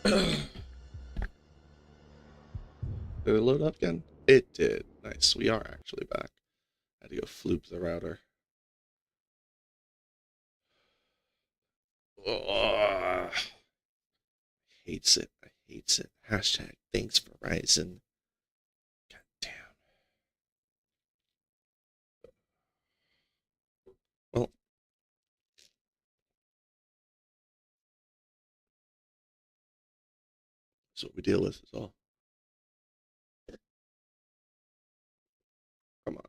Did it load up again? It did. Nice. We are actually back. I had to go floop the router. Oh, hates it. I hates it. Hashtag thanks Verizon. God damn. Well, that's what we deal with is all. Come on.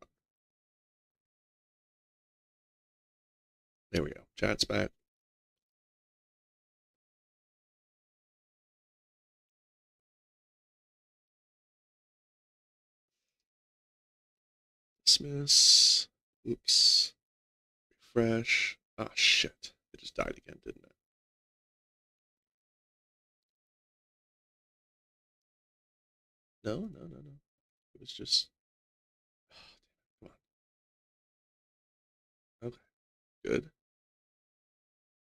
There we go. Chat's back. Dismiss. Oops. Refresh. Ah, shit. It just died again, didn't it? No, no, no, no. It was just. Oh, come on. Okay. Good.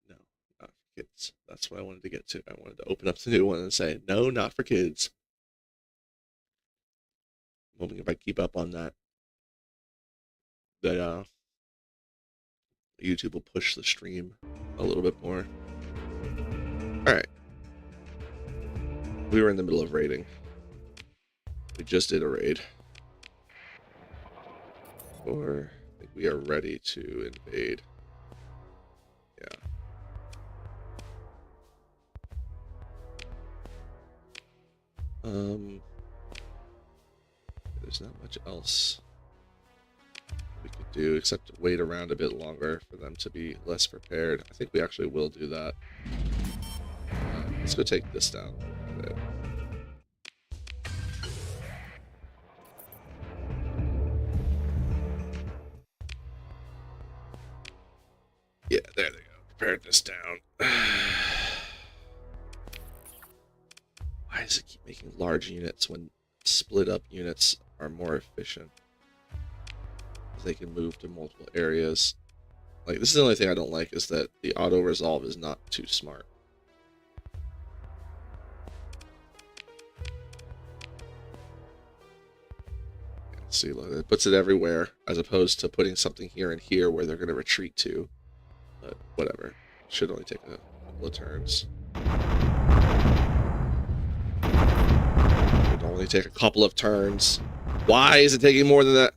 No, not for kids. That's what I wanted to get to. I wanted to open up the new one and say, no, not for kids. I'm hoping if I keep up on that, that YouTube will push the stream a little bit more. All right. We were in the middle of raiding. We just did a raid. Or I think we are ready to invade. Yeah. There's not much else we could do except wait around a bit longer for them to be less prepared. I think we actually will do that. Let's go take this down a bit. Yeah, there they go. Preparedness down. Why does it keep making large units when split up units are more efficient? They can move to multiple areas. Like, this is the only thing I don't like, is that the auto resolve is not too smart. See, look, it puts it everywhere as opposed to putting something here and here where they're going to retreat to. But whatever. Should only take a couple of turns. Should only take a couple of turns. Why is it taking more than that?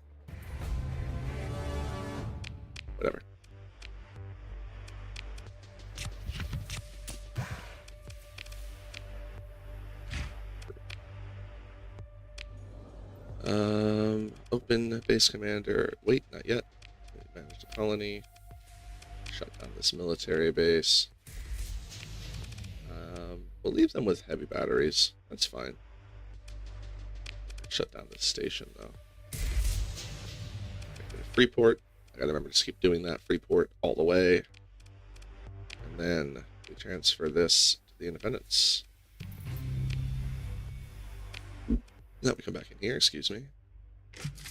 Whatever. Open base commander. Wait, not yet. Manage the colony. Shut down this military base. We'll leave them with heavy batteries. That's fine. Shut down this station, though. Freeport. I gotta remember to keep doing that. Freeport all the way. And then we transfer this to the Independence. Now we come back in here, excuse me.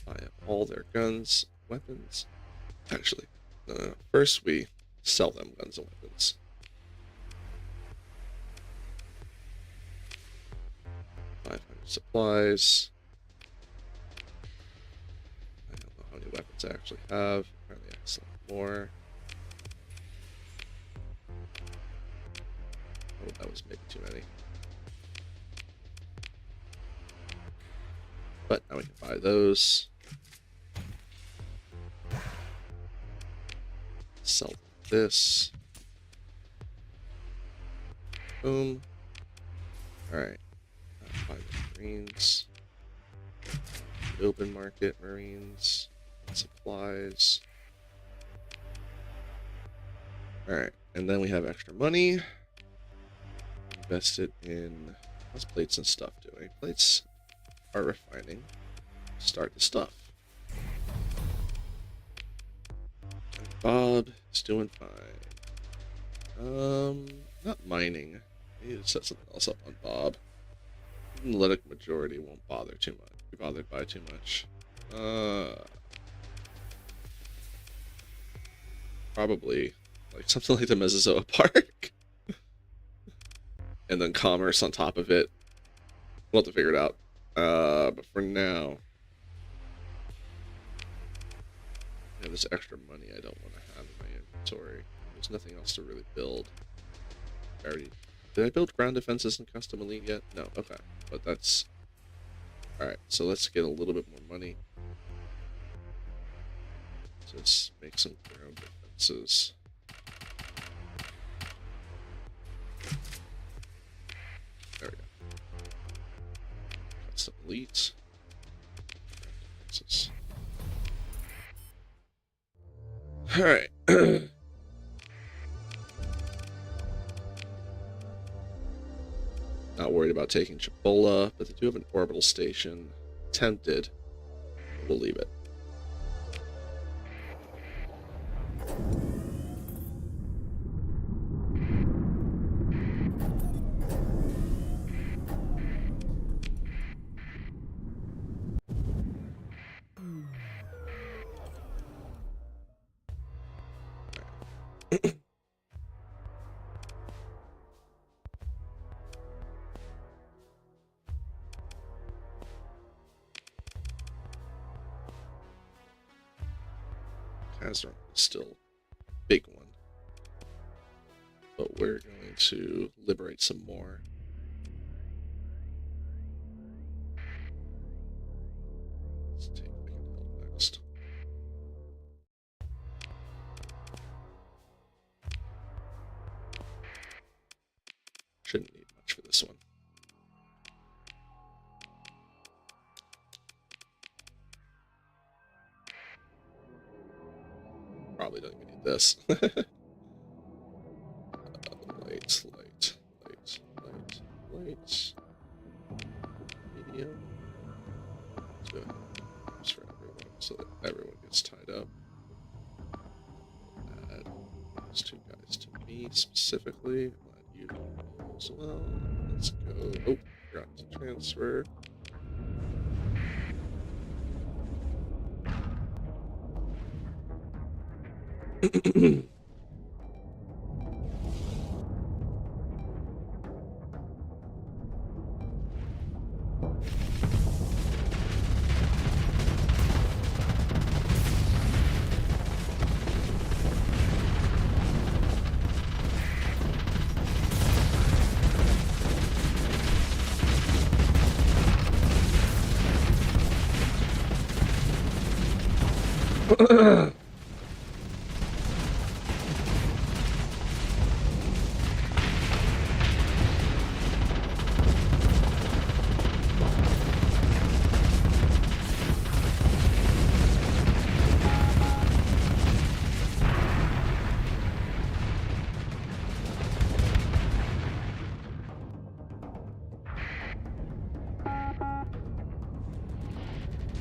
Buy up all their guns, weapons. Actually, no. First we sell them guns and weapons. Supplies. I don't know how many weapons I actually have. Apparently I have more. Oh, that was maybe too many. But now we can buy those. Sell this. Boom. Alright. Buy the Marines. Open market Marines. Supplies. Alright. And then we have extra money. Invested in. How's plates and stuff doing? Plates are refining. Start the stuff. And Bob is doing fine. Not mining. I need to set something else up on Bob. Analytic majority won't bother too much. Be bothered by too much. Probably like something like the Mesozoa Park. and then commerce on top of it. We'll have to figure it out. But for now, yeah, this extra money I don't want to have in my inventory. There's nothing else to really build. Did I build ground defenses in custom elite yet? No. Okay, but that's all right. So let's get a little bit more money. Just make some ground defenses. There we go. Custom elite. All right. Not worried about taking Chipola, but they do have an orbital station. Tempted. We'll leave it. Kazran is still a big one, but we're going to liberate some more. Let's take Menace next. Shouldn't need much for this one. Probably don't even need this. Light. Medium. Let's go ahead and use for everyone so that everyone gets tied up. Add those two guys to me specifically. I'll add you as well. Let's go. Oh, forgot to transfer.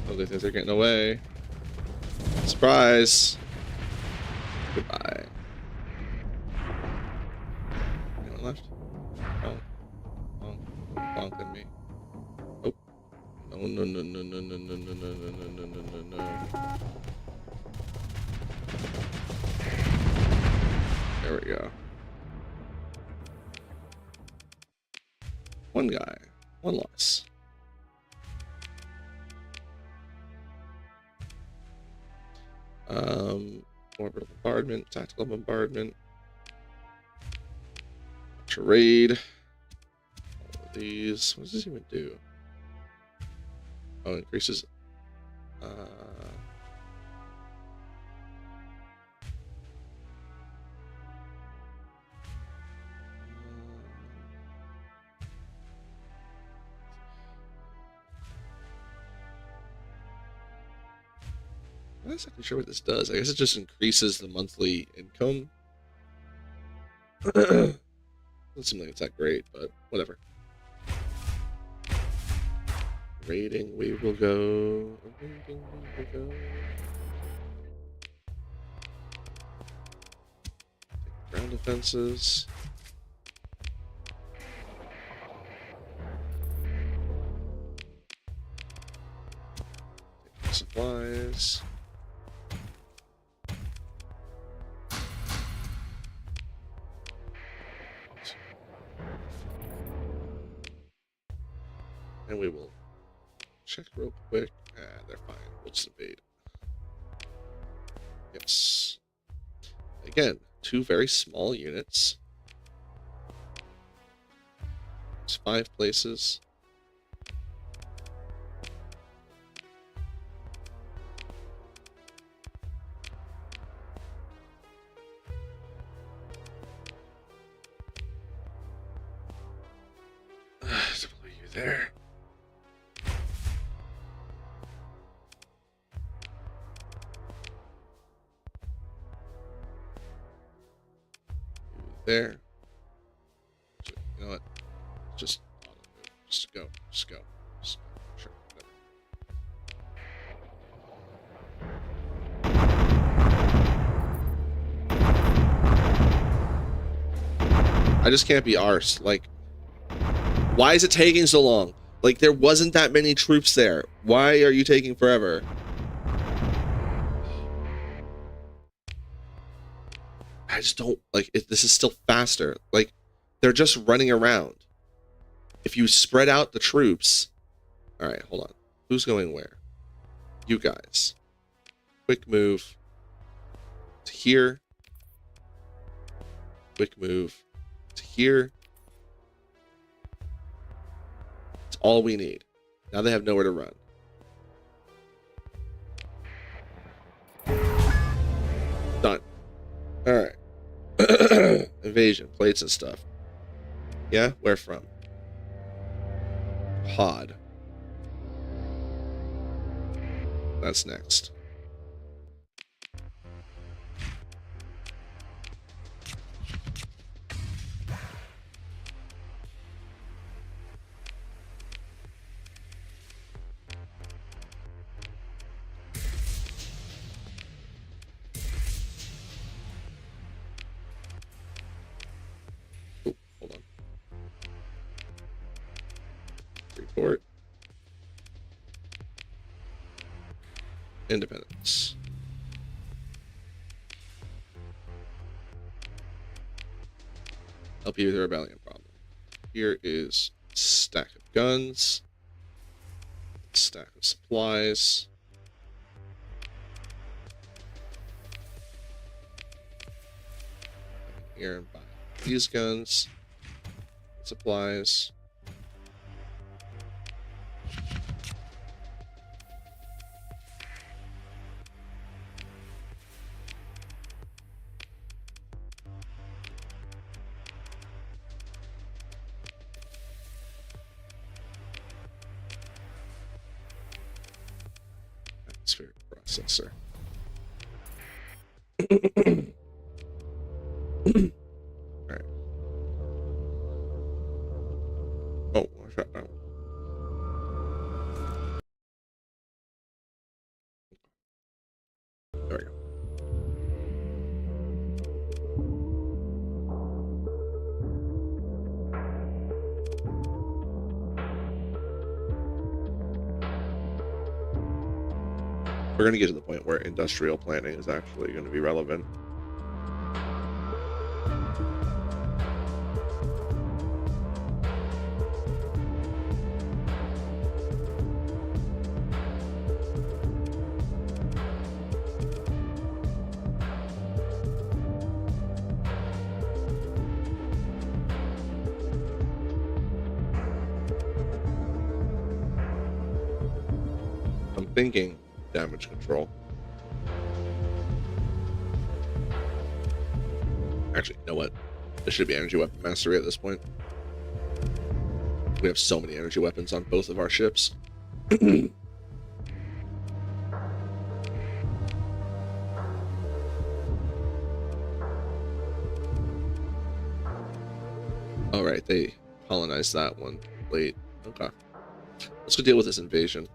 Oh, they think they're getting away. Surprise! Goodbye. Anyone left? Oh. Oh. Bonking me. Oh. No. There we go. One guy. One loss. Orbital bombardment, tactical bombardment, raid. All of these. What does this even do? Oh, increases. I'm not exactly sure what this does. I guess it just increases the monthly income. Doesn't seem like it's that great, but whatever. Raiding, we will go. Raiding, we will go. Take ground defenses. Take supplies. And we will check real quick. Ah, they're fine. We'll just invade. Yes. Again, 2 very small units. It's 5 places. Deploy you there. There. You know what? Just go. Just go. Just go. Sure. Whatever. I just can't be arsed. Like, why is it taking so long? Like, there wasn't that many troops there. Why are you taking forever? I just don't like it. This is still faster. Like, they're just running around. If you spread out the troops. All right, hold on. Who's going where? You guys. Quick move to here. Quick move to here. It's all we need. Now they have nowhere to run. Done. All right. Invasion, plates and stuff. Yeah, where from? Pod. That's next. Report. Independence. Help you with the rebellion problem. Here is stack of guns, stack of supplies. Here and buy these guns, supplies. Atmospheric processor. Alright. Oh, I shot that one. There we go. We're going to get to the point where industrial planning is actually going to be relevant. I'm thinking damage control. Actually, you know what? This should be energy weapon mastery at this point. We have so many energy weapons on both of our ships. All right, they colonized that one late. Okay, let's go deal with this invasion.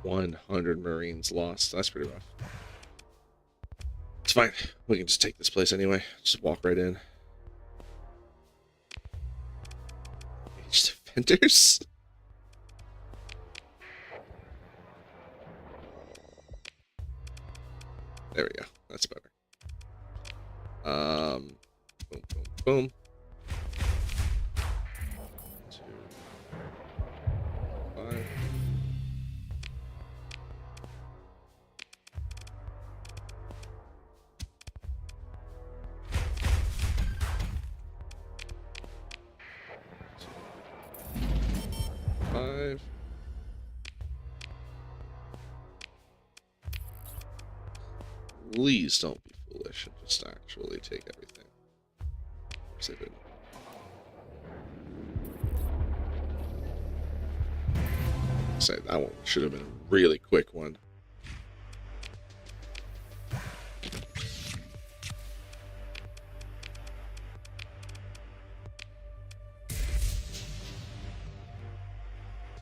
100 Marines lost. That's pretty rough. It's fine. We can just take this place anyway. Just walk right in. Mage defenders? There we go. That's better. Boom, boom, boom. 2, 5. Please don't be foolish and just actually take everything. Of course they didn't. Say that one should have been a really quick one.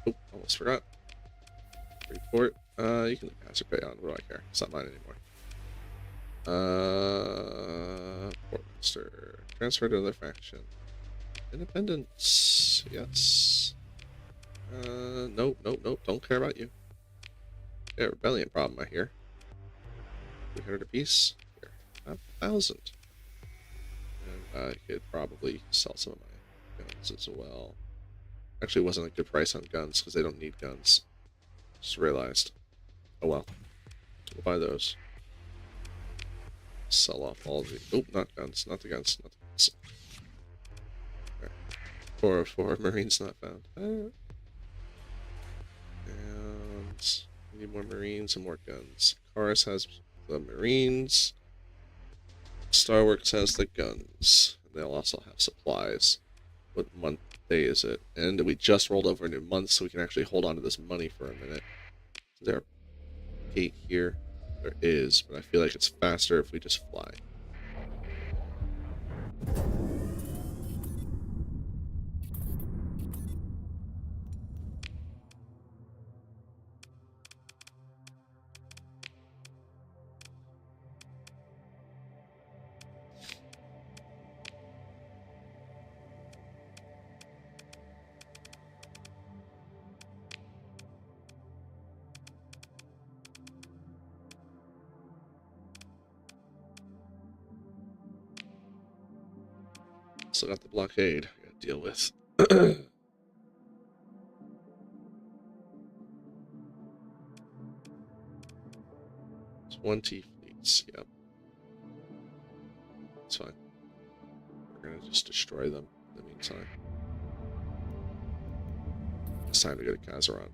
Oh, almost forgot. Report. You can leave hazard pay on. What do I care? It's not mine anymore. Portmaster. Transfer to another faction. Independence. Yes. Nope, nope, nope. Don't care about you. Yeah, rebellion problem, I hear. 300 apiece. Here. 1,000. And I could probably sell some of my guns as well. Actually, it wasn't a good price on guns because they don't need guns. Just realized. Oh well. We'll buy those. Sell off all the... Oh, not guns. Not the guns. Not the guns. Alright. 404 Marines not found. And... we need more Marines and more guns. Chorus has the Marines. Starworks has the guns. And they'll also have supplies. What month day is it? And we just rolled over a new month, so we can actually hold on to this money for a minute. Is there a gate here? There is, but I feel like it's faster if we just fly. Still got the blockade I gotta deal with. 20 fleets, yep. That's fine. We're gonna just destroy them in the meantime. It's time to go to Kazaron.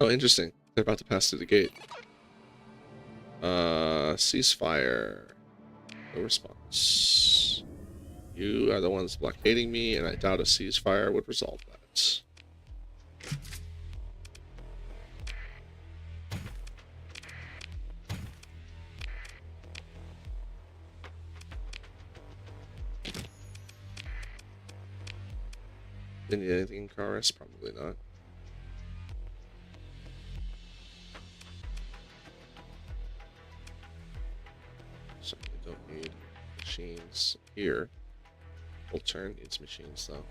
Oh, interesting. They're about to pass through the gate. Ceasefire. No response. You are the ones blockading me, and I doubt a ceasefire would resolve that. They need anything in Karis? Probably not. Certainly don't need machines here. Full turn needs machines though.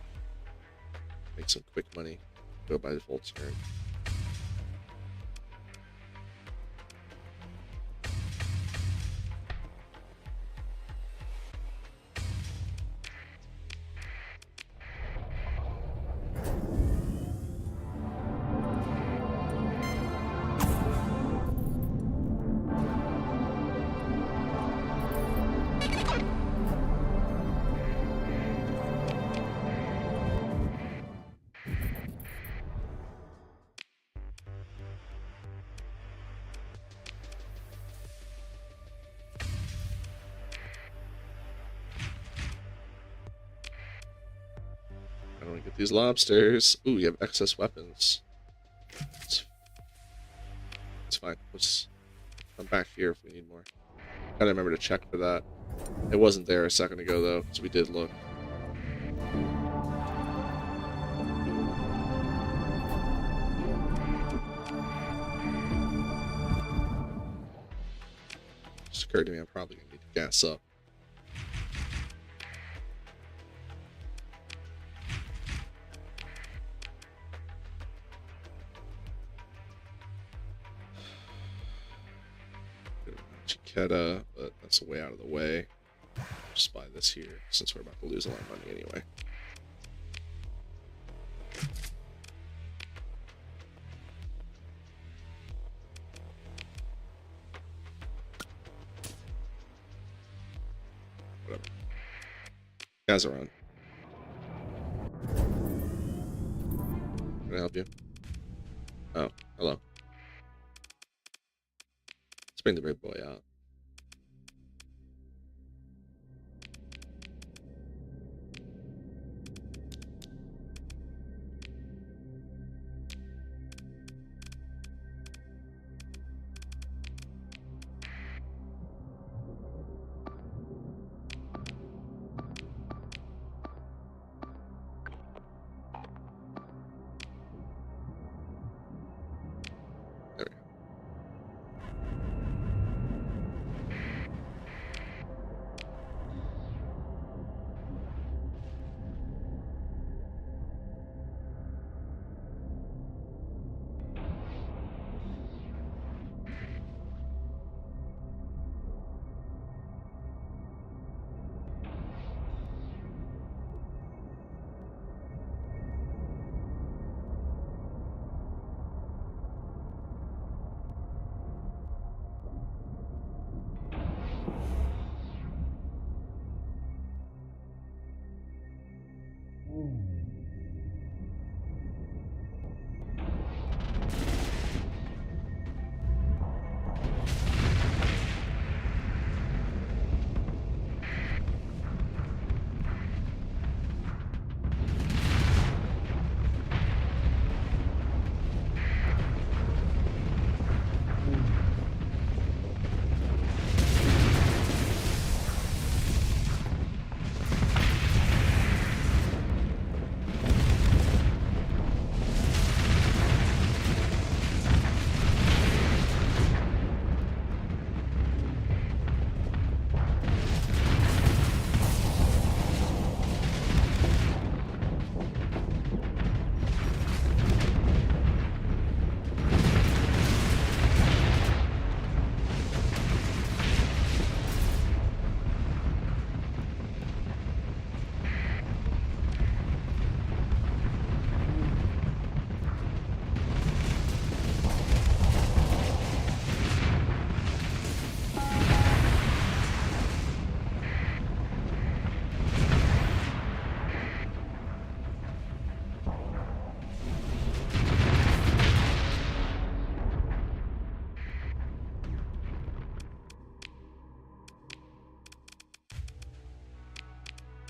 Make some quick money. Go by the full turn. I don't want to get these lobsters. Ooh, you have excess weapons. It's fine. Let's come back here if we need more. Gotta remember to check for that. It wasn't there a second ago, though, because we did look. Just occurred to me I'm probably going to need to gas up. Magiquetta, but that's way out of the way. Just buy this here, since we're about to lose a lot of money anyway. Whatever. Guys around. Can I help you? Oh, hello. Let's bring the big boy out.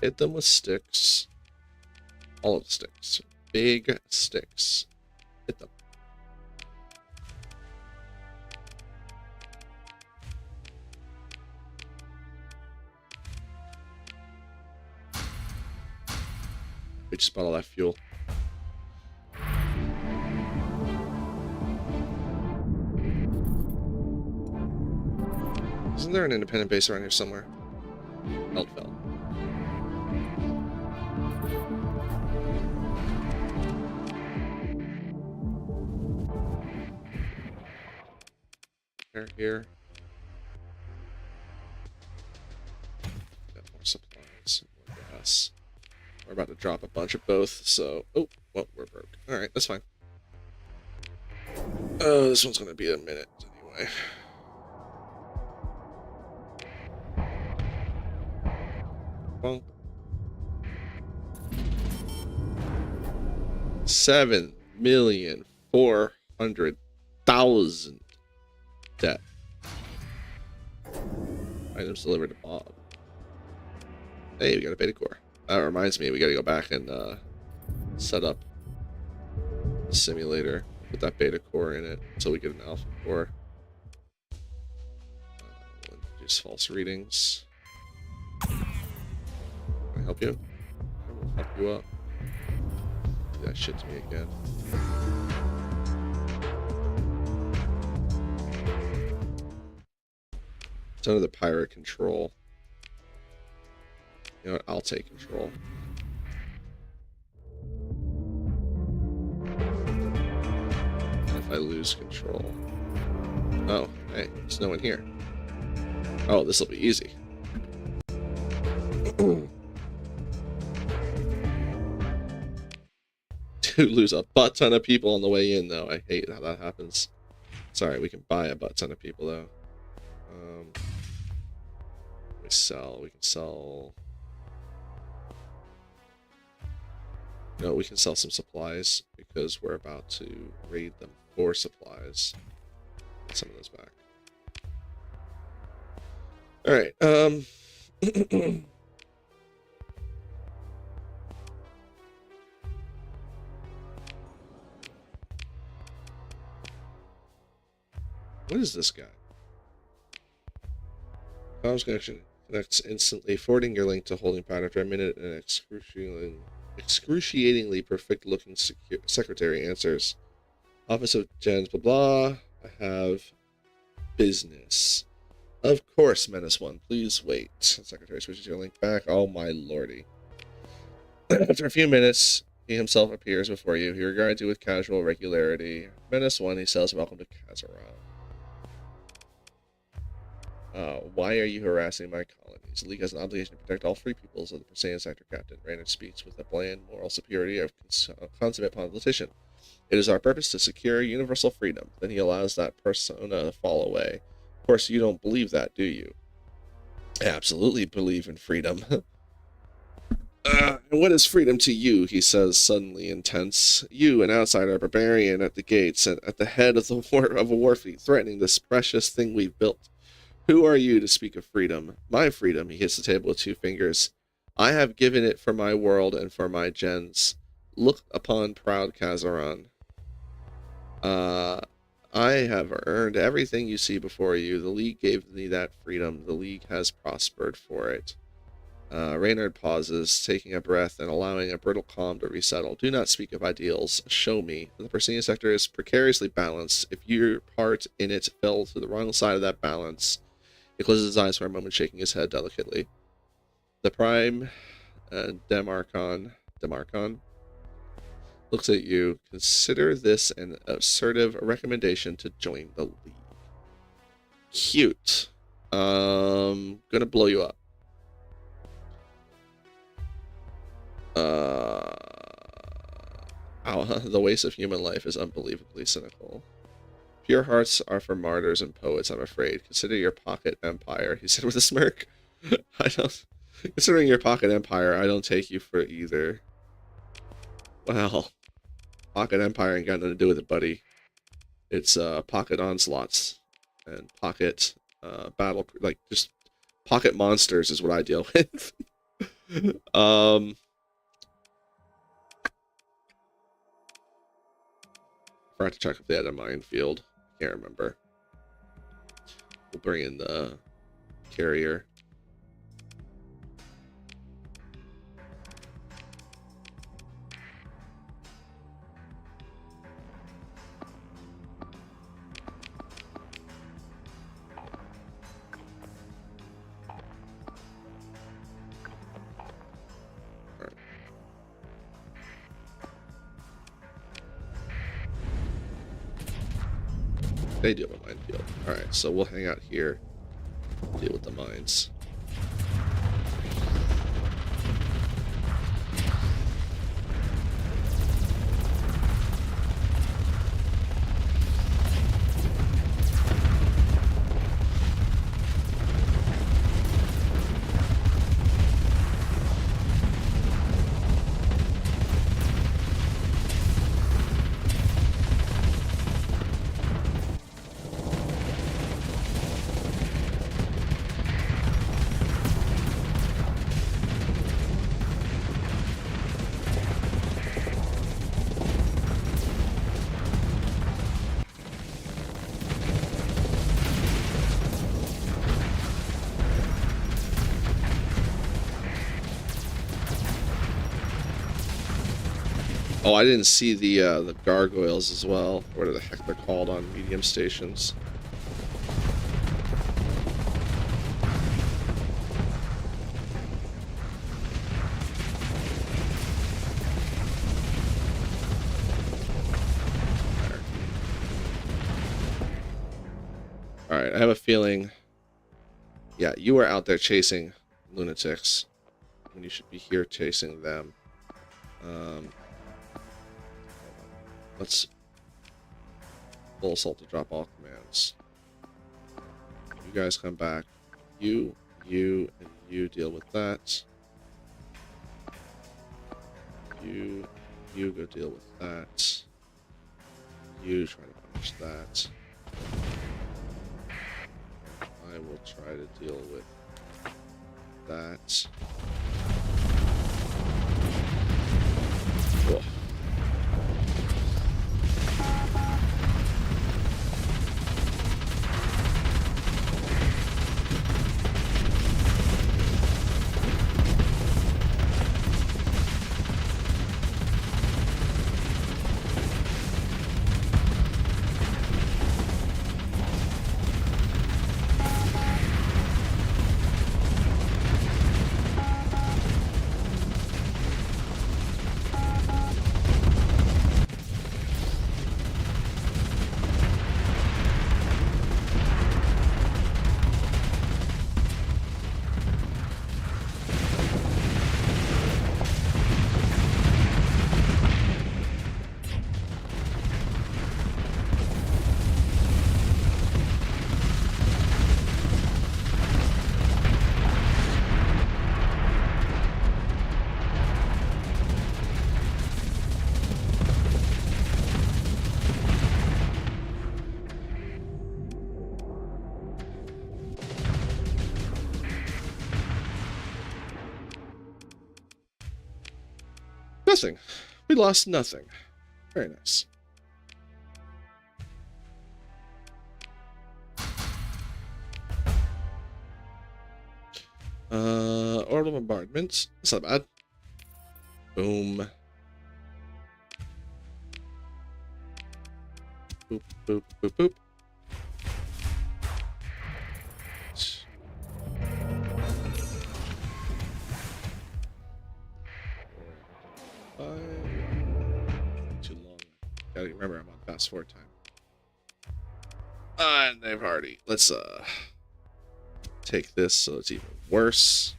Hit them with sticks. All of the sticks. Big sticks. Hit them. We just bought all that fuel. Isn't there an independent base around here somewhere? Eldfell. Here. Got more supplies, more gas. We're about to drop a bunch of both, so... Oh, well, we're broke. Alright, that's fine. Oh, this one's gonna be a minute, anyway. Well... 7,400,000 debt. Items delivered to Bob. Hey, we got a beta core. That reminds me, we gotta go back and set up the simulator. Put that beta core in it so we get an alpha core. Produce false readings. Can I help you? I will help you up. Do that shit to me again. It's under the pirate control. You know what? I'll take control. And if I lose control... Oh, hey, there's no one here. Oh, this will be easy. To lose a butt ton of people on the way in, though. I hate how that happens. Sorry, we can buy a butt ton of people, though. We can sell... No, we can sell some supplies because we're about to raid them for supplies. Get some of those back. Alright, what is this guy? Comms connection connects instantly, forwarding your link to holding pattern after a minute, and excruciatingly perfect-looking secretary answers. Office of Gens, blah blah. I have business. Of course, Menace 1. Please wait. Secretary switches your link back. Oh my lordy. After a few minutes, he himself appears before you. He regards you with casual regularity. Menace 1, he says, welcome to Kazaran. Why are you harassing my colonies? The League has an obligation to protect all free peoples of the Perseian sector captain. Raynard speaks with the bland moral superiority of consummate politician. It is our purpose to secure universal freedom. Then he allows that persona to fall away. Of course, you don't believe that, do you? I absolutely believe in freedom. And what is freedom to you? He says, suddenly intense. You, an outsider, a barbarian at the gates, and at the head of a war fleet, threatening this precious thing we've built. Who are you to speak of freedom? My freedom, he hits the table with 2 fingers. I have given it for my world and for my gens. Look upon proud Kazaran. I have earned everything you see before you. The League gave me that freedom. The League has prospered for it. Raynard pauses, taking a breath and allowing a brittle calm to resettle. Do not speak of ideals. Show me. The Perseian sector is precariously balanced. If your part in it fell to the wrong side of that balance... He closes his eyes for a moment, shaking his head delicately. The Prime Demarchon looks at you. Consider this an assertive recommendation to join the League. Cute. Gonna blow you up. The waste of human life is unbelievably cynical. Pure hearts are for martyrs and poets, I'm afraid. Consider your pocket empire, he said with a smirk. Considering your pocket empire, I don't take you for either. Well, pocket empire ain't got nothing to do with it, buddy. It's pocket onslaughts and pocket battle, like just pocket monsters is what I deal with. Forgot to check if they had a minefield. Can't remember. We'll bring in the carrier. They do have a minefield. Alright, so we'll hang out here, deal with the mines. Oh, I didn't see the gargoyles as well. What the heck they're called on medium stations. Alright, I have a feeling... Yeah, you are out there chasing lunatics when you should be here chasing them. Let's full assault to drop all commands. You guys come back. You, and you deal with that. You go deal with that. You try to punish that. I will try to deal with that. Cool. Nothing. We lost nothing. Very nice. Orbital bombardment. That's not bad. Boom. Boop, boop, boop, boop. Too long. Gotta remember I'm on fast forward time. And they've already. Let's take this so it's even worse.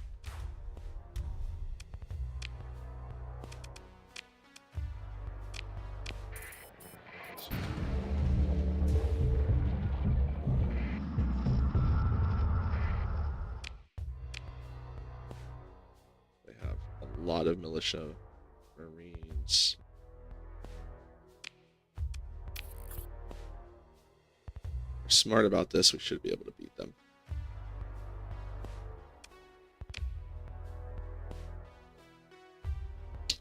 They have a lot of militia marines. We're smart about this, we should be able to beat them.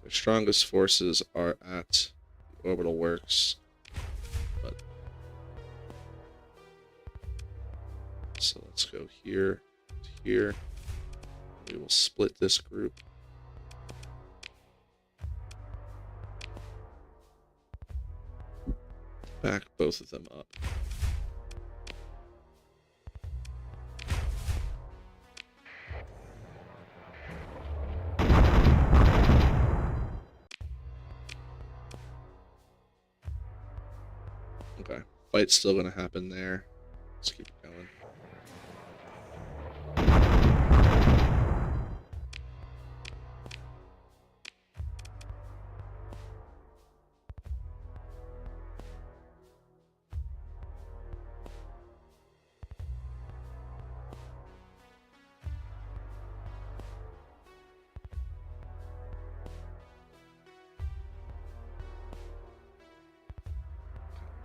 Their strongest forces are at the orbital works. But so let's go here to here. We will split this group. Back both of them up. Okay, fight's still gonna happen there. Let's keep it going.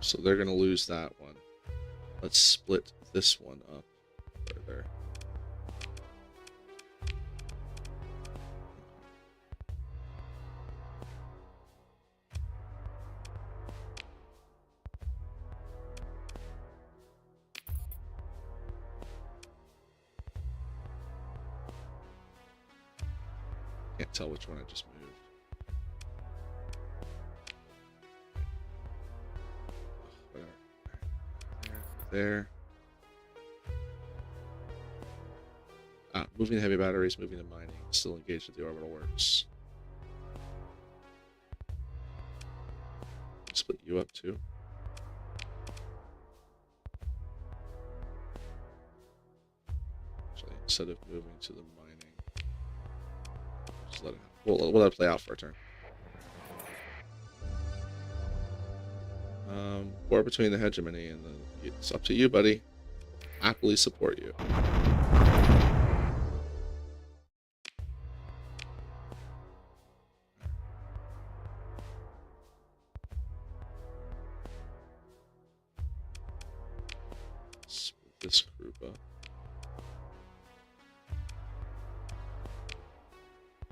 So they're going to lose that one. Let's split this one up further. Can't tell which one I just moved. there. Moving the heavy batteries, moving the mining, still engaged with the orbital works. Split you up too. Actually, instead of moving to the mining, just let it. We'll let it play out for a turn. War between the hegemony and the. It's up to you, buddy. Happily support you. Split this group up.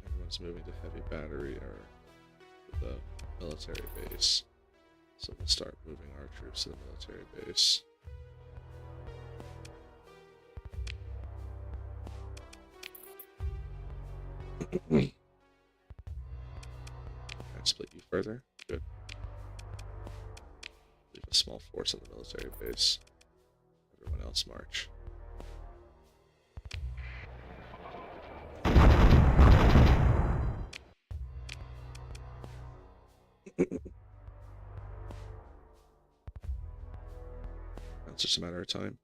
Everyone's moving to heavy battery or the military base. So we'll start moving our troops to the military base. Can I split you further? Good. Leave a small force on the military base. Everyone else march. It's just a matter of time.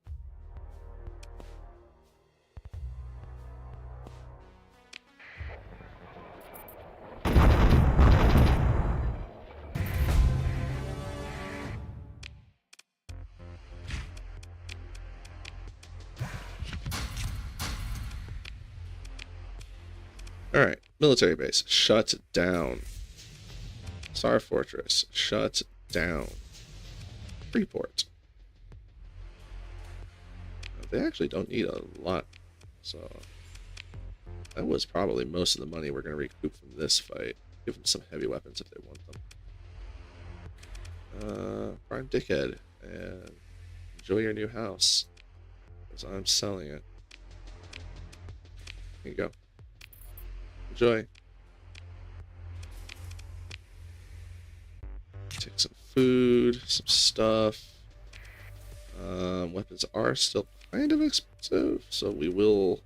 Alright, military base, shut down. Star Fortress, shut down. Freeport. They actually don't need a lot, so that was probably most of the money we're going to recoup from this fight. Give them some heavy weapons if they want them. Prime Dickhead, and enjoy your new house, because I'm selling it. Here you go. Enjoy. Take some food, some stuff. Weapons are still kind of expensive, so we will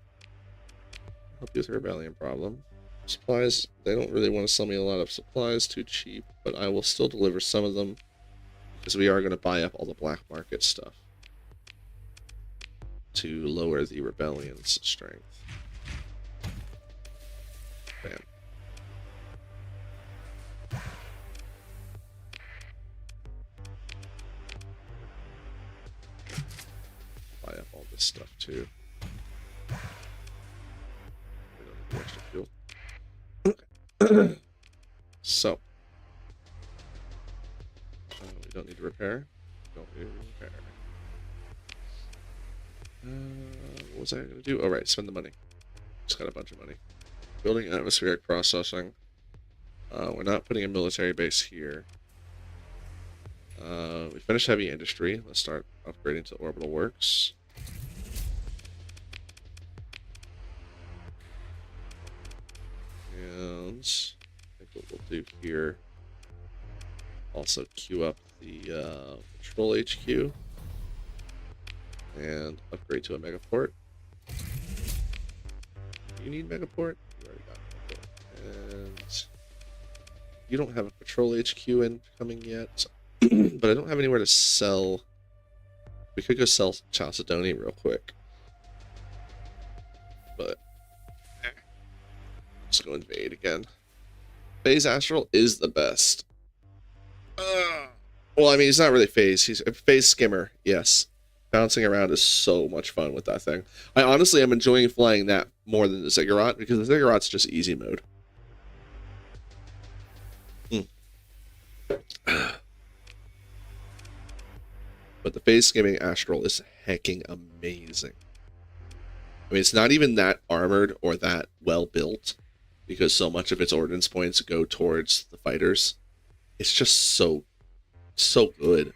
help you with the rebellion problem. Supplies, they don't really want to sell me a lot of supplies, too cheap, but I will still deliver some of them, because we are going to buy up all the black market stuff to lower the rebellion's strength. Bam. Buy up all this stuff too. We don't need the extra fuel. So, we don't need to repair. Don't need to repair. What was I going to do? Oh, right, spend the money. Just got a bunch of money. Building atmospheric processing. We're not putting a military base here. We finished heavy industry. Let's start upgrading to orbital works. And I think what we'll do here, also queue up the patrol HQ and upgrade to a megaport. You need megaport? You already got megaport. And you don't have a patrol HQ incoming yet, but I don't have anywhere to sell. We could go sell Chalcedony real quick, but let's go invade again. Phase Astral is the best. Well, I mean, he's not really phase. He's a phase skimmer, yes. Bouncing around is so much fun with that thing. I honestly am enjoying flying that more than the Ziggurat, because the Ziggurat's just easy mode. But the phase skimming Astral is hecking amazing. I mean, it's not even that armored or that well built, because so much of its ordnance points go towards the fighters. It's just so good.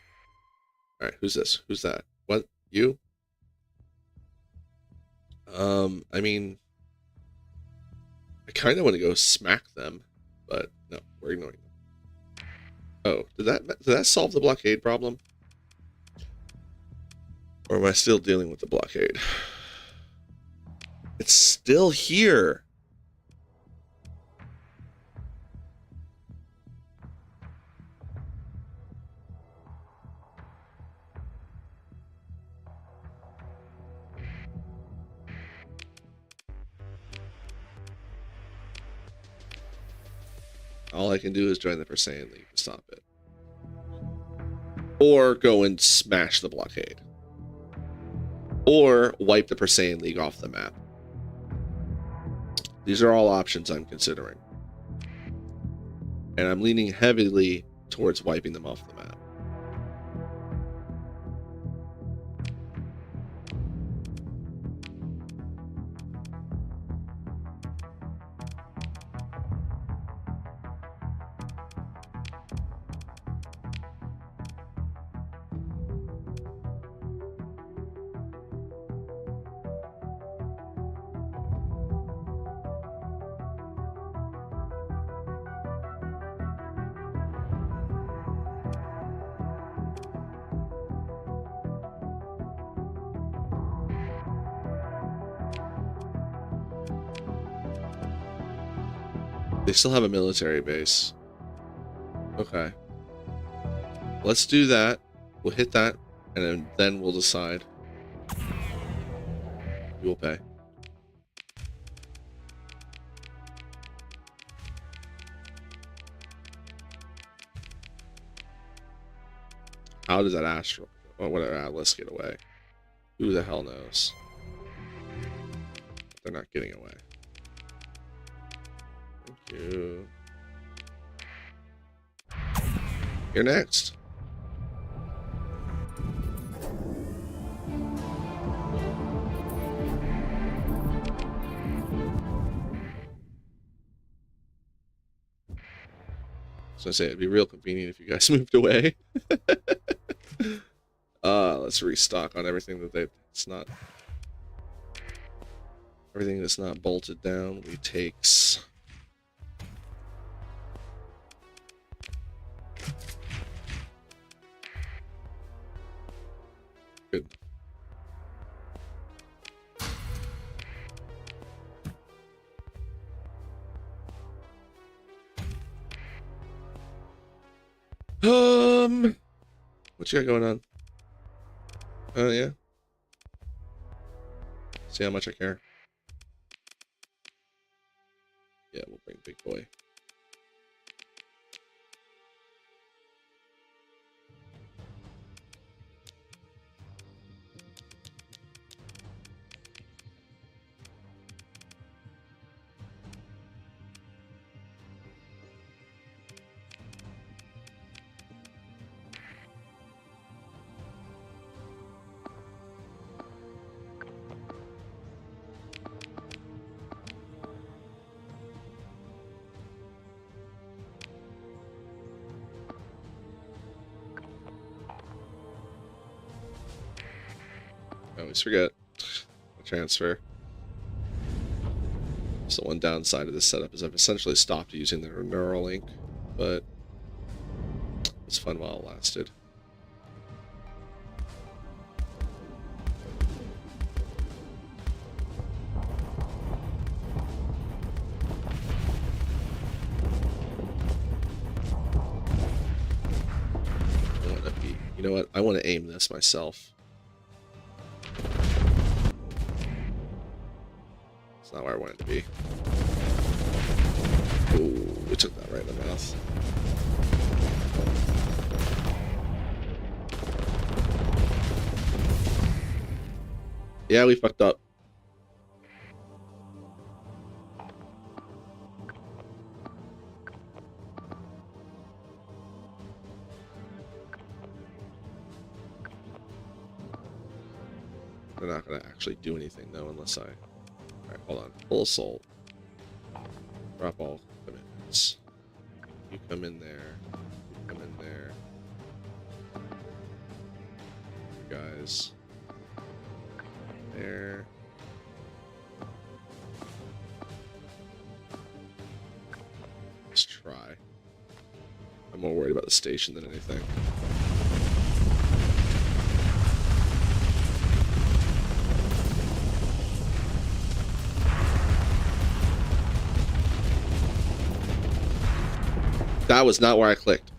Alright, who's this? Who's that? What? You? I mean, I kind of want to go smack them, but no, we're ignoring them. Oh, did that solve the blockade problem? Or am I still dealing with the blockade? It's still here. All I can do is join the Perseian League to stop it. Or go and smash the blockade. Or wipe the Perseian League off the map. These are all options I'm considering. And I'm leaning heavily towards wiping them off the map. They still have a military base. Okay. Let's do that. We'll hit that, and then we'll decide. We will pay. How does that astral or whatever Atlas get away? Who the hell knows? They're not getting away. Thank you. You're next. So I say it'd be real convenient if you guys moved away. Let's restock on everything that it's not. Everything that's not bolted down, we takes. Good. What you got going on? Oh, yeah. See how much I care. Yeah, we'll bring Big Boy. I always forget the transfer. So one downside of this setup is I've essentially stopped using the Neuralink, but it's fun while it lasted. You know what? I want to aim this myself. It's not where I want it to be. Ooh, we took that right in the mouth. Yeah, we fucked up. They're not going to actually do anything, though, unless I... Alright, hold on. Full assault. Drop all commitments. You come in there. You come in there. You guys. There. Let's try. I'm more worried about the station than anything. That was not where I clicked.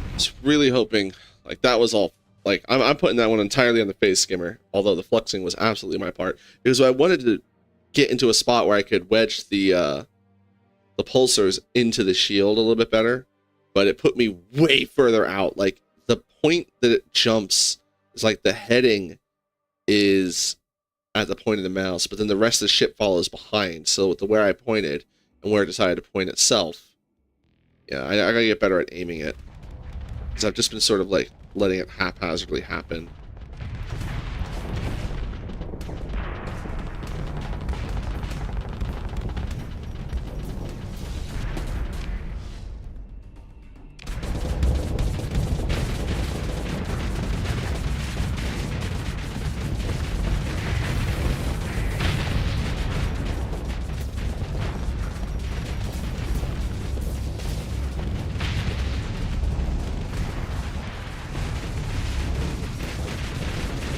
I was really hoping, like, that was all. Like, I'm putting that one entirely on the phase skimmer, although the fluxing was absolutely my part. Because I wanted to get into a spot where I could wedge the pulsars into the shield a little bit better, but it put me way further out. Like, the point that it jumps is like the heading is at the point of the mouse, but then the rest of the ship follows behind. So with the where I pointed and where it decided to point itself, yeah, I gotta get better at aiming it, because I've just been sort of like letting it haphazardly happen.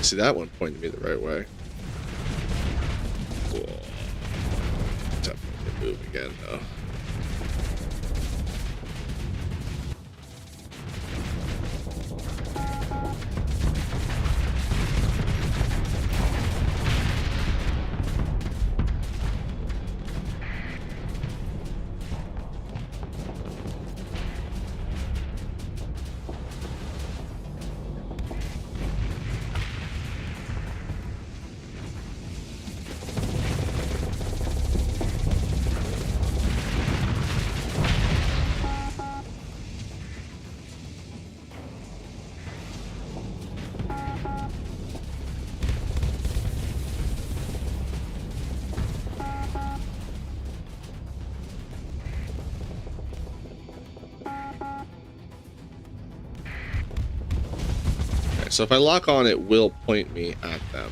See, that one pointed me the right way. Cool. Definitely move again, though. So if I lock on, it will point me at them.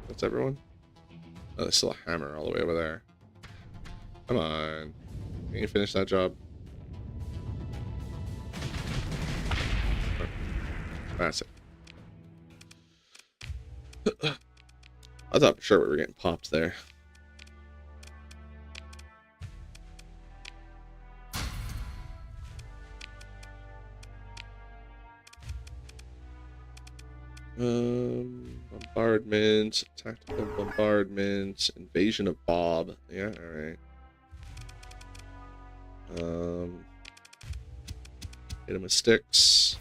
That's everyone? Oh, there's still a hammer all the way over there. Come on. Can you finish that job? That's it. I thought for sure we were getting popped there. Bombardment, tactical bombardment, invasion of Bob. Yeah, alright. Hit him with sticks.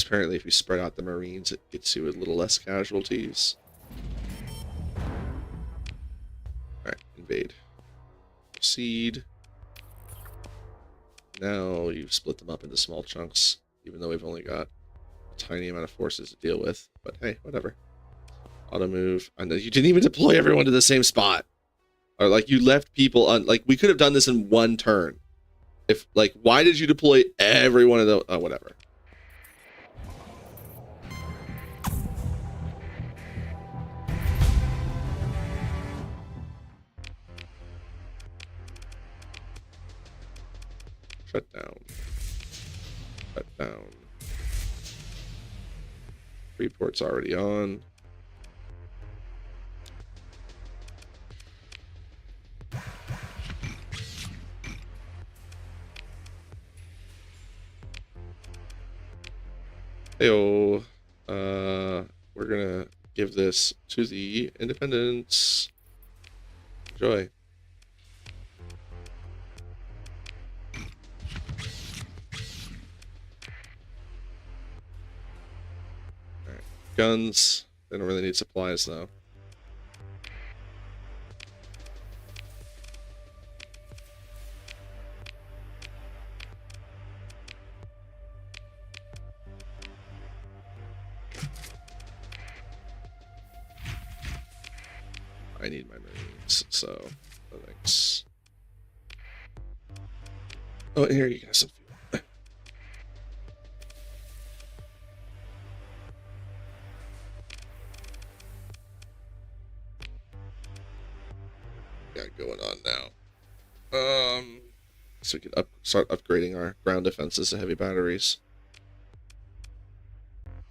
Apparently, if you spread out the Marines, it gets you a little less casualties. Alright, invade. Proceed. Now you've split them up into small chunks, even though we've only got a tiny amount of forces to deal with. But hey, whatever. Auto move. I know you didn't even deploy everyone to the same spot. Or, like, you left people on... Like, we could have done this in one turn. If, like, why did you deploy every one of those? Oh, whatever. Shut down. Shut down. Report's already on. Heyo. We're gonna give this to the Independents. Enjoy. Guns. They don't really need supplies, though. I need my Marines, so thanks. Oh, here you go, some fuel. Got going on now. So we can start upgrading our ground defenses to heavy batteries.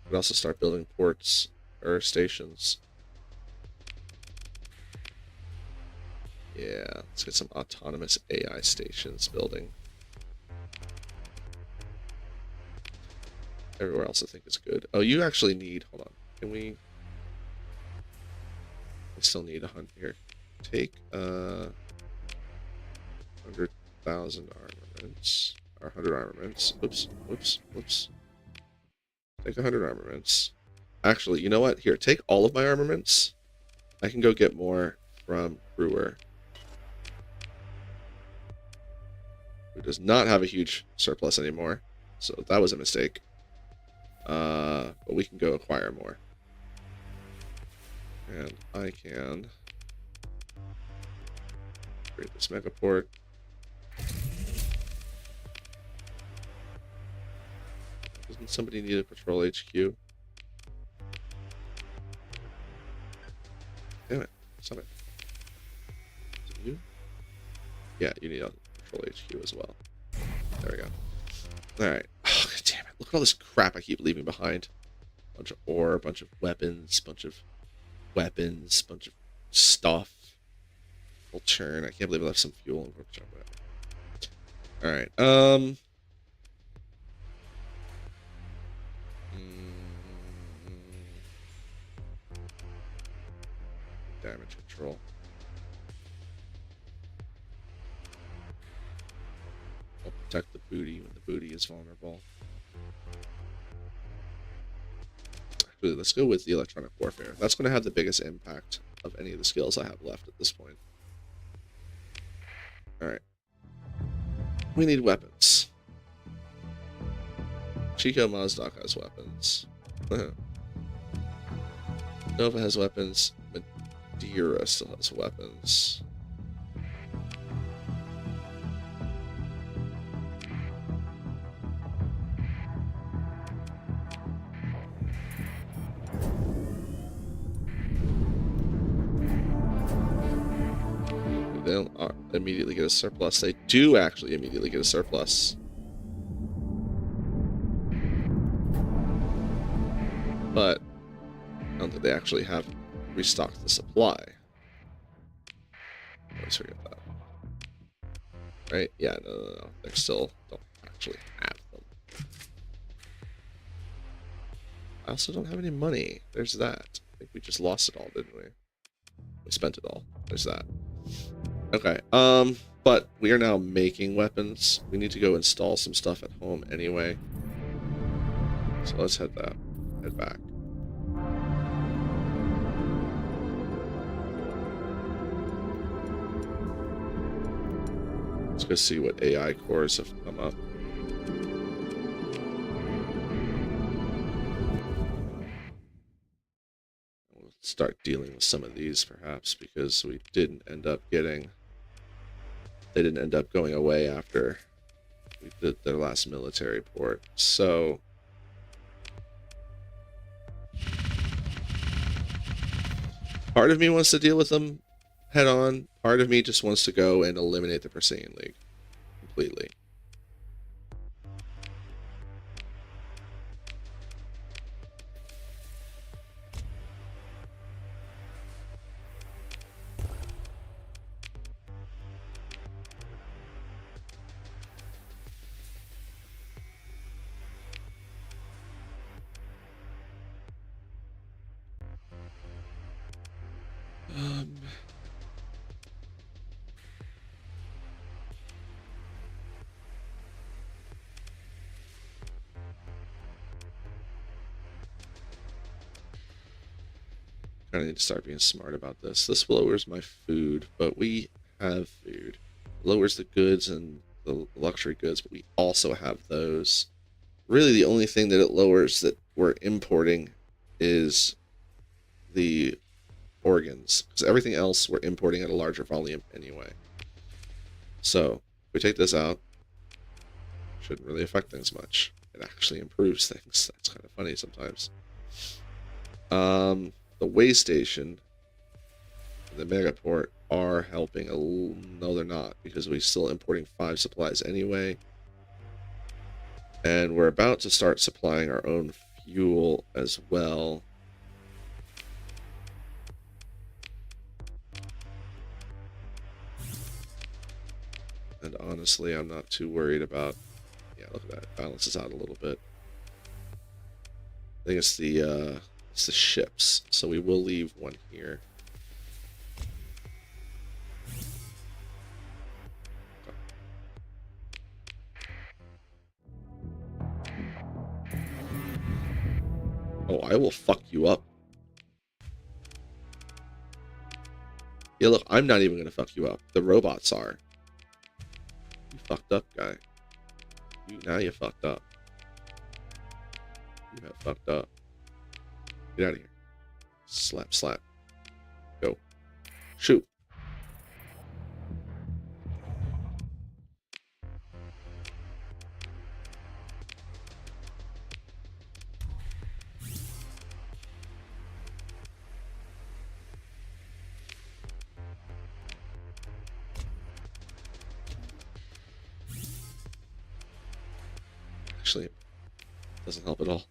We could also start building ports or stations. Yeah, let's get some autonomous AI stations building. Everywhere else I think is good. Oh, you actually need, hold on. Can we still need 100 here. Take 100,000 armaments. Or 100 armaments. Oops. Take 100 armaments. Actually, you know what? Here, take all of my armaments. I can go get more from Brewer, who does not have a huge surplus anymore. So that was a mistake. But we can go acquire more. And I can create this megaport. Doesn't somebody need a patrol HQ? Damn it. Stop it. Is it you? Yeah, you need a patrol HQ as well. There we go. Alright. Oh, God damn it. Look at all this crap I keep leaving behind. Bunch of ore, bunch of weapons, bunch of stuff. Full churn. I can't believe I left some fuel in workshop. Alright. Damage control. I'll protect the booty when the booty is vulnerable. Actually, let's go with the electronic warfare. That's going to have the biggest impact of any of the skills I have left at this point. Alright. We need weapons. Chico Mazdak has weapons. Nova has weapons. Madeira still has weapons. They don't immediately get a surplus. They do actually immediately get a surplus. But I don't think they actually have restocked the supply. I always forget that. Right? Yeah, no. They still don't actually have them. I also don't have any money. There's that. I think we just lost it all, didn't we? We spent it all. There's that. Okay. But we are now making weapons. We need to go install some stuff at home anyway. So let's head back. Let's go see what AI cores have come up. We'll start dealing with some of these perhaps, because we didn't end up getting... They didn't end up going away after we did their last military port. So... part of me wants to deal with them head on. Part of me just wants to go and eliminate the Perseian League completely. I need to start being smart about this. This lowers my food, but we have food. It lowers the goods and the luxury goods, but we also have those. Really, the only thing that it lowers that we're importing is the organs, because everything else we're importing at a larger volume anyway. So if we take this out, shouldn't really affect things much. It actually improves things. That's kind of funny sometimes. The way station, the megaport are helping. No, they're not, because we're still importing 5 supplies anyway. And we're about to start supplying our own fuel as well. And honestly, I'm not too worried about... Yeah, look at that. It balances out a little bit. I think it's the ships. So we will leave one here. Oh, I will fuck you up. Yeah, look, I'm not even going to fuck you up. The robots are. You fucked up, guy. Now you fucked up. You have fucked up. Get out of here. Slap, slap. Go. Shoot. Actually, it doesn't help at all.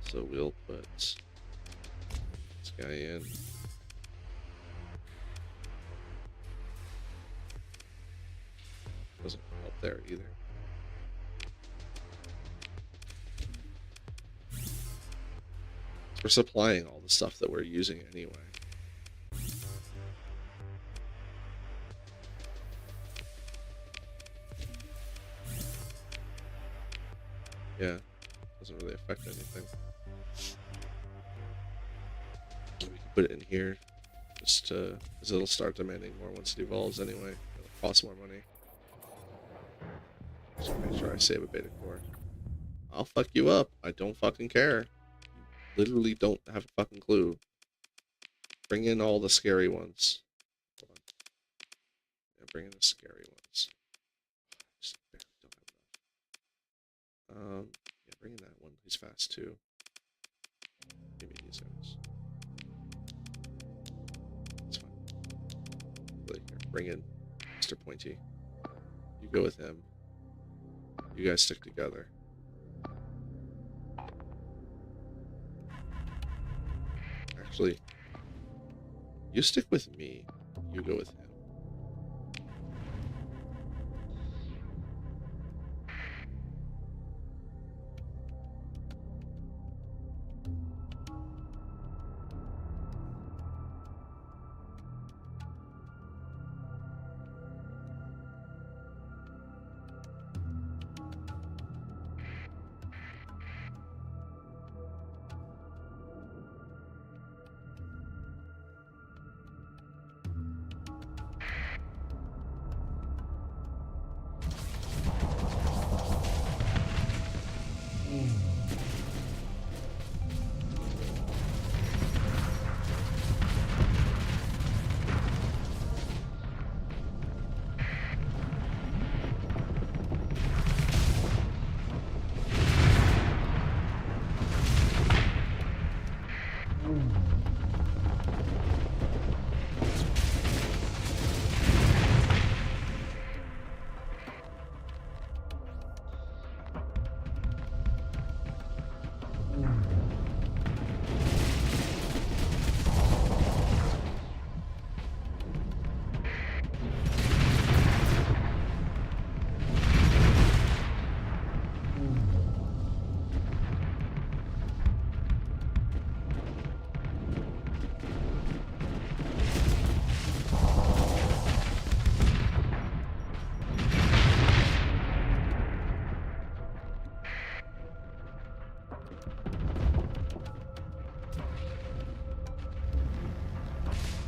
So we'll put this guy in. Doesn't help there either. We're supplying all the stuff that we're using anyway. Yeah, doesn't really affect anything. We can put it in here, just to, because it'll start demanding more once it evolves anyway. It'll cost more money. Just make sure I save a beta core. I'll fuck you up. I don't fucking care. You literally don't have a fucking clue. Bring in all the scary ones. Hold on. Yeah, bring in the scary ones. Just barely don't have enough. Yeah, bring in that one. He's fast too. Give me these guys. That's fine. Really, here, bring in Mr. Pointy. You go with him. You guys stick together. Actually, you stick with me. You go with him.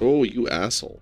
Oh, you asshole.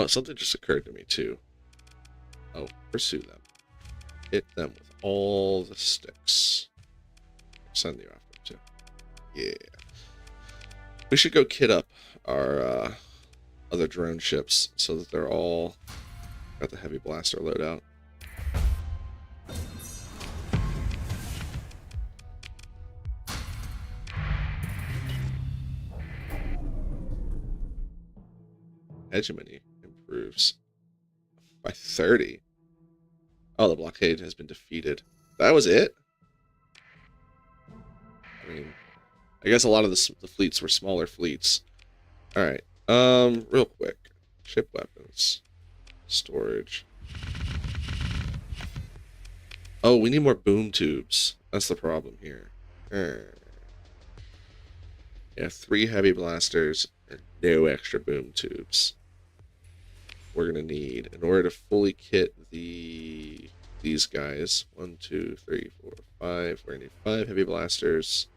Oh, something just occurred to me too. Oh, pursue them. Hit them with all the sticks. Send you after too. Yeah. We should go kit up our other drone ships so that they're all got the heavy blaster loadout. Hegemony improves by 30. Oh, the blockade has been defeated. That was it? I mean, I guess a lot of the fleets were smaller fleets. Alright, real quick. Ship weapons. Storage. Oh, we need more boom tubes. That's the problem here. Yeah, 3 heavy blasters and no extra boom tubes. We're gonna need in order to fully kit these guys. 1, 2, 3, 4, 5. We're gonna need 5 heavy blasters.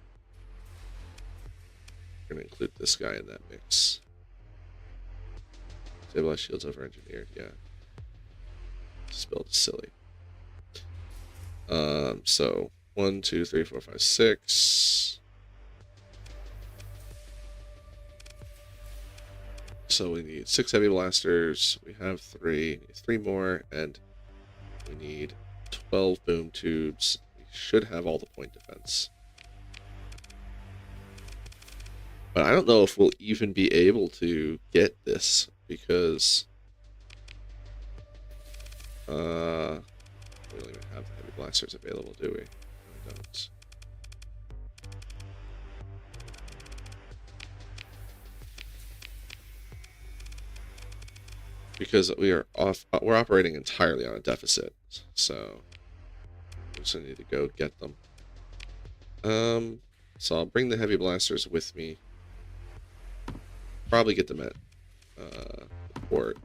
We're gonna include this guy in that mix. Stabilized shields over engineered, yeah. Spelled silly. So 1, 2, 3, 4, 5, 6. So we need 6 heavy blasters. We have 3. 3 more, and we need 12 boom tubes. We should have all the point defense. But I don't know if we'll even be able to get this because we don't even have the heavy blasters available, do we? No, we don't. Because we're operating entirely on a deficit, so we just need to go get them. So I'll bring the heavy blasters with me. Probably get them at the port.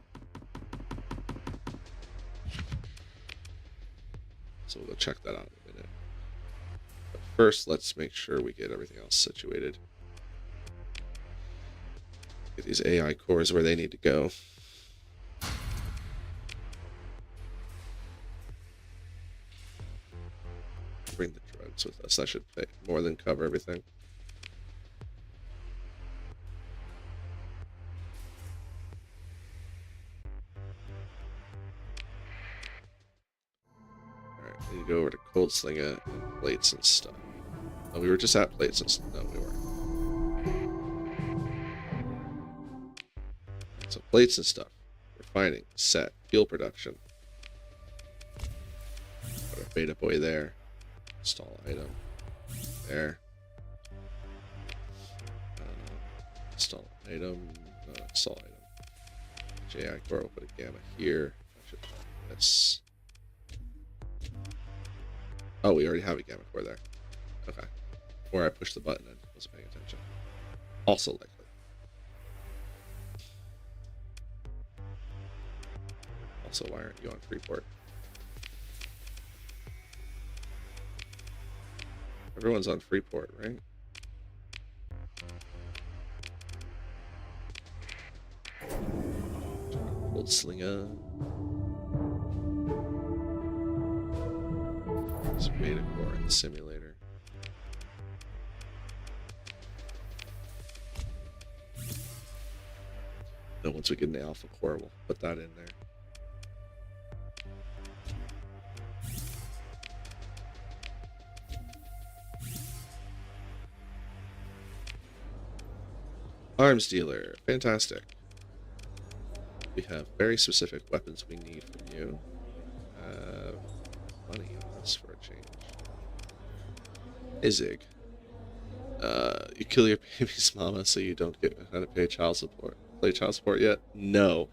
So we'll go check that out in a minute. But first, let's make sure we get everything else situated. Get these AI cores where they need to go. Bring the drugs with us. That should more than cover everything. Alright, I need to go over to Cold Slinger and plates and stuff. Oh, we were just at plates and stuff. No, we weren't. So plates and stuff. Refining, set, fuel production. Put our beta boy there. Install item. There. Install item. Install item. JI core, we'll put a gamma here. I should try this. Oh, we already have a gamma core there. Okay. Or I pushed the button and wasn't paying attention. Also likely. Also, why aren't you on Freeport? Everyone's on Freeport, right? Old Slinger. It's beta core in the simulator. Then once we get an alpha core, we'll put that in there. Arms dealer, fantastic. We have very specific weapons we need from you. Money on us for a change. Izig. You kill your baby's mama so you don't get how to pay child support. Play child support yet? No.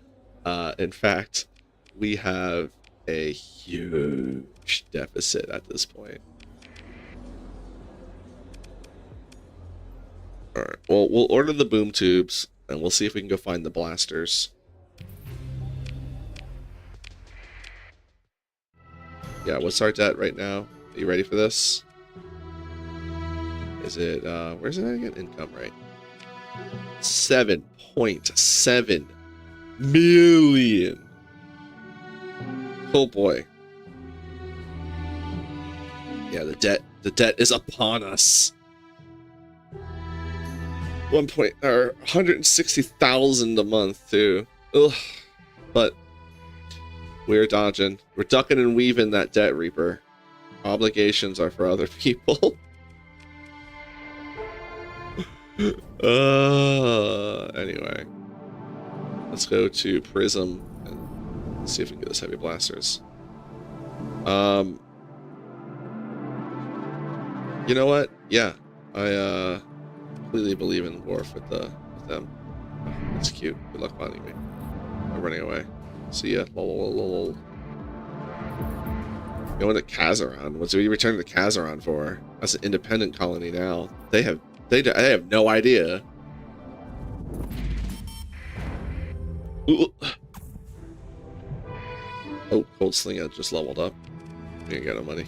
In fact, we have a huge deficit at this point. Alright, well, we'll order the boom tubes, and we'll see if we can go find the blasters. Yeah, what's our debt right now? Are you ready for this? Is it, where's it at again? Income, right? 7.7 million. Oh boy. Yeah, the debt is upon us. 160,000 a month too. Ugh. But we're dodging. We're ducking and weaving that debt reaper. Obligations are for other people. Anyway. Let's go to Prism and see if we can get those heavy blasters. You know what? Yeah. I completely believe in Worf with them. Oh, that's cute. Good luck finding me. I'm running away. See ya. Lol. Going to Kazaron. What's we returning to Kazaron for? That's an independent colony now. They have no idea. Ooh. Oh, Cold Sling just leveled up. We ain't got no money.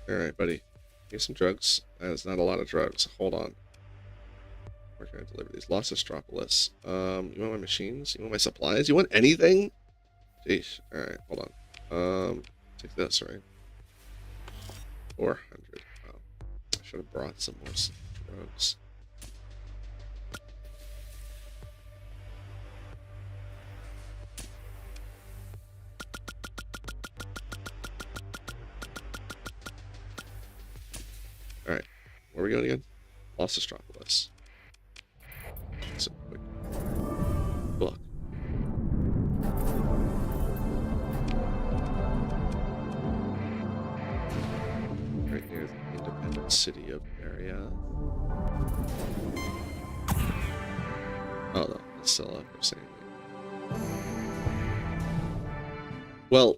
Alright, buddy. Here's some drugs. That's not a lot of drugs. Hold on. Where can I deliver these? Los Astropolis. You want my machines? You want my supplies? You want anything? Jeez. Alright, hold on. Take this, right? 400. Wow. I should have brought some more drugs. Alright. Where are we going again? Los Astropolis. So quick. Look. Right near the independent city of area. Oh, no, it's still up. They're saying. Well,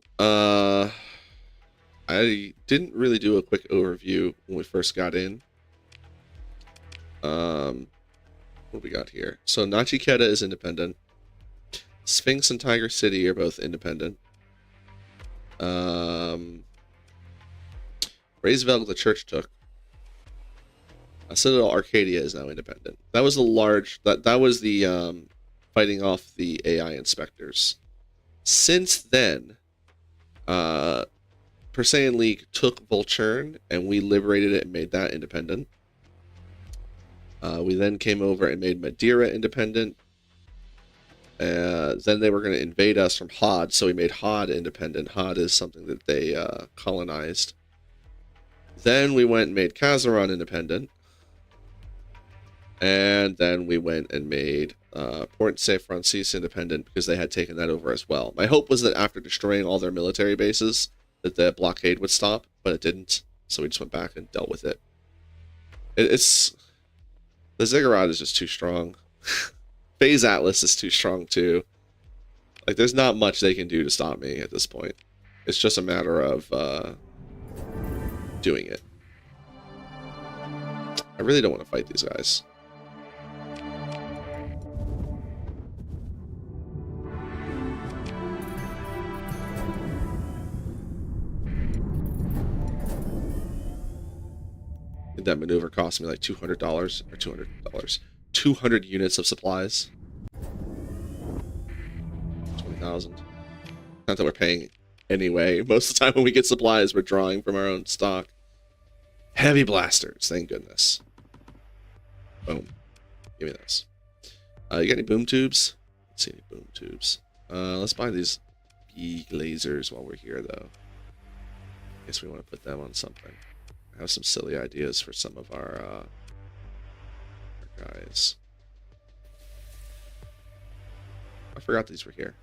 I didn't really do a quick overview when we first got in. What we got here? So Nachiketa is independent. Sphinx and Tiger City are both independent. Raisveld the church took. Citadel Arcadia is now independent. That was the large that was the fighting off the AI inspectors. Since then, Perseian League took Volturn and we liberated it and made that independent. We then came over and made Madeira independent. Then they were going to invade us from Hod, so we made Hod independent. Hod is something that they colonized. Then we went and made Kazaron independent. And then we went and made Port Saint Francis independent because they had taken that over as well. My hope was that after destroying all their military bases, that the blockade would stop, but it didn't. So we just went back and dealt with it. It's... The Ziggurat is just too strong. Phase Atlas is too strong too. Like, there's not much they can do to stop me at this point. It's just a matter of doing it. I really don't want to fight these guys. That maneuver cost me like $200 or $200. 200 units of supplies. 20,000. Not that we're paying anyway. Most of the time when we get supplies, we're drawing from our own stock. Heavy blasters, thank goodness. Boom. Give me this. You got any boom tubes? Let's see any boom tubes. Let's buy these big lasers while we're here, though. Guess we want to put them on something. I have some silly ideas for some of our guys. I forgot these were here.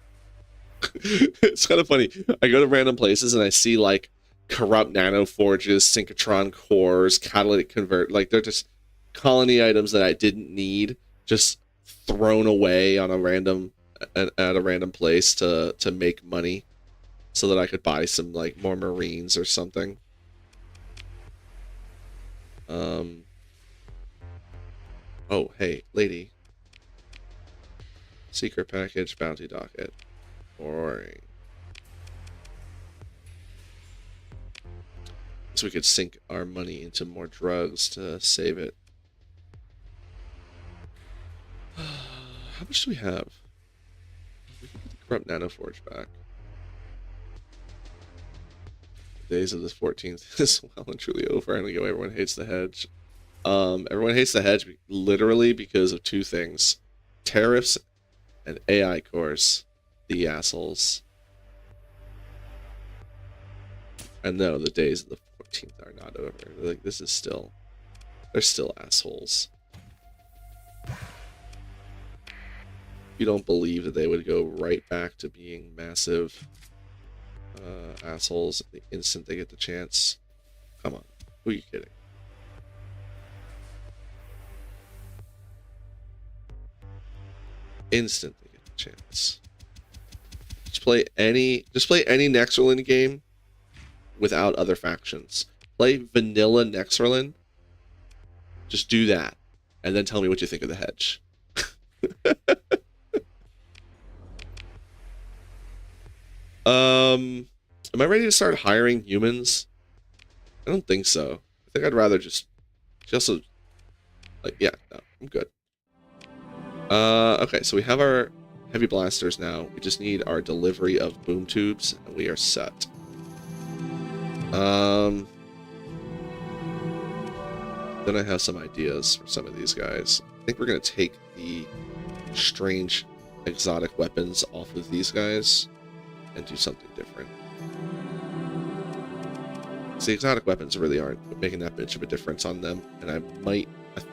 It's kind of funny. I go to random places and I see like corrupt nano forges, synchrotron cores, catalytic convert. Like they're just colony items that I didn't need, just thrown away on a random at a random place to make money, so that I could buy some like more Marines or something. Oh, hey, lady. Secret package, bounty docket. Boring. So we could sink our money into more drugs to save it. much do we have? We can get the Corrupt Nanoforge back. The days of the 14th is well and truly over. I don't know, everyone hates the hedge. Everyone hates the hedge literally because of two things. Tariffs and AI cores. The assholes. And no, the days of the 14th are not over. Like, this is still... They're still assholes. You don't believe that they would go right back to being massive assholes the instant they get the chance? Come on. Who are you kidding? Instant they get the chance. Just play any Nexerelin game without other factions. Play vanilla Nexerelin. Just do that. And then tell me what you think of the hedge. Am I ready to start hiring humans? I don't think so. I think I'd rather just like, yeah, no, I'm good. Okay, so we have our heavy blasters now. We just need our delivery of boom tubes, and we are set. Then I have some ideas for some of these guys. I think we're going to take the strange exotic weapons off of these guys and do something different. The exotic weapons really aren't making that much of a difference on them, and I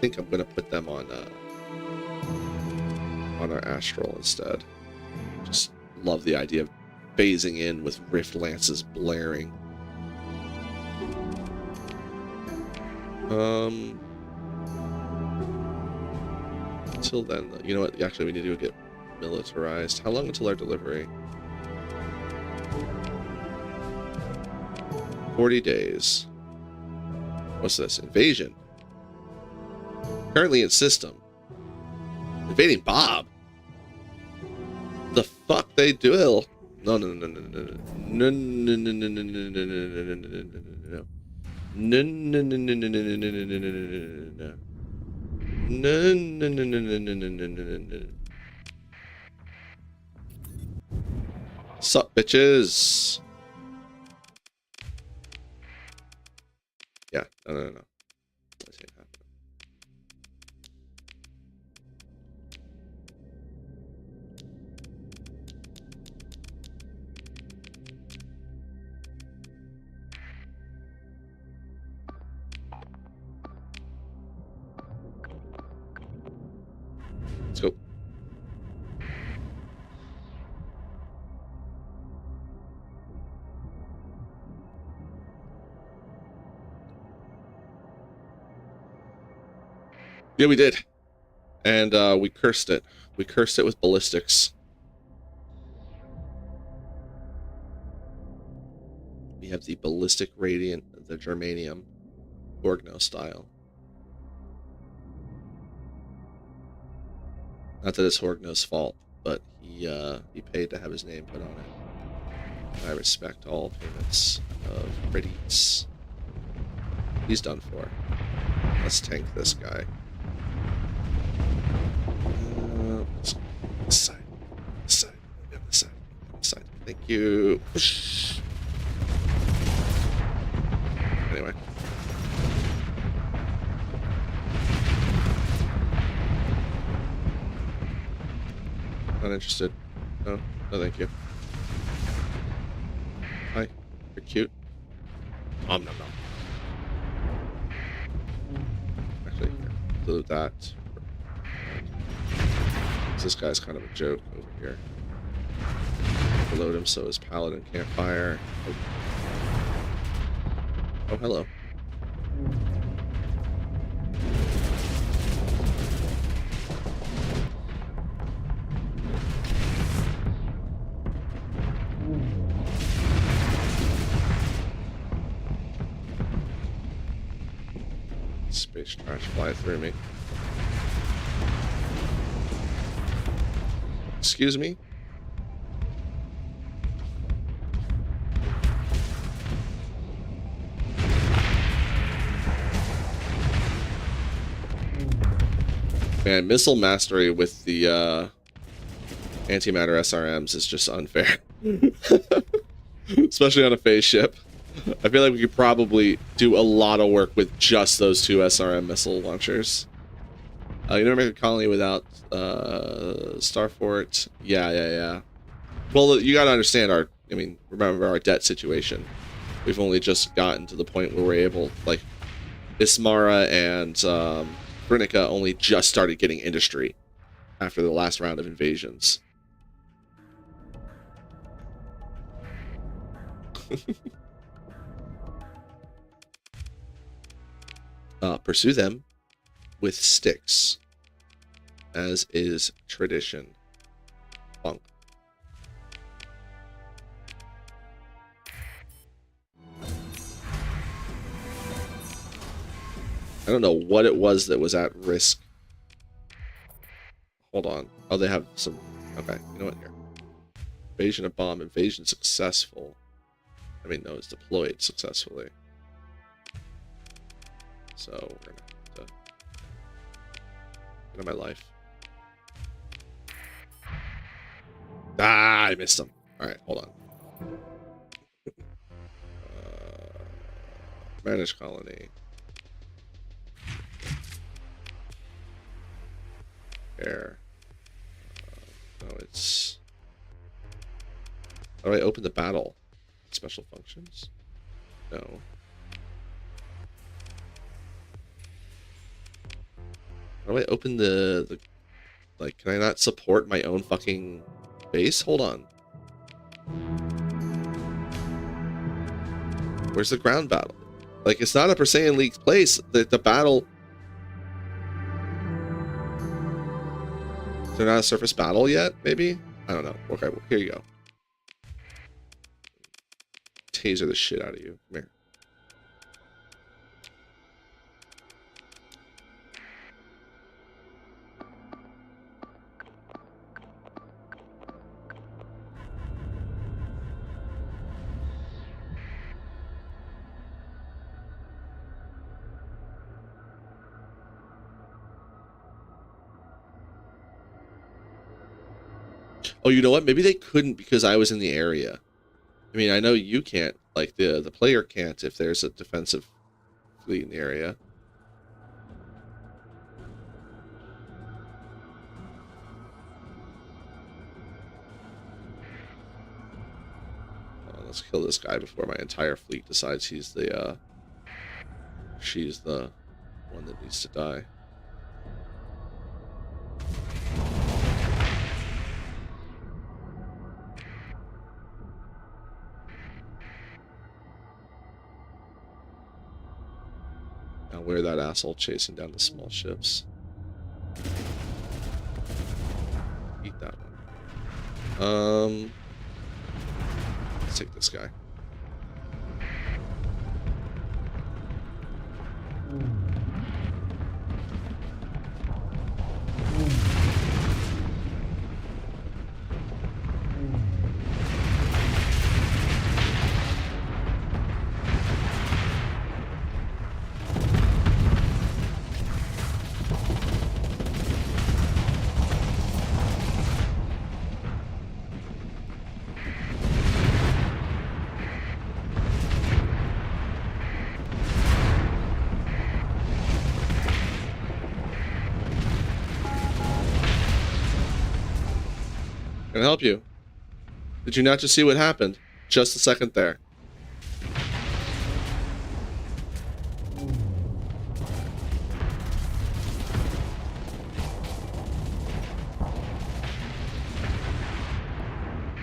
think I'm going to put them on our Astral instead. Just love the idea of phasing in with Rift Lances blaring. Until then, you know what? Actually, we need to get militarized. How long until our delivery? 40 days. What's this? Invasion. Currently in system. Invading Bob. The fuck they do? No. No. Sup, bitches? Yeah, no. Let's see. Let's go. Yeah, we did. And we cursed it. We cursed it with ballistics. We have the ballistic radiant, the germanium, Orgno style. Not that it's Orgno's fault, but he paid to have his name put on it. I respect all payments of credits. He's done for. Let's tank this guy. This side. This side. Thank you. Anyway. Not interested. No, thank you. Hi. You're cute. No. Actually, do that. This guy's kind of a joke over here. Reload him so his paladin can't fire. Oh, hello. Space trash fly through me. Excuse me? Man, missile mastery with the antimatter SRMs is just unfair. Especially on a phase ship. I feel like we could probably do a lot of work with just those 2 SRM missile launchers. You never make a colony without Starfort. Yeah. Well, you gotta understand our, I mean, remember our debt situation. We've only just gotten to the point where we're able, like, Ismara and Brinica only just started getting industry after the last round of invasions. Pursue them with sticks, as is tradition. Bonk. I don't know what it was that was at risk. Hold on. Oh, they have some... Okay, you know what? Here. Invasion of bomb. Invasion successful. I mean, no, it's deployed successfully. So, we're gonna have to... Get out of my life. Ah, I missed him. Alright, hold on. Manage colony. Air. No, it's... How do I open the battle? Special functions? No. How do I open the... Like, can I not support my own fucking base? Hold on. Where's the ground battle? Like, it's not a Perseian League place. The battle... Is there not a surface battle yet, maybe? I don't know. Okay, well, here you go. Taser the shit out of you. Come here. Oh, you know what? Maybe they couldn't because I was in the area. I mean, I know you can't. Like, the player can't if there's a defensive fleet in the area. Let's kill this guy before my entire fleet decides he's the, she's the one that needs to die. Now where that asshole chasing down the small ships. Eat that one. Let's take this guy. Can I help you? Did you not just see what happened? Just a second there.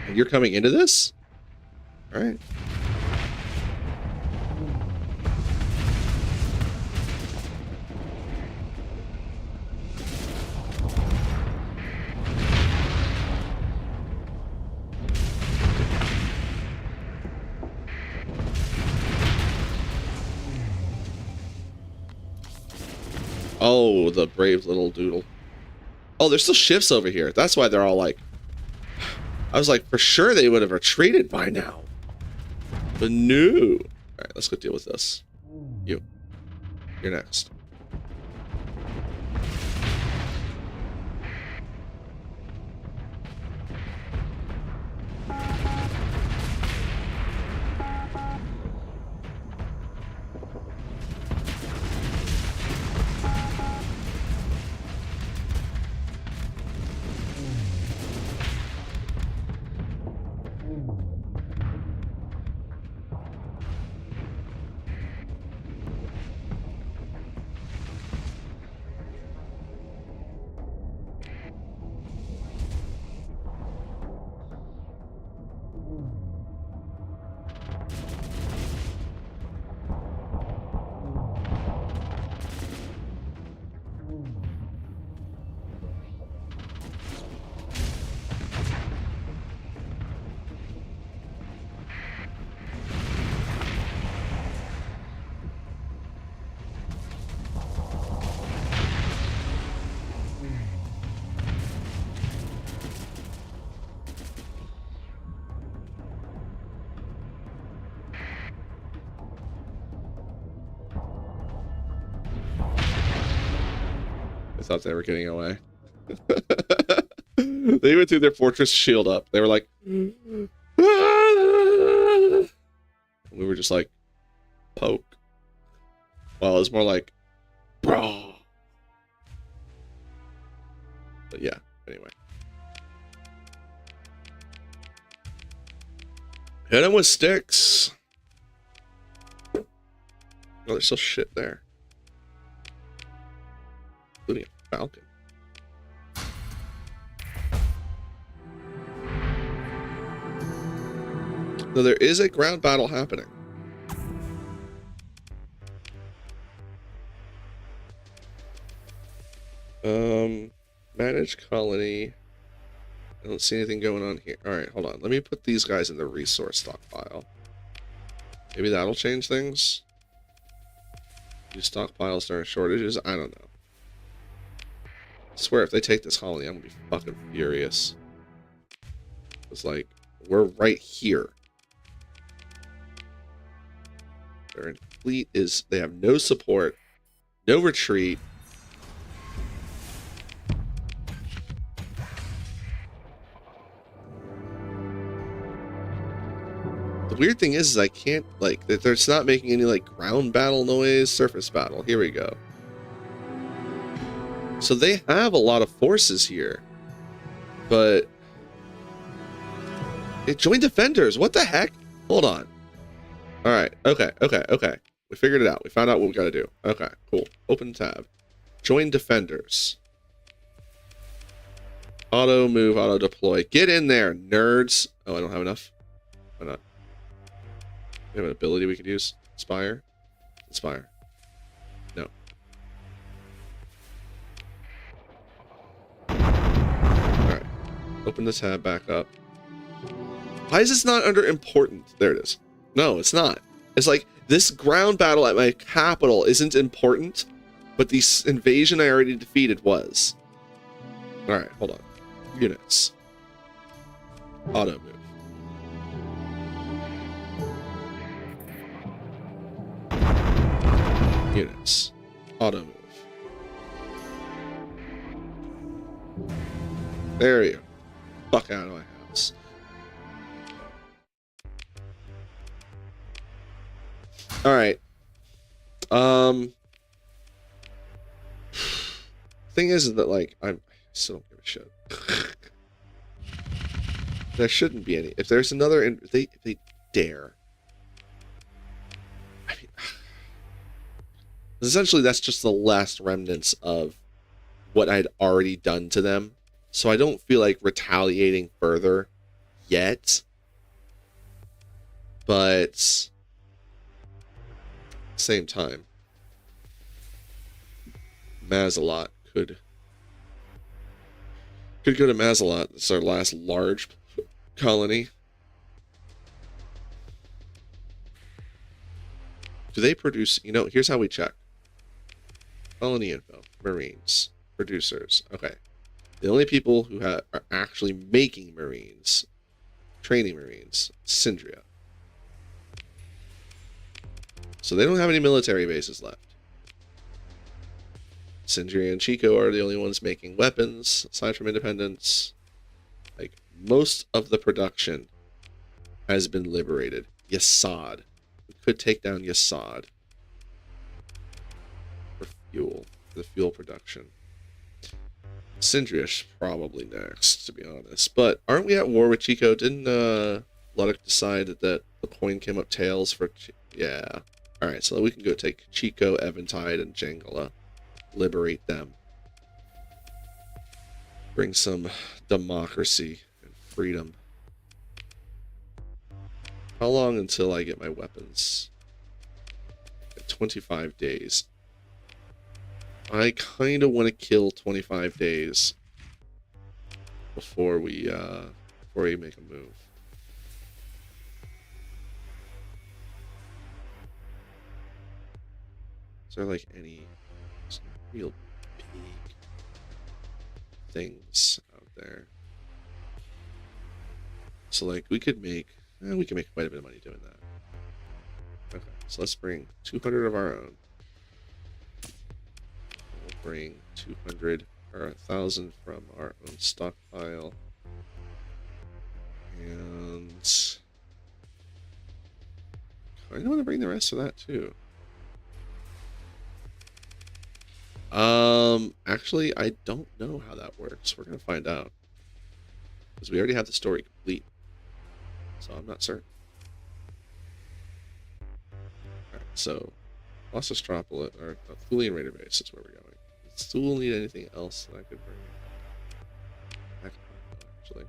And you're coming into this? All right. Oh, the brave little doodle. Oh, there's still shifts over here. That's why they're all like... I was like, for sure they would have retreated by now. But no. Alright, let's go deal with this. You. You're next. thought they were getting away. They went through their fortress shield up. They were like, ah! We were just like, poke. Well, it was more like, bro. But yeah, anyway. Hit him with sticks. Oh, there's still shit there. Including a falcon. So there is a ground battle happening. Manage colony. I don't see anything going on here. Alright, hold on. Let me put these guys in the resource stockpile. Maybe that'll change things. Do stockpiles during shortages? I don't know. I swear, if they take this colony, I'm gonna be fucking furious. It's like, we're right here. Their fleet is, they have no support, no retreat. The weird thing is I can't, like, they're not making any, like, ground battle noise, surface battle. Here we go. So they have a lot of forces here. But... They joined defenders. What the heck? Hold on. Alright. Okay. We figured it out. We found out what we gotta do. Okay. Cool. Open tab. Join defenders. Auto move, auto deploy. Get in there, nerds. Oh, I don't have enough. Why not? We have an ability we could use. Inspire. Inspire. No. Alright. Open the tab back up. Why is this not under important? There it is. No, it's not. It's like, this ground battle at my capital isn't important, but the invasion I already defeated was. Alright, hold on. Units. Auto move. Units. Auto move. There you go. Fuck out of my house. Alright. Thing is that, like, I still don't give a shit. There shouldn't be any. If there's another, if they dare. I mean, essentially, that's just the last remnants of what I'd already done to them. So I don't feel like retaliating further yet. But same time, Mazalot could go to Mazalot. It's our last large colony. Do they produce? You know, here's how we check. Colony info, Marines, producers. Okay, the only people who are actually making Marines, training Marines, Syndria. So they don't have any military bases left. Syndria and Chico are the only ones making weapons, aside from Independence. Like, most of the production has been liberated. Yasad. We could take down Yasad. For fuel. For the fuel production. Syndria's probably next, to be honest. But aren't we at war with Chico? Didn't Luddick decide that the coin came up tails for... Yeah. Alright, so we can go take Chico, Eventide, and Jangala. Liberate them. Bring some democracy and freedom. How long until I get my weapons? 25 days. I kind of want to kill 25 days before we make a move. Is there like any real big things out there? So like we could make quite a bit of money doing that. Okay, so let's bring 200 of our own. bring 200 or 1,000 from our own stockpile. And I kind of want to bring the rest of that too. Actually, I don't know how that works. We're gonna find out. Because we already have the story complete. So I'm not certain. Alright, so Lost Astropolis, or Thulian Raider Base is where we're going. Does Thule need anything else that I could bring? I don't know, actually.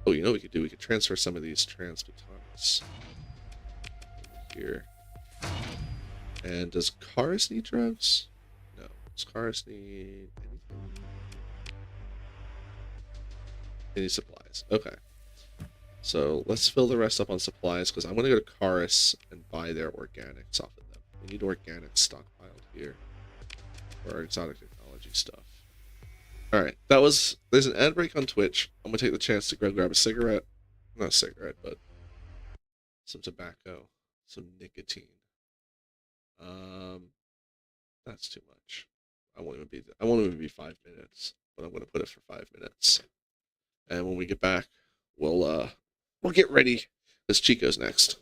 Oh, you know what we could do? We could transfer some of these transmutants here. And does Karis need drugs? No. Does Karis need anything? Any supplies? Okay. So let's fill the rest up on supplies because I'm going to go to Karis and buy their organics off of them. We need organics stockpiled here for our exotic technology stuff. Alright, there's an ad break on Twitch. I'm going to take the chance to go grab a cigarette. Not a cigarette, but some tobacco, some nicotine. That's too much. I won't even be 5 minutes, but I'm going to put it for 5 minutes. And when we get back, we'll get ready because Chico's next.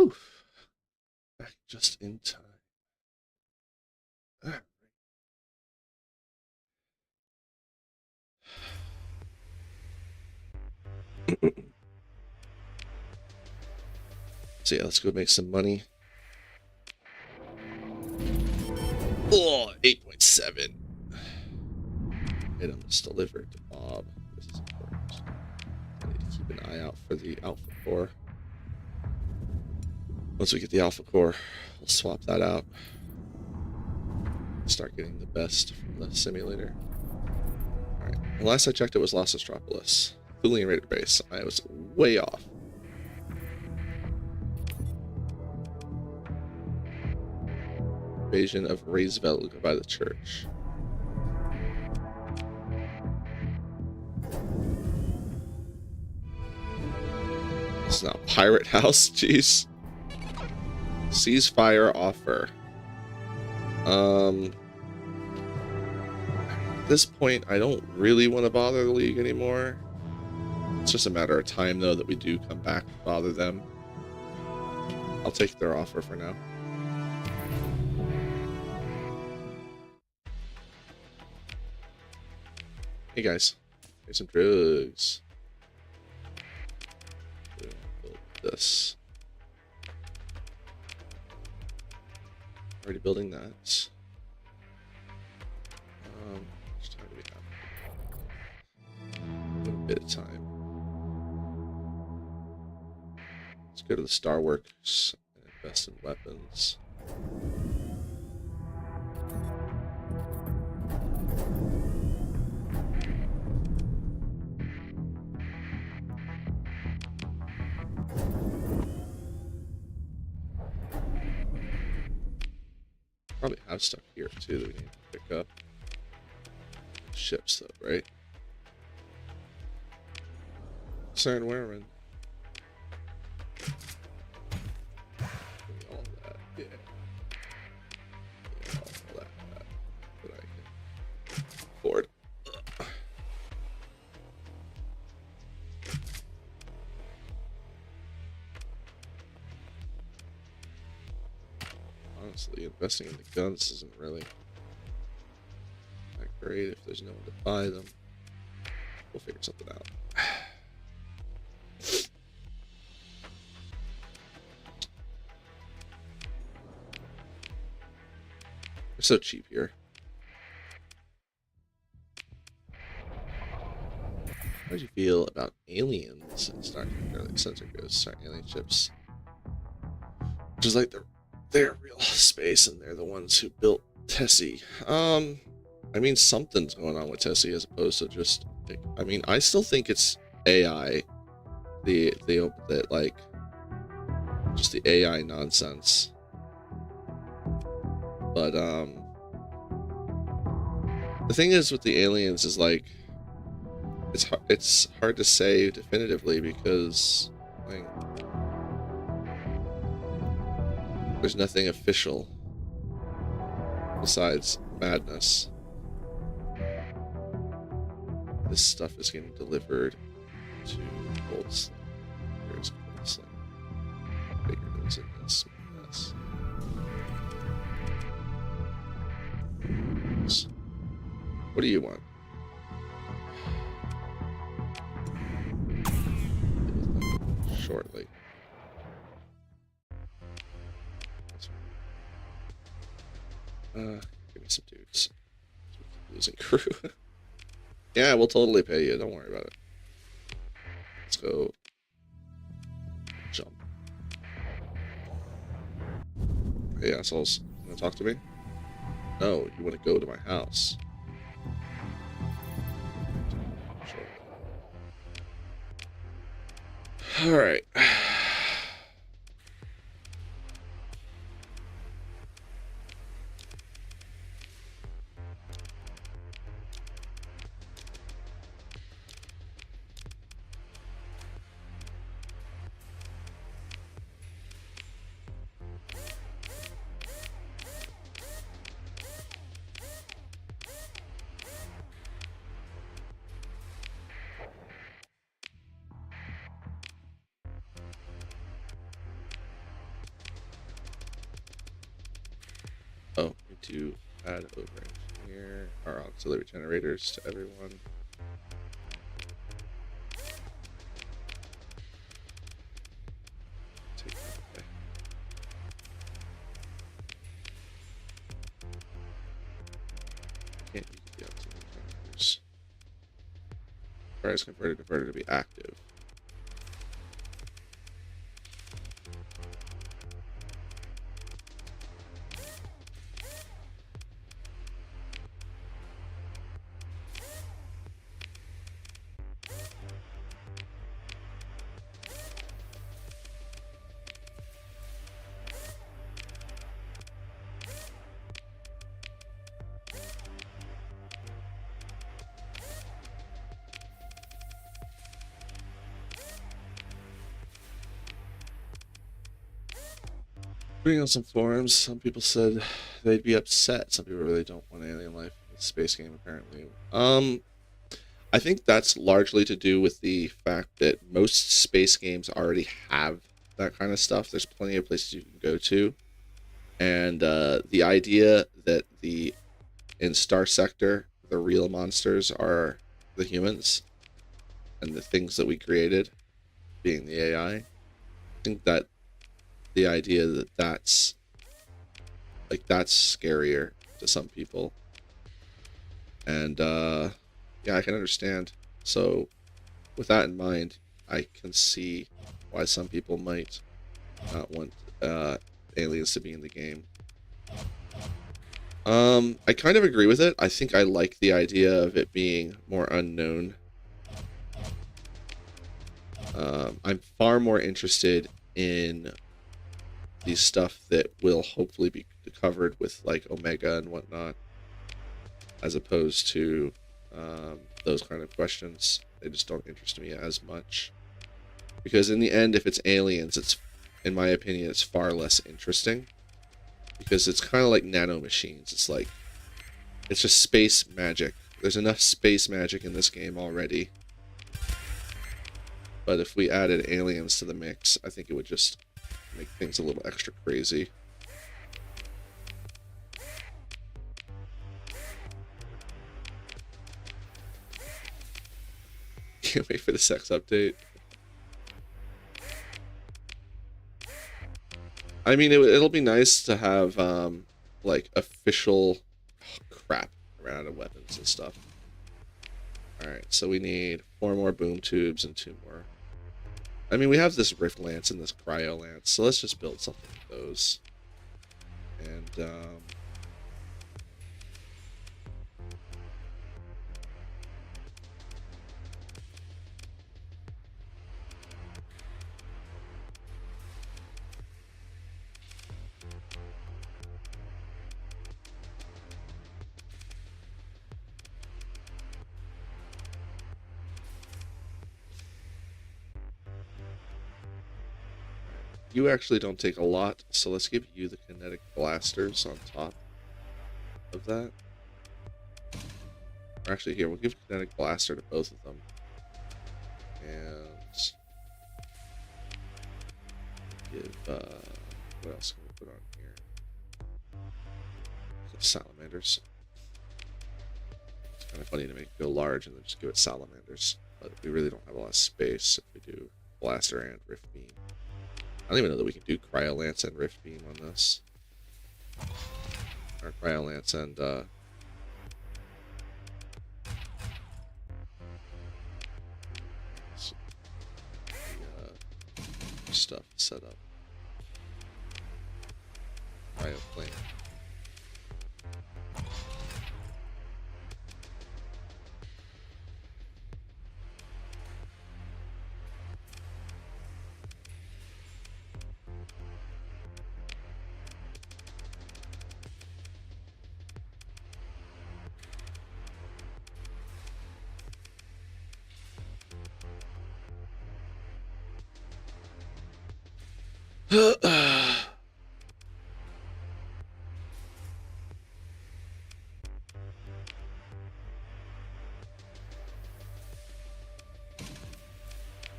Whew. Back just in time. All right. So yeah, let's go make some money. Oh, 8.7. Items delivered to Bob. This is important. I need to keep an eye out for the Alpha Core. Once we get the Alpha Core, we'll swap that out. Start getting the best from the simulator. Alright, the last I checked it was Los Astropolis. Thulian Raider Base. I was way off. Invasion of Raisvelg by the church. It's not Pirate House, jeez. Ceasefire offer. At this point, I don't really want to bother the League anymore. It's just a matter of time, though, that we do come back and bother them. I'll take their offer for now. Hey guys, here's some drugs. Build this. Already building that. Just time do we have? A bit of time. Let's go to the Star Works and invest in weapons. Probably have stuff here too that we need to pick up. Ships though, right? Cern Wehrman. All that, yeah. All that I can afford. Honestly, investing in the guns isn't really that great if there's no one to buy them. We'll figure something out. We're so cheap here. How do you feel about aliens and Starsector, like sensor ghosts, Star alien ships? Which is like their real space, and they're the ones who built Tessie. I mean, something's going on with Tessie as opposed to just. I mean, I still think it's AI. That like just the AI nonsense. But the thing is with the aliens is like it's hard to say definitively because like there's nothing official besides madness. This stuff is getting delivered to Cold Slim. Here's Cold Slim. Bigger than in this mess. What do you want? Shortly. Give me some dudes. Losing crew. Yeah, we'll totally pay you. Don't worry about it. Let's go. Jump. Hey, assholes. You wanna talk to me? No, you wanna go to my house. Sure. Alright. to add over engineer our auxiliary generators to everyone. Take that away. Can't use the auxiliary generators. Price converter to be active. Reading on some forums, some people said they'd be upset. Some people really don't want alien life in the space game, apparently. I think that's largely to do with the fact that most space games already have that kind of stuff. There's plenty of places you can go to. And the idea that in Starsector, the real monsters are the humans and the things that we created, being the AI. I think that the idea that that's scarier to some people. And yeah, I can understand. So with that in mind, I can see why some people might not want aliens to be in the game. I kind of agree with it. I think I like the idea of it being more unknown. I'm far more interested in the stuff that will hopefully be covered with like Omega and whatnot, as opposed to those kind of questions. They just don't interest me as much, because in the end, if it's aliens, it's, in my opinion, it's far less interesting, because it's kind of like nano machines. It's like, it's just space magic. There's enough space magic in this game already, but if we added aliens to the mix, I think it would just make things a little extra crazy. Can't wait for the sex update. I mean, it'll be nice to have like official. Oh, crap! I ran out of weapons and stuff. All right, so we need 4 more boom tubes and 2 more. I mean, we have this Rift Lance and this Cryo Lance, so let's just build something with those. And you actually don't take a lot, so let's give you the kinetic blasters on top of that. Or actually, here, we'll give kinetic blaster to both of them. And give, what else can we put on here? Salamanders. It's kind of funny to make it go large and then just give it salamanders. But we really don't have a lot of space if we do blaster and rift beam. I don't even know that we can do Cryo Lance and Rift Beam on this. Or Cryo Lance and stuff set up. Cryo Plane.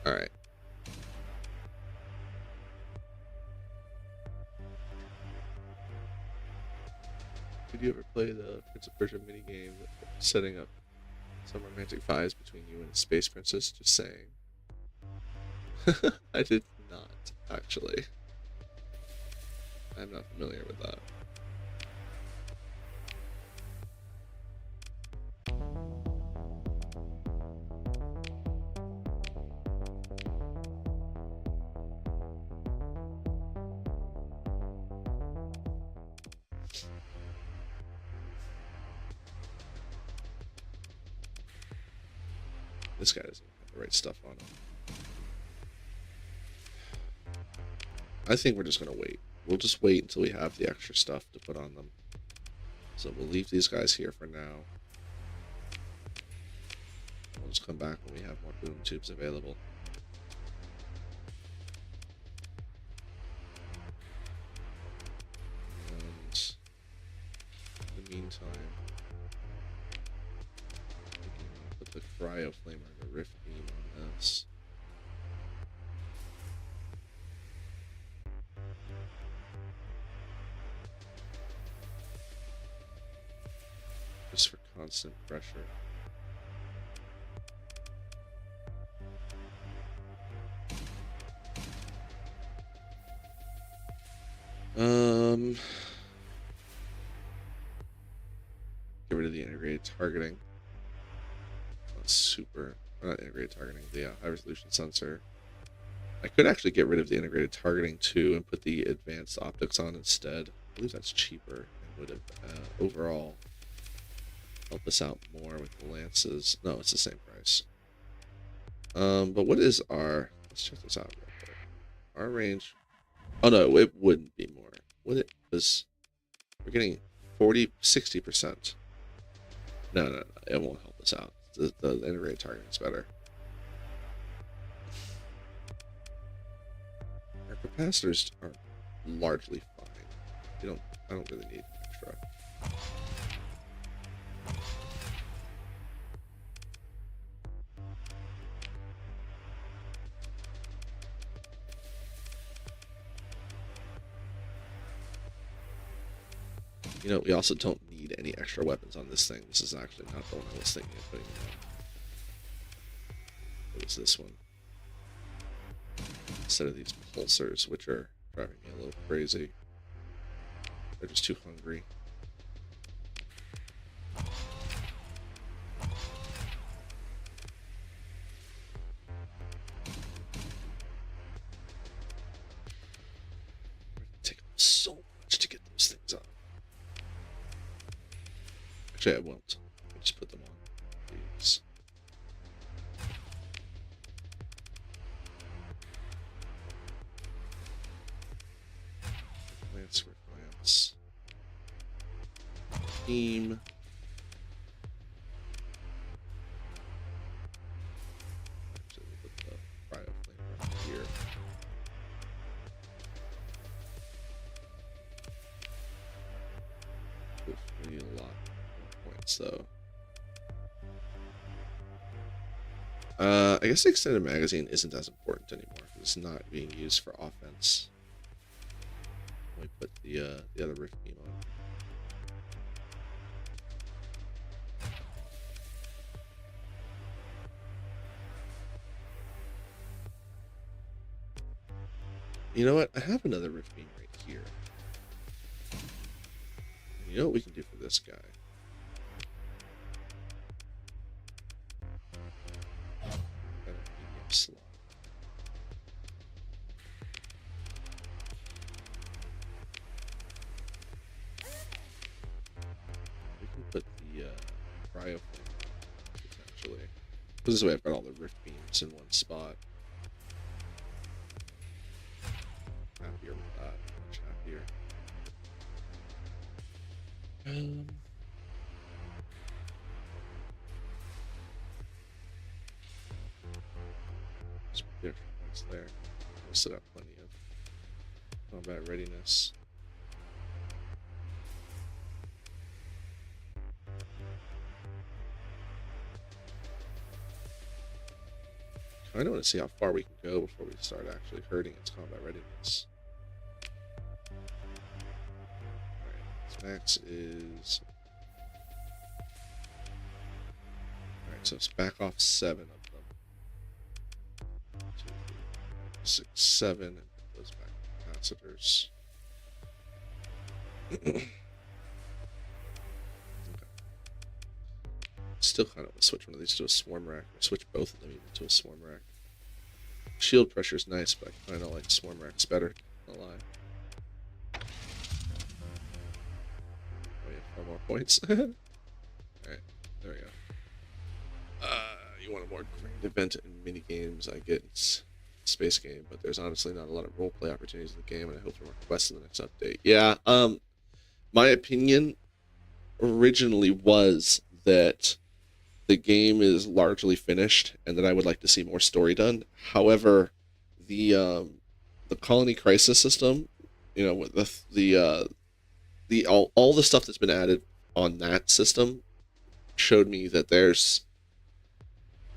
All right. Did you ever play the Prince of Persia minigame setting up some romantic vibes between you and a space princess? Just saying. I did not, actually. I'm not familiar with that. This guy doesn't have the right stuff on him. I think we're just going to wait. We'll just wait until we have the extra stuff to put on them. So we'll leave these guys here for now. We'll just come back when we have more boom tubes available. And in the meantime, put the cryo flamer and the rift beam on this. Just for constant pressure. Get rid of the integrated targeting. Super, not integrated targeting, the high resolution sensor. I could actually get rid of the integrated targeting too and put the advanced optics on instead. I believe that's cheaper and would have overall help us out more with the lances. No, it's the same price. But what is our, let's check this out real quick. Our range, oh no, it wouldn't be more. What it was, we're getting 60%. No, it won't help us out. The integrated targeting is better. Our capacitors are largely fine. I don't really need extra. You know, we also don't need any extra weapons on this thing. This is actually not the one I was thinking of putting on. What is this one? Instead of these pulsars, which are driving me a little crazy. They're just too hungry. Take so much to get those things on. Actually, I won't. I'll just put them on these. Glance. Beam. Actually, we'll put the cryo flame right here. Oof, we need a lot more points though. I guess the extended magazine isn't as important anymore because it's not being used for offense. Let me put the other rift beam on. You know what? I have another rift beam right here. You know what we can do for this guy? Slot. We can put the cryo flame potentially. This way I've got all the rift beams in one spot. Happier with that. Much happier. Different points there. We'll set up plenty of combat readiness. I want to see how far we can go before we start actually hurting its combat readiness. Alright, let's max is... Alright, so it's back off 7 of them. 2, 3, 6, 7, and goes back to capacitors. Okay. Still kind of want to switch one of these to a swarm rack, or switch both of them even to a swarm rack. Shield pressure is nice, but I kind of like swarm racks better. Not lie. Oh yeah, 4 more points. Alright, there we go. You want a more grand event and mini games? I get it's a space game, but there's honestly not a lot of roleplay opportunities in the game, and I hope for more quests in the next update. Yeah, my opinion originally was that the game is largely finished and that I would like to see more story done. However, the colony crisis system, you know, with all the stuff that's been added on that system showed me that there's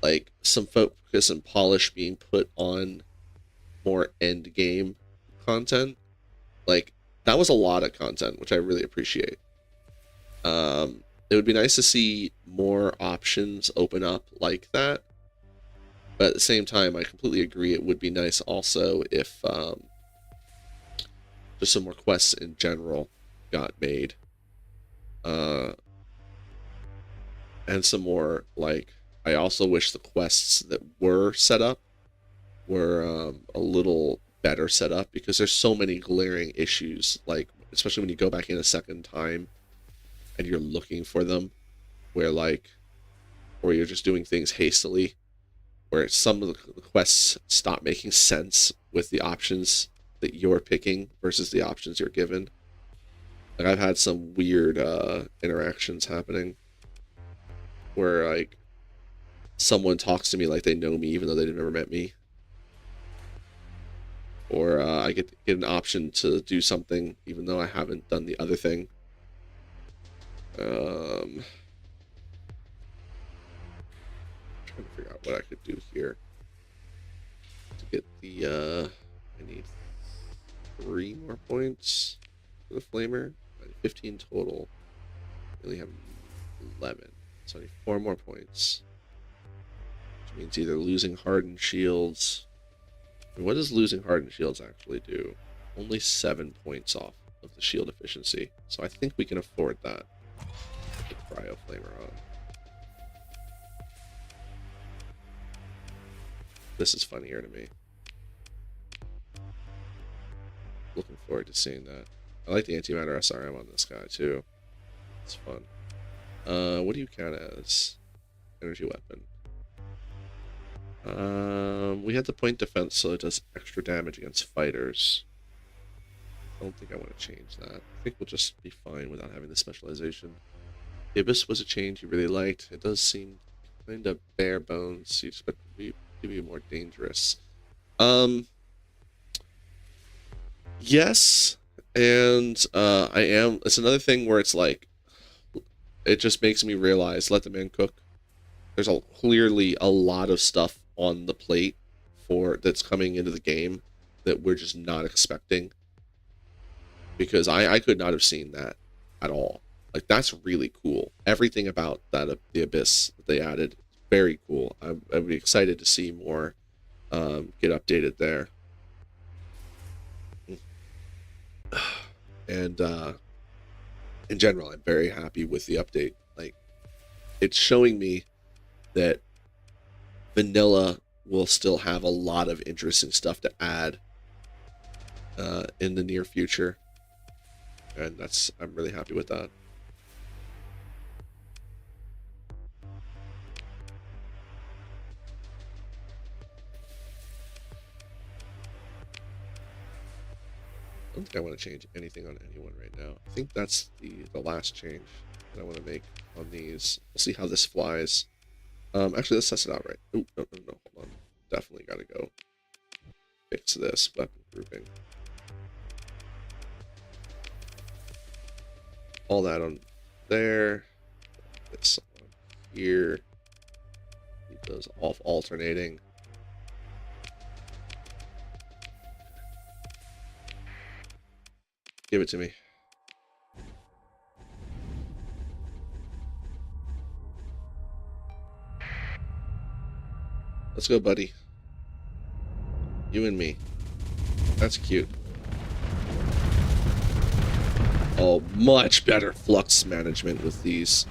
like some focus and polish being put on more end game content. Like that was a lot of content, which I really appreciate. It would be nice to see more options open up like that. But at the same time, I completely agree. It would be nice also if just some more quests in general got made. And some more, like, I also wish the quests that were set up were a little better set up, because there's so many glaring issues, like, especially when you go back in a second time and you're looking for them, where like, or you're just doing things hastily, where some of the quests stop making sense with the options that you're picking versus the options you're given. Like I've had some weird interactions happening where like someone talks to me like they know me even though they've never met me, or I get an option to do something even though I haven't done the other thing. Trying to figure out what I could do here to get the I need 3 more points for the flamer. I need 15 total. I only have 11, so I need 4 more points, which means either losing hardened shields. And what does losing hardened shields actually do? Only 7 points off of the shield efficiency, so I think we can afford that. Put the cryo flamer on. This is funnier to me. Looking forward to seeing that. I like the antimatter SRM on this guy too. It's fun. What do you count as? Energy weapon. We had the point defense, so it does extra damage against fighters. I don't think I want to change that. I think we'll just be fine without having the specialization. Ibis was a change you really liked. It does seem kind of bare bones. You expect it to be more dangerous. Yes, and I am. It's another thing where it's like, it just makes me realize, let the man cook. There's clearly a lot of stuff on the plate that's coming into the game that we're just not expecting. Because I could not have seen that at all. Like, that's really cool. Everything about that, the Abyss that they added, very cool. I'd be excited to see more get updated there. And in general, I'm very happy with the update. Like, it's showing me that vanilla will still have a lot of interesting stuff to add in the near future. And I'm really happy with that. I don't think I want to change anything on anyone right now. I think that's the last change that I want to make on these. We'll see how this flies. Actually, let's test it out right. Oh, no, hold on. Definitely got to go fix this weapon grouping. All that on there. This on here. Keep those off alternating. Give it to me. Let's go, buddy. You and me. That's cute. Oh, much better flux management with these.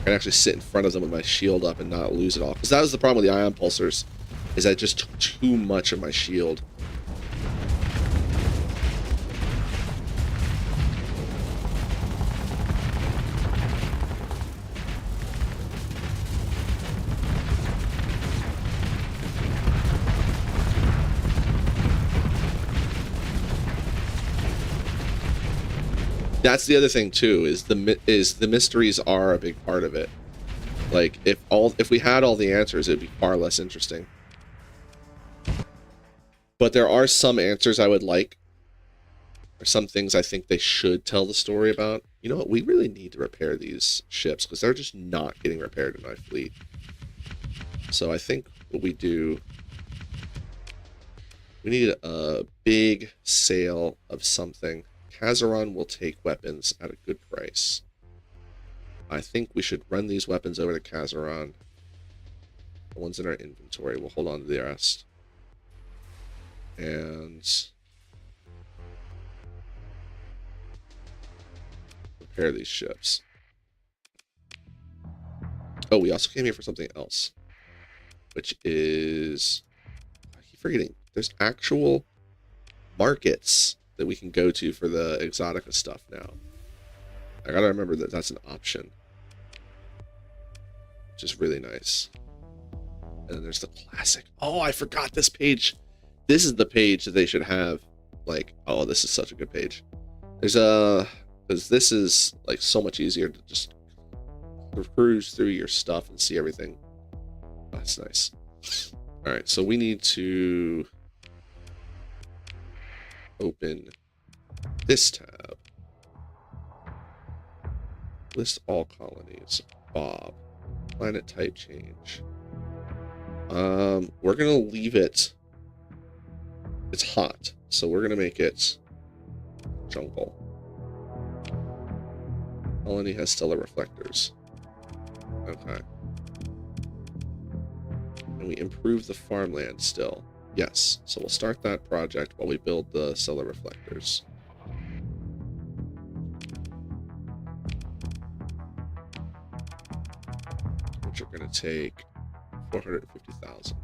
I can actually sit in front of them with my shield up and not lose it all. Because that was the problem with the ion pulsers, is I just took too much of my shield. That's the other thing too, is the mysteries are a big part of it. Like if we had all the answers, it'd be far less interesting. But there are some answers I would like. Or some things I think they should tell the story about. You know what? We really need to repair these ships because they're just not getting repaired in my fleet. So I think what we do, we need a big sale of something. Kazaron will take weapons at a good price. I think we should run these weapons over to Kazaron. The ones in our inventory, we'll hold on to the rest. And repair these ships. Oh, we also came here for something else, which is, I keep forgetting, there's actual markets that we can go to for the EXOTICA stuff now. I gotta remember that that's an option, which is really nice. And then there's the classic. Oh, I forgot this page. This is the page that they should have. Like, oh, this is such a good page. There's a, because this is like so much easier to just cruise through your stuff and see everything. That's nice. All right, so we need to open this tab. List all colonies. Bob. Planet type change. We're gonna leave it. It's hot, so we're gonna make it jungle. Colony has stellar reflectors. Okay. And we improve the farmland still. Yes, so we'll start that project while we build the stellar reflectors. Which are going to take 450,000.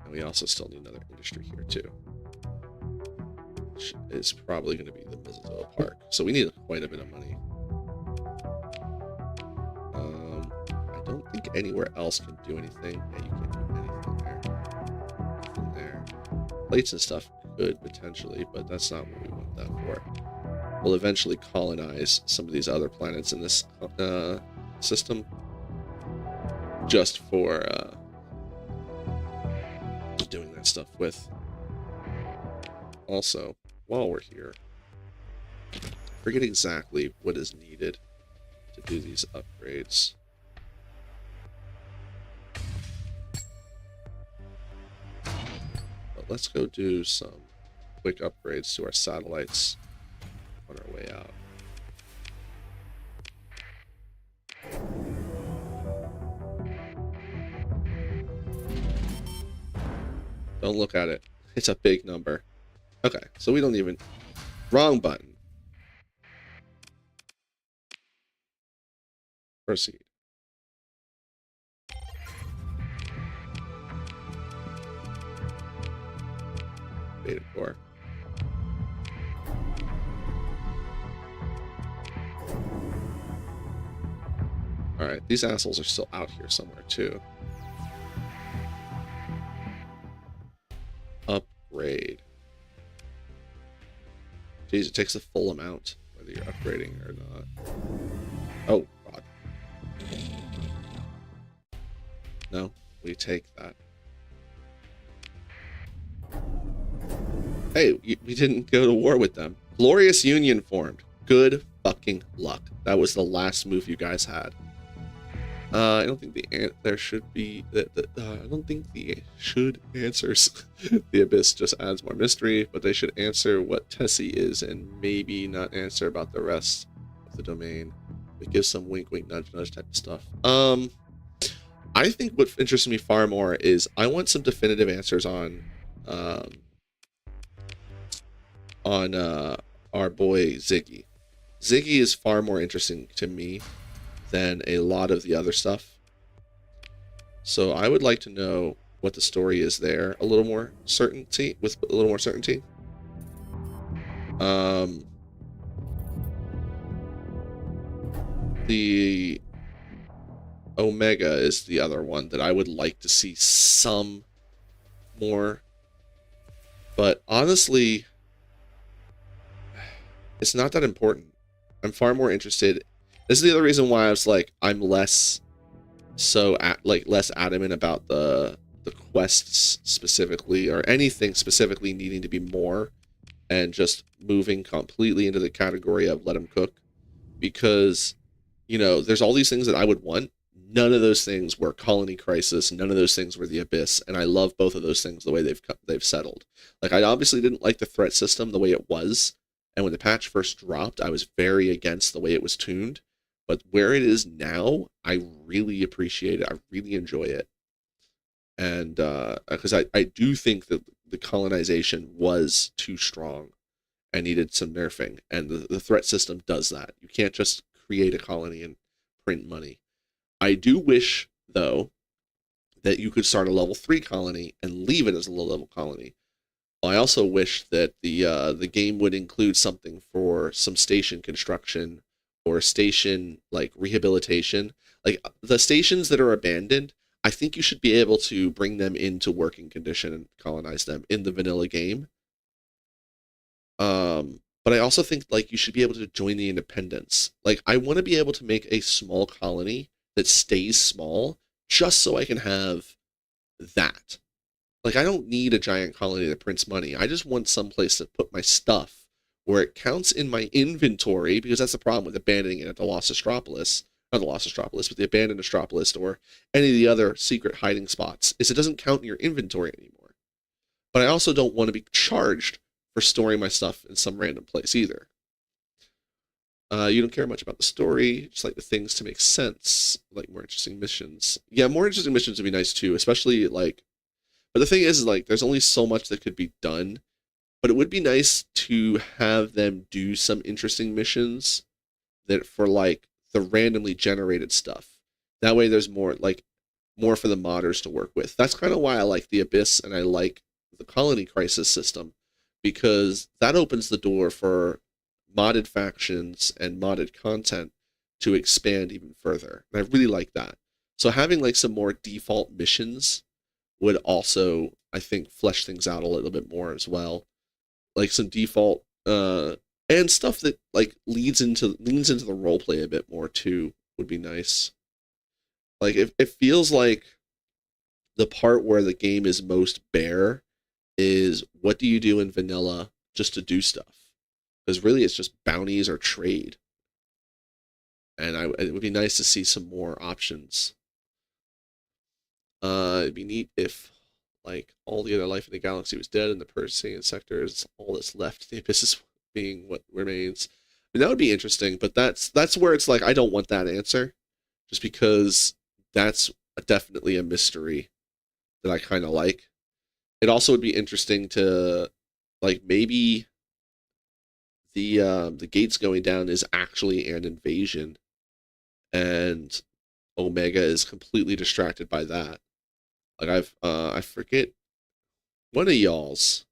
And we also still need another industry here too. Which is probably going to be the Mizzozoa Park. So we need quite a bit of money. I don't think anywhere else can do anything. Yeah, you can't do anything there. Nothing there. Plates and stuff could potentially, but that's not what we want that for. We'll eventually colonize some of these other planets in this system, just for doing that stuff with. Also, while we're here, I forget exactly what is needed to do these upgrades. But let's go do some quick upgrades to our satellites on our way out. Don't look at it. It's a big number. Okay, so we don't even... Wrong button. Proceed. Beta core. Alright, these assholes are still out here somewhere too. Upgrade. Jeez, it takes the full amount, whether you're upgrading or not. Oh, God. No, we take that. Hey, we didn't go to war with them. Glorious Union formed. Good fucking luck. That was the last move you guys had. I don't think there should be. I don't think the should answers the Abyss just adds more mystery, but they should answer what Tessie is and maybe not answer about the rest of the domain. It gives some wink, wink, nudge, nudge type of stuff. I I think what interests me far more is I want some definitive answers on our boy Ziggy. Ziggy is far more interesting to me than a lot of the other stuff. So I would like to know what the story is there, a little more certainty, with a little more certainty. The Omega is the other one that I would like to see some more. But honestly, it's not that important. I'm far more interested. This is the other reason why I was like, I'm less adamant about the quests specifically, or anything specifically needing to be more, and just moving completely into the category of let them cook, because, you know, there's all these things that I would want. None of those things were Colony Crisis. None of those things were the Abyss, and I love both of those things the way they've settled. Like, I obviously didn't like the threat system the way it was, and when the patch first dropped, I was very against the way it was tuned. But where it is now, I really appreciate it. I really enjoy it. And because I do think that the colonization was too strong and needed some nerfing. And the threat system does that. You can't just create a colony and print money. I do wish, though, that you could start a level 3 colony and leave it as a low-level colony. I also wish that the game would include something for some station construction or station, like, rehabilitation. Like, the stations that are abandoned, I think you should be able to bring them into working condition and colonize them in the vanilla game. But I also think, like, you should be able to join the independents. Like, I want to be able to make a small colony that stays small just so I can have that. Like, I don't need a giant colony that prints money. I just want someplace to put my stuff where it counts in my inventory, because that's the problem with abandoning it at the Lost Astropolis. Not the Lost Astropolis, but the abandoned Astropolis or any of the other secret hiding spots, is it doesn't count in your inventory anymore. But I also don't want to be charged for storing my stuff in some random place either. You don't care much about the story, just like the things to make sense, like more interesting missions. Yeah, more interesting missions would be nice too, especially like, but the thing is like, there's only so much that could be done, but it would be nice to have them do some interesting missions that for like the randomly generated stuff. That way there's more, like, more for the modders to work with. That's kind of why I like the Abyss and I like the Colony Crisis system, because that opens the door for modded factions and modded content to expand even further. And I really like that. So having like some more default missions would also, I think, flesh things out a little bit more as well. Like some default and stuff that like leans into the roleplay a bit more too would be nice. Like it feels like the part where the game is most bare is what do you do in vanilla just to do stuff? Because really it's just bounties or trade. And it would be nice to see some more options. It'd be neat if like all the other life in the galaxy was dead and the Persean sector is all that's left. The Abyss is being what remains. I mean, that would be interesting, but that's where it's like I don't want that answer, just because that's definitely a mystery that I kind of like. It also would be interesting to like maybe the gates going down is actually an invasion, and Omega is completely distracted by that. Like I forget, one of y'all's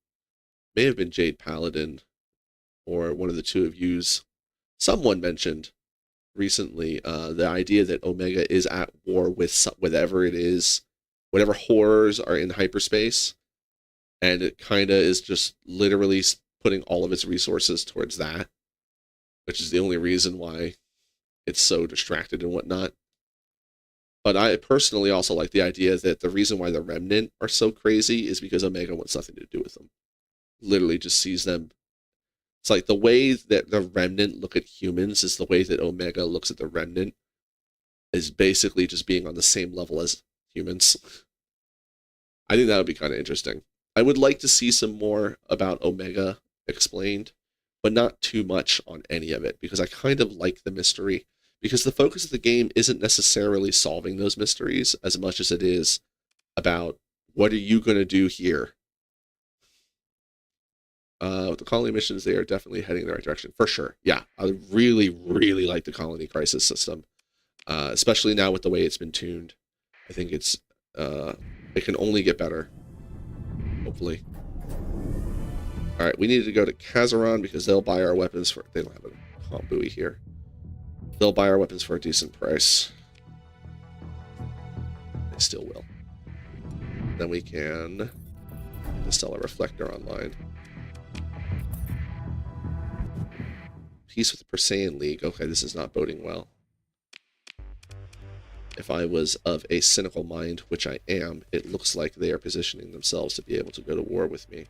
may have been Jade Paladin or one of the two of yous. Someone mentioned recently the idea that Omega is at war with whatever it is, whatever horrors are in hyperspace, and it kind of is just literally putting all of its resources towards that, which is the only reason why it's so distracted and whatnot. But I personally also like the idea that the reason why the Remnant are so crazy is because Omega wants nothing to do with them. Literally just sees them. It's like the way that the Remnant look at humans is the way that Omega looks at the Remnant, is basically just being on the same level as humans. I think that would be kind of interesting. I would like to see some more about Omega explained, but not too much on any of it, because I kind of like the mystery. because the focus of the game isn't necessarily solving those mysteries as much as it is about what are you going to do here. The colony missions, they are definitely heading in the right direction for sure. Yeah, I really, really like the colony crisis system, especially now with the way it's been tuned. I think it can only get better, hopefully. All right, we need to go to Kazaron because they'll buy our weapons for. They don't have a comp buoy here. They'll buy our weapons for a decent price. They still will. Then we can sell a reflector online. Peace with the Perseian League. Okay, this is not boding well. If I was of a cynical mind, which I am, it looks like they are positioning themselves to be able to go to war with me.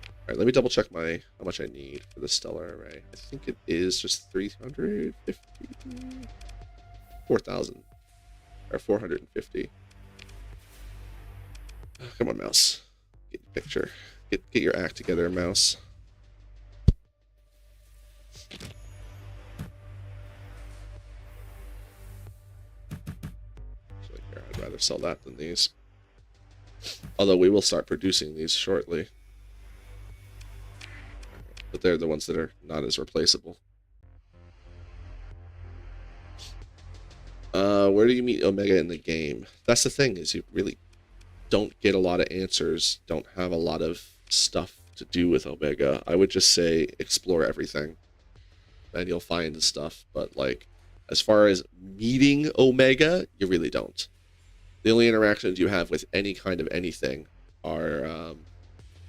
All right, let me double check how much I need for the stellar array. I think it is just 350, 4,000, or 450. Oh, come on, mouse. Get your picture. Get your act together, mouse. Actually, here, I'd rather sell that than these. Although we will start producing these shortly. But they're the ones that are not as replaceable. Where do you meet Omega in the game? That's the thing, is you really don't get a lot of answers, don't have a lot of stuff to do with Omega. I would just say explore everything, and you'll find stuff. But, like, as far as meeting Omega, you really don't. The only interactions you have with any kind of anything are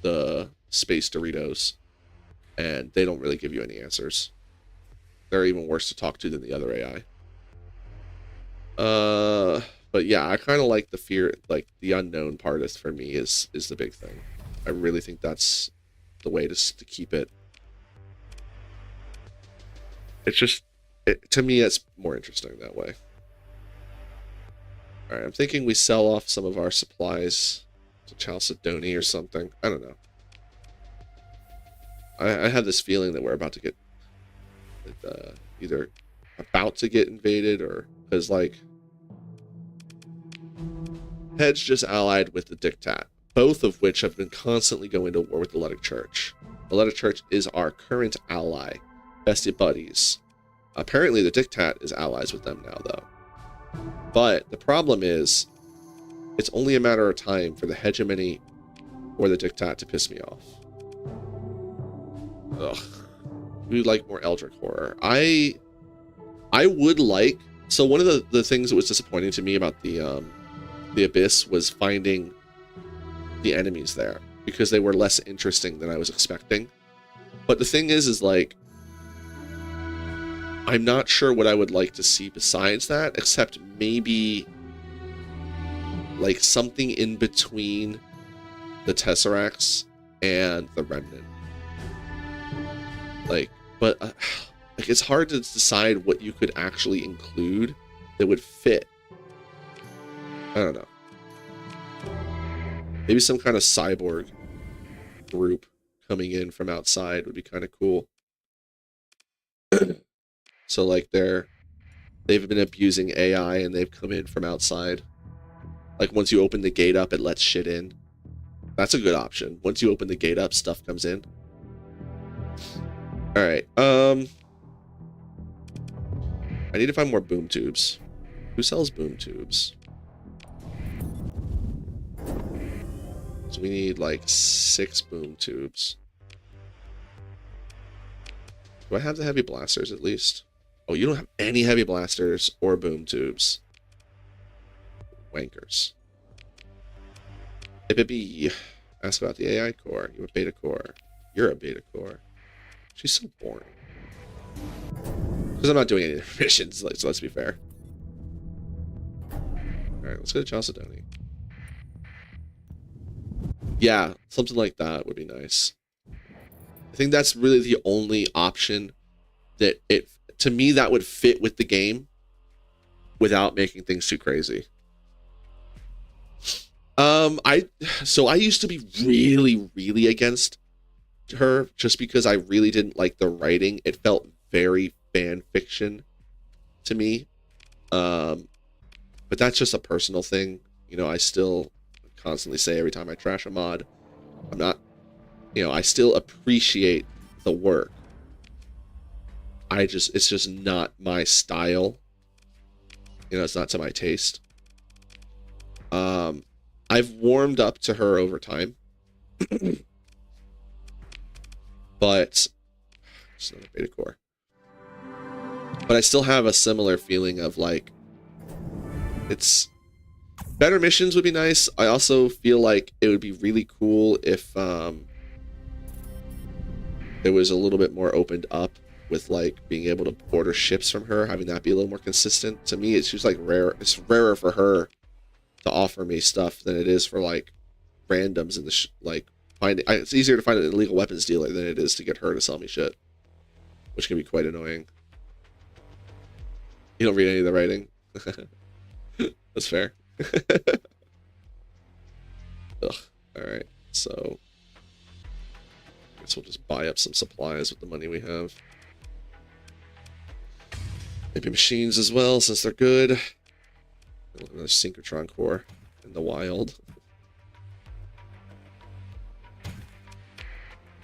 the space Doritos. And they don't really give you any answers. They're even worse to talk to than the other AI. But yeah, I kind of like the fear, like the unknown part is, for me, is the big thing. I really think that's the way to keep it. It's just, to me, it's more interesting that way. All right, I'm thinking we sell off some of our supplies to Chalcedony or something. I don't know. I have this feeling that we're about to get either about to get invaded, or because, like, Hedge just allied with the Dictat, both of which have been constantly going to war with the Letic Church. The Letic Church is our current ally, bestie buddies. Apparently the Dictat is allies with them now, though. But the problem is, it's only a matter of time for the Hegemony or the Dictat to piss me off. Ugh. We would like more Eldritch Horror. I would like... So one of the things that was disappointing to me about the Abyss was finding the enemies there, because they were less interesting than I was expecting. But the thing is like, I'm not sure what I would like to see besides that, except maybe like something in between the Tesseracts and the Remnant. Like, but like, it's hard to decide what you could actually include that would fit. I don't know. Maybe some kind of cyborg group coming in from outside would be kind of cool. So like they've been abusing AI and they've come in from outside. Like once you open the gate up, it lets shit in. That's a good option. Once you open the gate up, stuff comes in. All right. I need to find more boom tubes. Who sells boom tubes? So we need like 6 boom tubes. Do I have the heavy blasters at least? Oh, you don't have any heavy blasters or boom tubes. Wankers. If it be, ask about the AI core. You're a beta core. You're a beta core. She's so boring. Because I'm not doing any missions, so let's be fair. Alright, let's go to Chalcedony. Yeah, something like that would be nice. I think that's really the only option that to me, that would fit with the game without making things too crazy. So I used to be really, really against her just because I really didn't like the writing. It felt very fan fiction to me. But that's just a personal thing. You know, I still constantly say every time I trash a mod, I'm not, you know, I still appreciate the work. It's just not my style. You know, it's not to my taste. I've warmed up to her over time. But it's another beta core. But I still have a similar feeling of like, it's better missions would be nice. I also feel like it would be really cool if it was a little bit more opened up with like being able to order ships from her, having that be a little more consistent. To me, it's just like rare. It's rarer for her to offer me stuff than it is for like randoms in the like finding. It's easier to find an illegal weapons dealer than it is to get her to sell me shit, which can be quite annoying. You don't read any of the writing. That's fair. Ugh. All right, so I guess we'll just buy up some supplies with the money we have. Maybe machines as well, since they're good. Another synchrotron core in the wild.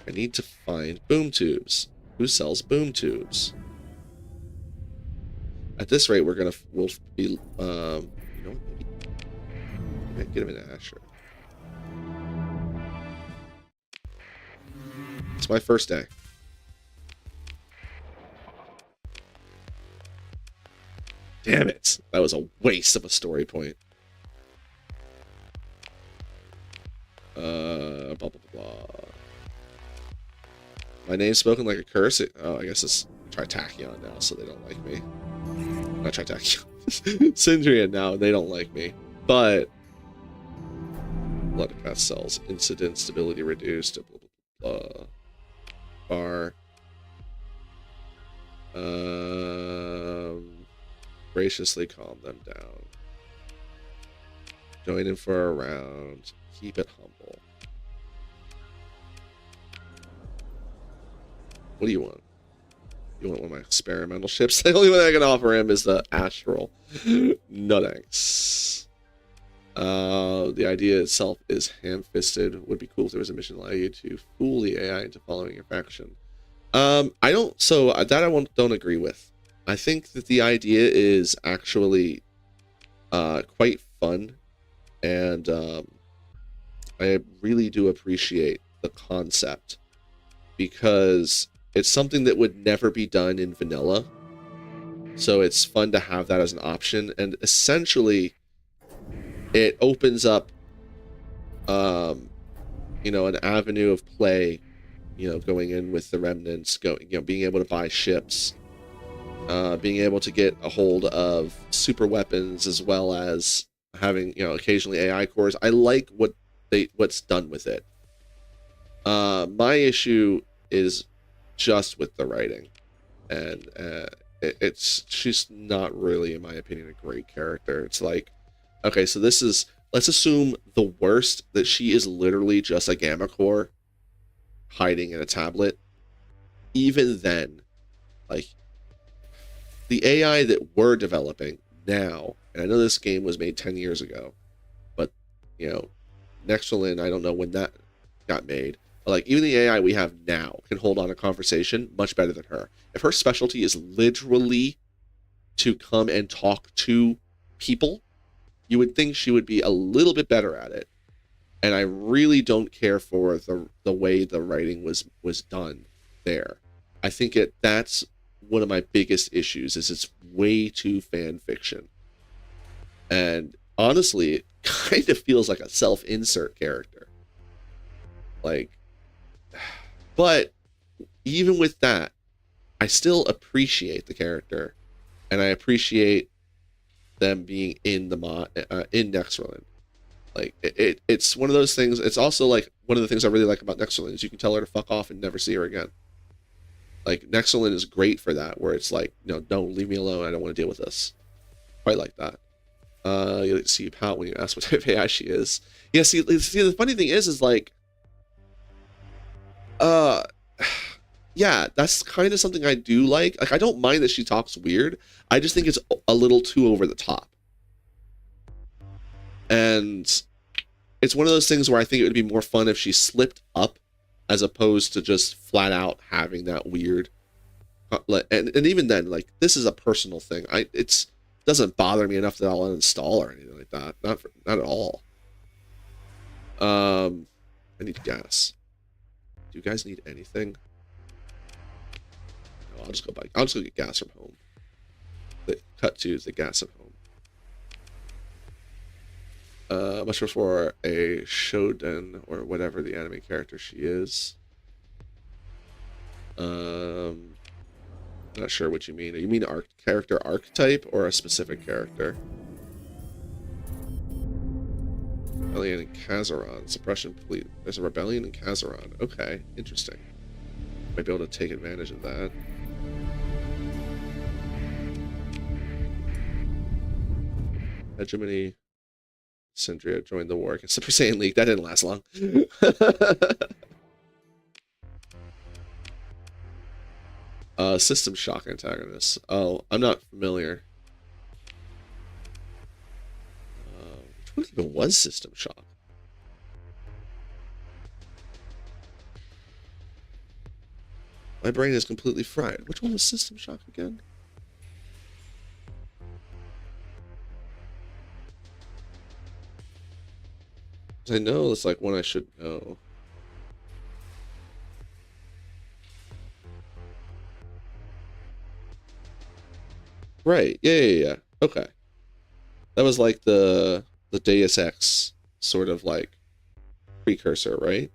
I need to find boom tubes. Who sells boom tubes? At this rate, we'll be, you know, maybe get him in Asher. It's my first day. Damn it. That was a waste of a story point. Blah, blah, blah, blah. My name's spoken like a curse. Oh, I guess it's Tritachyon now, so they don't like me. Not Tritachyon. Syndrian now, they don't like me. But Blood Path cells. Incident stability reduced. Blah, blah, blah. Bar. Graciously calm them down. Join in for a round. Keep it humble. What do you want? You want one of my experimental ships? The only one I can offer him is the Astral. No thanks. The idea itself is ham-fisted. Would be cool if there was a mission allow you to fool the AI into following your faction. I don't. So that don't agree with. I think that the idea is actually quite fun, and I really do appreciate the concept because it's something that would never be done in vanilla. So it's fun to have that as an option, and essentially it opens up you know, an avenue of play, you know, going in with the remnants, being able to buy ships, being able to get a hold of super weapons, as well as having, you know, occasionally AI cores. I like what's done with it. My issue is just with the writing, and she's not really, in my opinion, a great character. It's like, okay, so this is, let's assume the worst, that she is literally just a gamma core hiding in a tablet. Even then, like, the AI that we're developing now, and I know this game was made 10 years ago, but, you know, Nexerelin, I don't know when that got made, but like, even the AI we have now can hold on a conversation much better than her. If her specialty is literally to come and talk to people, you would think she would be a little bit better at it. And I really don't care for the way the writing was done there. I think that's one of my biggest issues, is it's way too fan fiction. And honestly, it kind of feels like a self-insert character. Like, but even with that, I still appreciate the character, and I appreciate them being in the mod, in Nexerelin. Like, it's one of those things. It's also like one of the things I really like about Nexerelin is you can tell her to fuck off and never see her again. Like, Nexerelin is great for that, where it's like, no, don't leave me alone. I don't want to deal with this. Quite like that. You see you pout when you ask what type of AI she is. Yeah, see, the funny thing is like, yeah, that's kind of something I do like. Like, I don't mind that she talks weird. I just think it's a little too over the top. And it's one of those things where I think it would be more fun if she slipped up as opposed to just flat out having that weird. And even then, like, this is a personal thing. It's doesn't bother me enough that I'll uninstall or anything like that. Not at all. I need gas. Do you guys need anything? No, I'll just go buy. I'll just go get gas from home. The cut to the gas at home. Much before a Shoden or whatever the anime character she is. Not sure what you mean. You mean character archetype or a specific character? Rebellion in Kazaron. Suppression complete. There's a rebellion in Kazaron. Okay, interesting. Might be able to take advantage of that. Hegemony. Syndria joined the war against the Super Saiyan League. That didn't last long. System Shock antagonist. Oh, I'm not familiar. Which one even was System Shock? My brain is completely fried. Which one was System Shock again? I know it's like one I should know. Right. Yeah. Okay. That was like the Deus Ex sort of like precursor, right?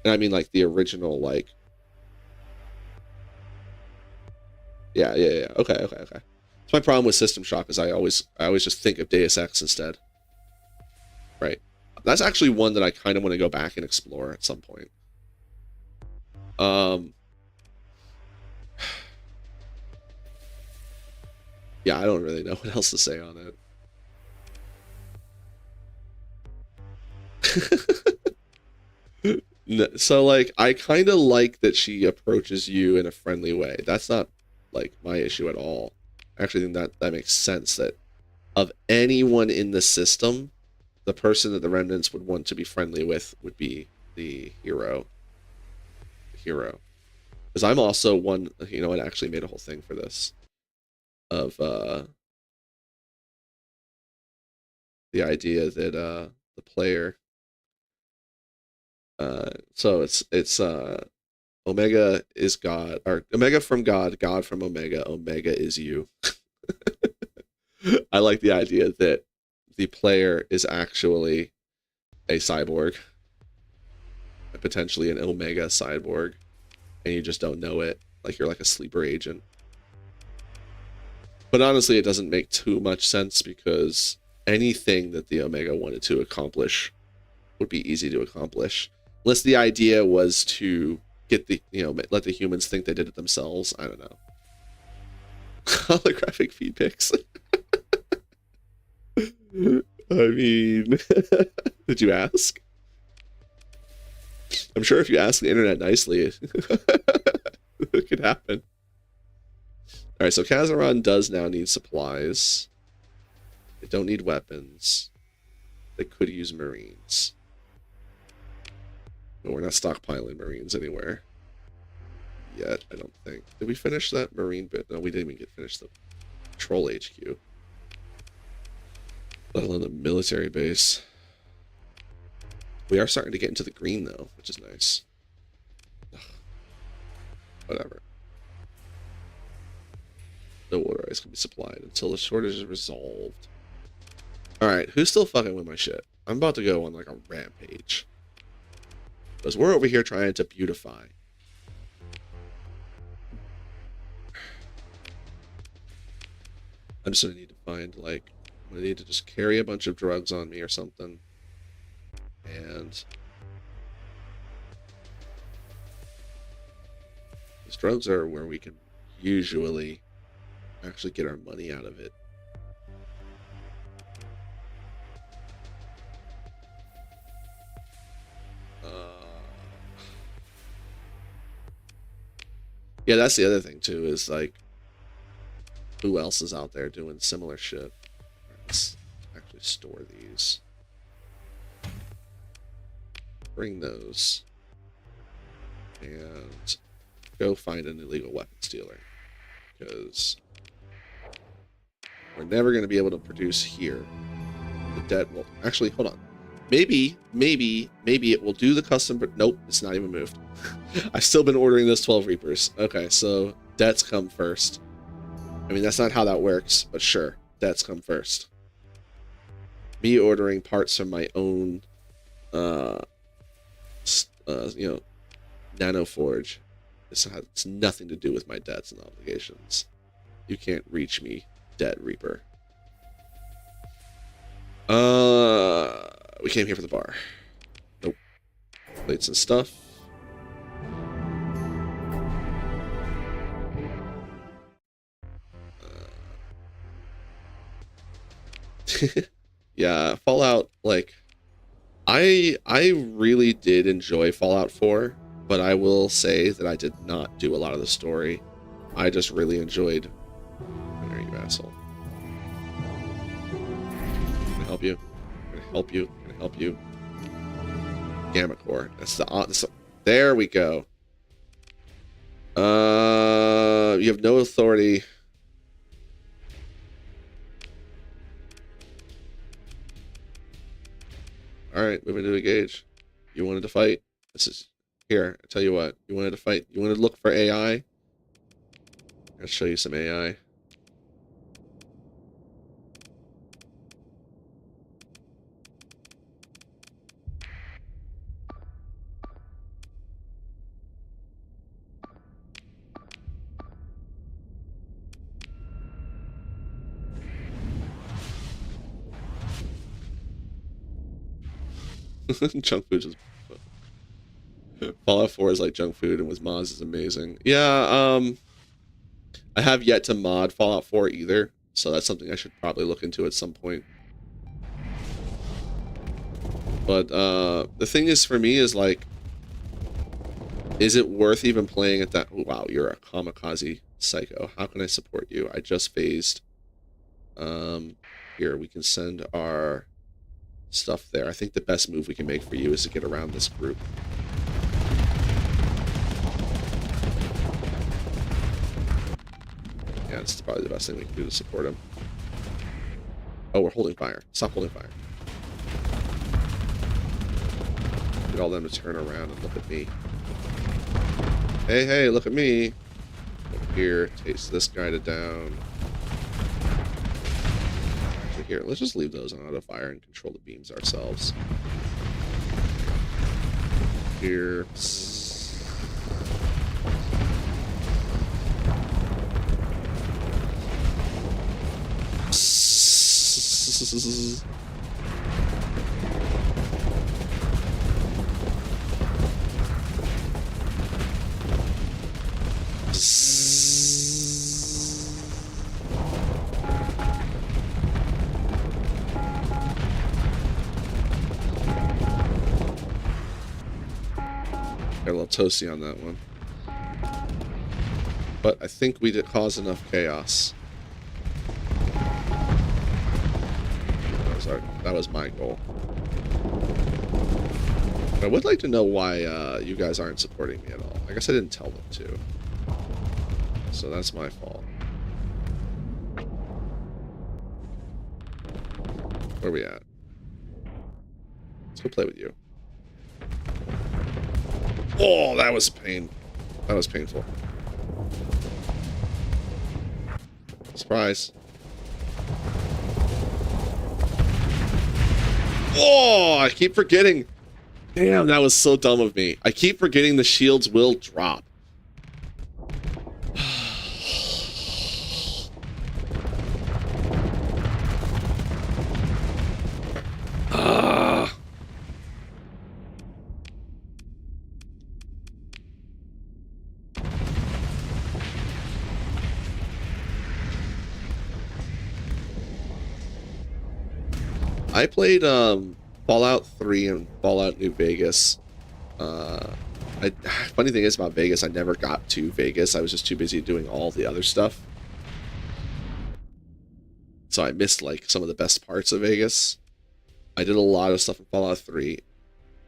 And I mean like the original, like, yeah. Okay. That's my problem with System Shock is I always just think of Deus Ex instead. Right. That's actually one that I kind of want to go back and explore at some point. Yeah, I don't really know what else to say on it. So, like, I kind of like that she approaches you in a friendly way. That's not, like, my issue at all. I actually think that makes sense that of anyone in the system, the person that the remnants would want to be friendly with would be the hero. Because I'm also one, you know, I actually made a whole thing for this. Of the idea that the player so it's Omega is God, or Omega from God, God from Omega, Omega is you. I like the idea that the player is actually a cyborg, potentially an Omega cyborg, and you just don't know it, like you're like a sleeper agent. But honestly, it doesn't make too much sense because anything that the Omega wanted to accomplish would be easy to accomplish. Unless the idea was to get the, you know, let the humans think they did it themselves. I don't know. Holographic feed pics. I mean, did you ask? I'm sure if you ask the internet nicely, it could happen. Alright, so Kazaron does now need supplies. They don't need weapons. They could use Marines. No, we're not stockpiling Marines anywhere. Yet, I don't think. Did we finish that Marine bit? No, we didn't even get finished the Troll HQ. Let alone the military base. We are starting to get into the green, though, which is nice. Ugh. Whatever. No water ice can be supplied until the shortage is resolved. Alright, who's still fucking with my shit? I'm about to go on like a rampage. Because we're over here trying to beautify. I'm just gonna need to find, like, I'm gonna need to just carry a bunch of drugs on me or something. And these drugs are where we can usually actually get our money out of it. Yeah, that's the other thing too, is like, who else is out there doing similar shit? Let's actually store these. Bring those. And go find an illegal weapons dealer. Because we're never going to be able to produce here. The debt will... Actually, hold on. Maybe it will do the custom... But nope, it's not even moved. I've still been ordering those 12 Reapers. Okay, so debts come first. I mean, that's not how that works, but sure. Debts come first. Me ordering parts from my own, you know, Nano Forge. This has nothing to do with my debts and obligations. You can't reach me, Debt Reaper. We came here for the bar. Nope. Plates and stuff. Yeah, Fallout, like, I really did enjoy Fallout 4, but I will say that I did not do a lot of the story. I just really enjoyed... There you asshole. Can I help you? Can I help you? Can I help you? Gamma Core. That's the... There we go. You have no authority... Alright, moving to engage. You wanted to fight? This is... Here, I tell you what. You wanted to fight. You wanted to look for AI? I'll show you some AI. Junk food is... Fallout 4 is like junk food, and with mods is amazing. Yeah, I have yet to mod Fallout 4 either, so that's something I should probably look into at some point. But the thing is, for me, is like, is it worth even playing at that... Oh, wow, you're a kamikaze psycho. How can I support you? I just phased. Here, we can send our stuff there. I think the best move we can make for you is to get around this group. Yeah, this is probably the best thing we can do to support him. Oh, we're holding fire. Stop holding fire. Get all them to turn around and look at me. Hey, hey, look at me. Over here, taste this guy to down. Actually, here, let's just leave those on auto fire and control the beams ourselves. Here. Got a little toasty on that one. But I think we did cause enough chaos. That was my goal. I would like to know why you guys aren't supporting me at all. I guess I didn't tell them to. So that's my fault. Where are we at? Let's go play with you. Oh, that was pain. That was painful. Surprise. Oh, I keep forgetting. Damn, that was so dumb of me. I keep forgetting the shields will drop. I played Fallout 3 and Fallout New Vegas Funny thing is about Vegas, I never got to Vegas. I was just too busy doing all the other stuff. So I missed like some of the best parts of Vegas. I did a lot of stuff in Fallout 3,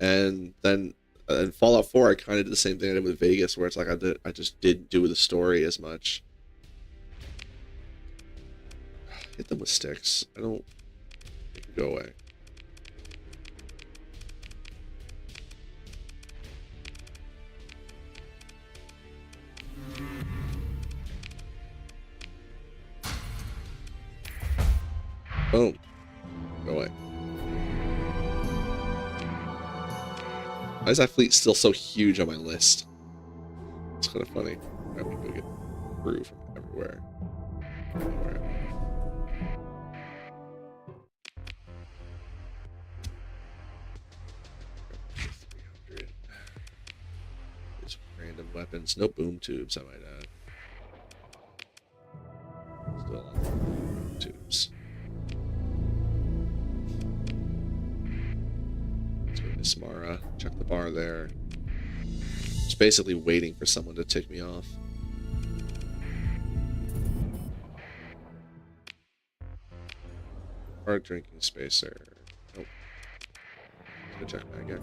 and then in Fallout 4, I kind of did the same thing I did with Vegas, where it's like I just didn't do the story as much. Hit them with sticks. I don't. They can go away. Boom. Go away. Why is that fleet still so huge on my list? It's kind of funny. I can go get crew from everywhere. Alright. There's random weapons. No boom tubes, I might add. Still on boom tubes. Smara, check the bar there. Just basically waiting for someone to tick me off. Hard drinking spacer. Nope. Let's go check that again.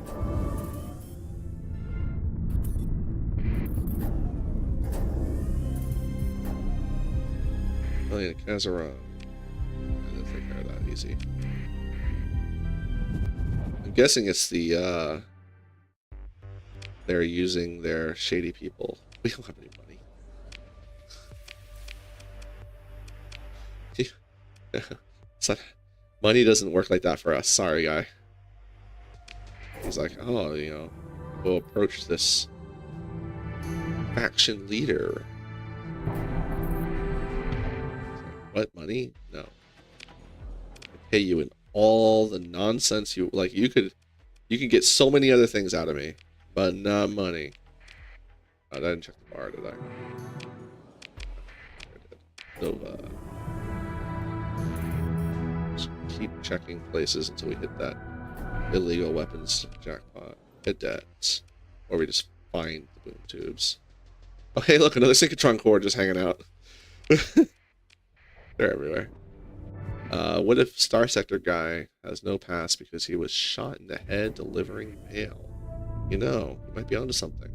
Oh yeah, Kazara. I didn't think they're that easy. I'm guessing it's the, they're using their shady people. We don't have any money. It's like, money doesn't work like that for us. Sorry, guy. He's like, oh, you know, we'll approach this faction leader. What, money? No. I pay you in all the nonsense you like. You can get so many other things out of me, but not money. Oh, I didn't check the bar, did I? So just keep checking places until we hit that illegal weapons jackpot. Hit that, or we just find the boom tubes. Oh hey, look, another synchrotron core just hanging out. They're everywhere. What if Starsector guy has no pass because he was shot in the head delivering mail? You know, he might be onto something.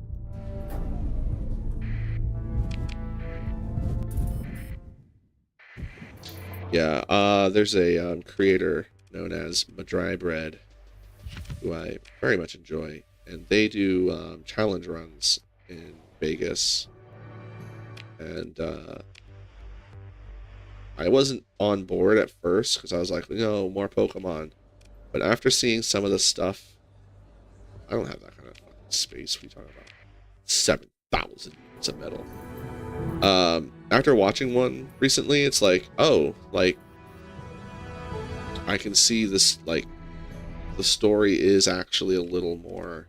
Yeah, there's a creator known as MAGICLIB who I very much enjoy, and they do challenge runs in Vegas, and I wasn't on board at first because I was like, no, more Pokemon. But after seeing some of the stuff, I don't have that kind of fucking space. We talk about 7,000 units of metal. After watching one recently, it's like, oh, like I can see this, like the story is actually a little more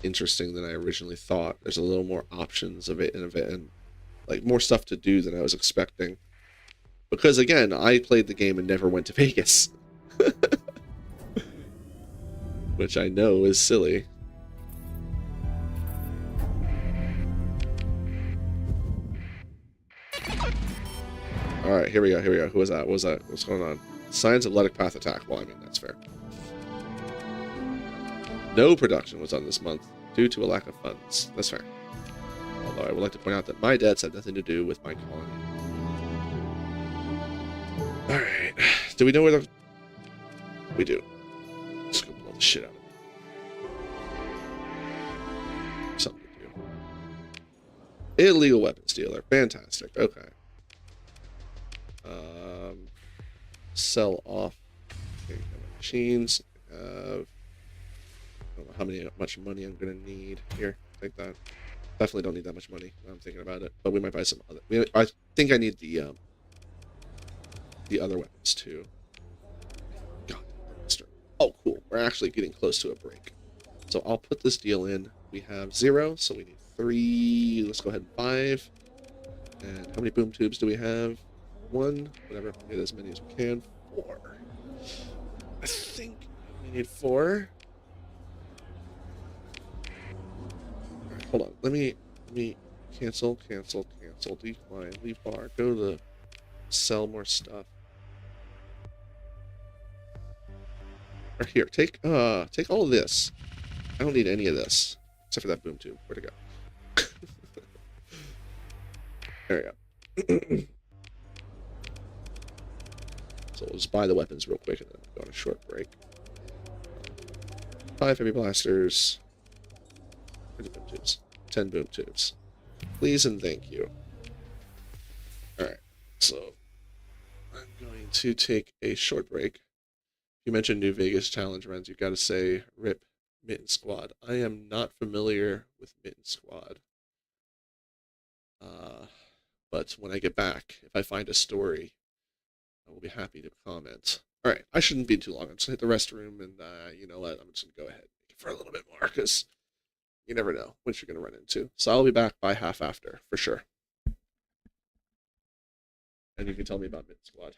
interesting than I originally thought. There's a little more options of it and like more stuff to do than I was expecting. Because again, I played the game and never went to Vegas. Which I know is silly. Alright, here we go, here we go. Who was that? What was that? What's going on? Signs of Lytic Path attack. Well, I mean, that's fair. No production was done this month due to a lack of funds. That's fair. Although I would like to point out that my debts had nothing to do with my colony. Alright. Do we know where the... We do. Let's go blow the shit out of it. Something to do. Illegal weapons dealer. Fantastic. Okay. Sell off machines. I don't know how much money I'm gonna need. Here, take that. Definitely don't need that much money. I'm thinking about it, but we might buy some other. I think I need the other weapons too. God, oh cool. We're actually getting close to a break. So I'll put this deal in. We have 0, so we need 3. Let's go ahead and 5. And how many boom tubes do we have? 1. Whatever. Get as many as we can. 4. I think we need 4. Hold on. Let me cancel, decline, leave bar, go to sell more stuff. Or here, take all of this. I don't need any of this. Except for that boom tube. Where'd it go? There we go. So we'll just buy the weapons real quick and then go on a short break. 5 heavy blasters. 20 boom tubes. 10 boom tubes. Please and thank you. Alright, so I'm going to take a short break. You mentioned New Vegas challenge runs. You've got to say RIP Mitten Squad. I am not familiar with Mitten Squad. But when I get back, if I find a story, I will be happy to comment. All right, I shouldn't be too long. I'm just going to hit the restroom, and you know what? I'm just going to go ahead and make it for a little bit more, because you never know what you're going to run into. So I'll be back by half after, for sure. And you can tell me about Mitten Squad.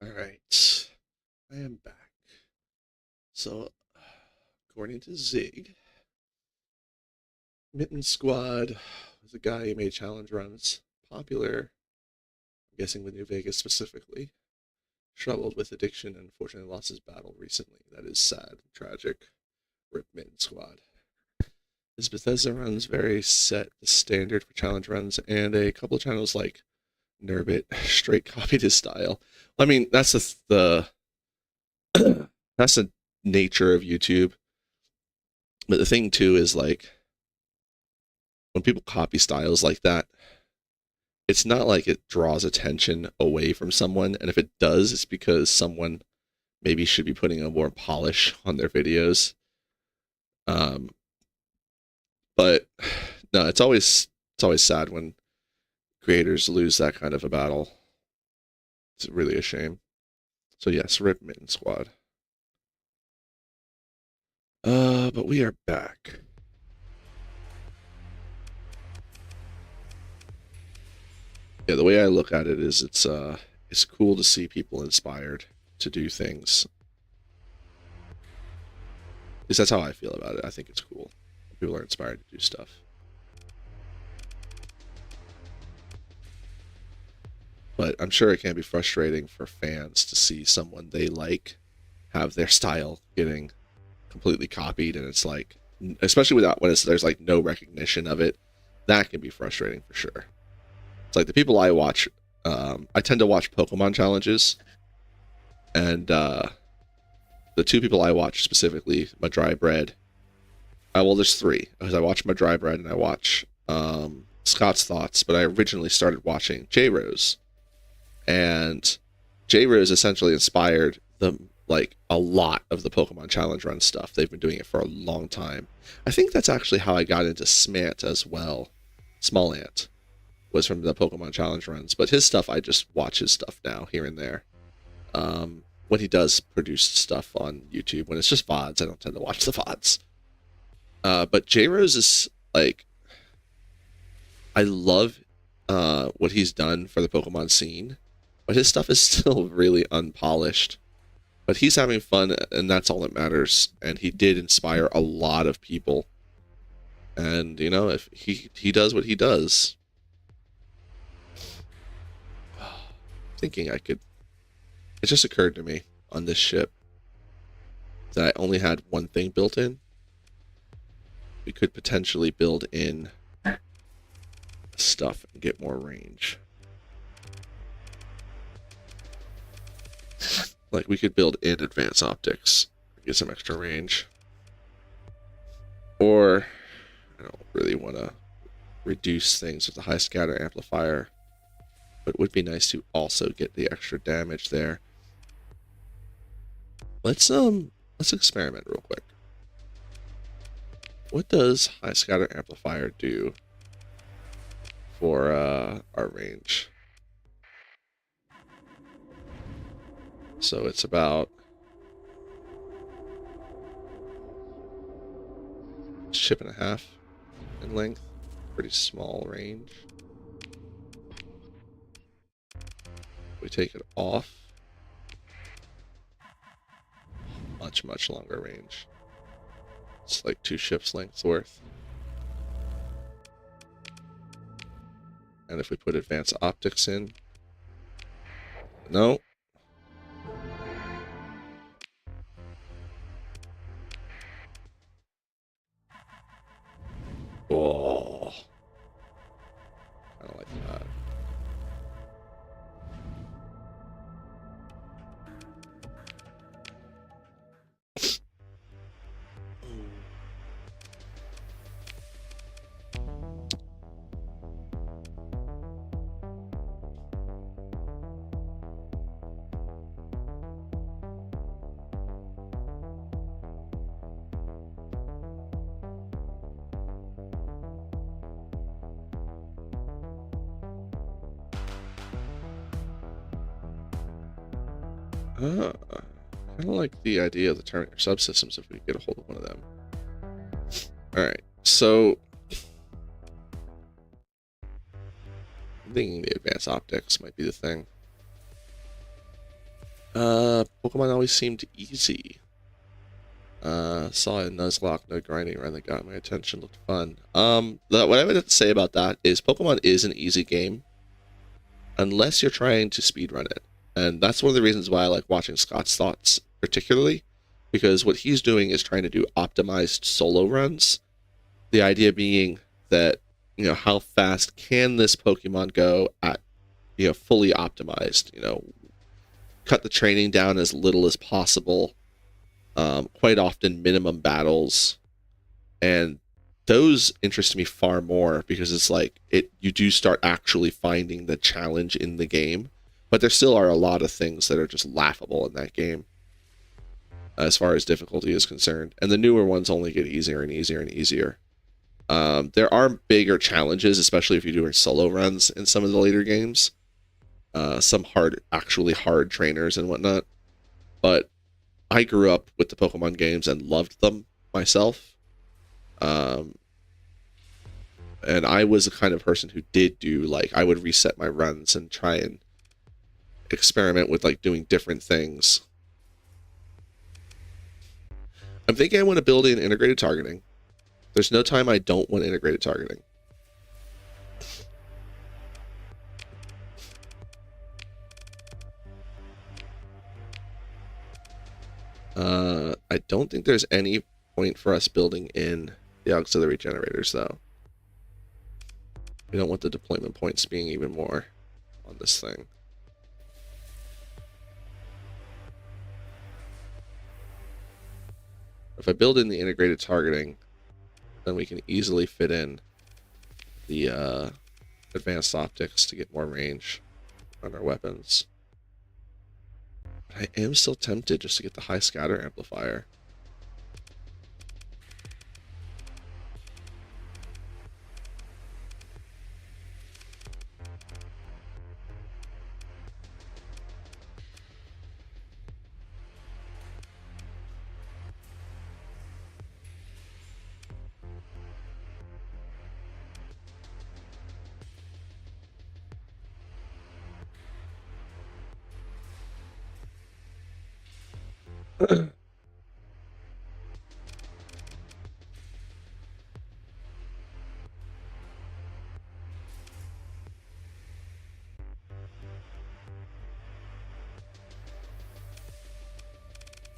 All right, I am back. So, according to Zig, Mitten Squad was a guy who made challenge runs popular, I'm guessing with New Vegas specifically. Struggled with addiction and unfortunately lost his battle recently. That is sad and tragic. Rip Mitten Squad. His Bethesda runs very set the standard for challenge runs, and a couple of channels like Nurbit straight copied his style. I mean, that's the that's the nature of YouTube. But the thing too is like when people copy styles like that, it's not like it draws attention away from someone, and if it does, it's because someone maybe should be putting a more polish on their videos. But no, it's always sad when creators lose that kind of a battle. It's really a shame. So yes, rip Mitten Squad. But we are back. Yeah, the way I look at it is it's cool to see people inspired to do things. At least that's how I feel about it. I think it's cool. People are inspired to do stuff. But I'm sure it can be frustrating for fans to see someone they like have their style getting completely copied, and it's like, especially when there's like no recognition of it, that can be frustrating for sure. It's like the people I watch, I tend to watch Pokemon challenges, and the two people I watch specifically, my dry bread. Well, there's three, because I watch my dry bread and I watch Scott's Thoughts, but I originally started watching J-Rose, and J-Rose essentially inspired like a lot of the Pokemon challenge run stuff. They've been doing it for a long time. I think that's actually how I got into Smant as well. Small Ant was from the Pokemon challenge runs, but his stuff, I just watch his stuff now here and there. When he does produce stuff on YouTube, when it's just VODs, I don't tend to watch the VODs. But J-Rose is like, I love what he's done for the Pokemon scene, but his stuff is still really unpolished. But he's having fun, and that's all that matters. And he did inspire a lot of people. And, you know, if he does what he does, thinking I could... It just occurred to me on this ship that I only had one thing built in. We could potentially build in stuff and get more range. Like, we could build in advanced optics, get some extra range. Or, I don't really want to reduce things with a high scatter amplifier, but it would be nice to also get the extra damage there. Let's experiment real quick. What does high scatter amplifier do for our range? So it's about a chip and a half in length, pretty small range. We take it off, much longer range. It's like 2 ships lengths worth. And if we put advanced optics in, no. Oh, I don't like that. I kind of like the idea of the Terminator subsystems if we get a hold of one of them. Alright, so I'm thinking the advanced optics might be the thing. Pokemon always seemed easy. Saw a Nuzlocke, no grinding run that got my attention. Looked fun. What I would have to say about that is Pokemon is an easy game unless you're trying to speedrun it. And that's one of the reasons why I like watching Scott's thoughts particularly, because what he's doing is trying to do optimized solo runs. The idea being that, you know, how fast can this Pokemon go at, you know, fully optimized, you know, cut the training down as little as possible, quite often minimum battles, and those interest me far more because it's like you do start actually finding the challenge in the game, but there still are a lot of things that are just laughable in that game as far as difficulty is concerned, and the newer ones only get easier and easier and easier. There are bigger challenges, especially if you're doing solo runs in some of the later games. Some actually hard trainers and whatnot. But I grew up with the Pokemon games and loved them myself. And I was the kind of person who did do, like, I would reset my runs and try and experiment with, like, doing different things. I'm thinking I want to build in integrated targeting. There's no time I don't want integrated targeting. I don't think there's any point for us building in the auxiliary generators, though. We don't want the deployment points being even more on this thing. If I build in the integrated targeting, then we can easily fit in the advanced optics to get more range on our weapons. I am still tempted just to get the high scatter amplifier.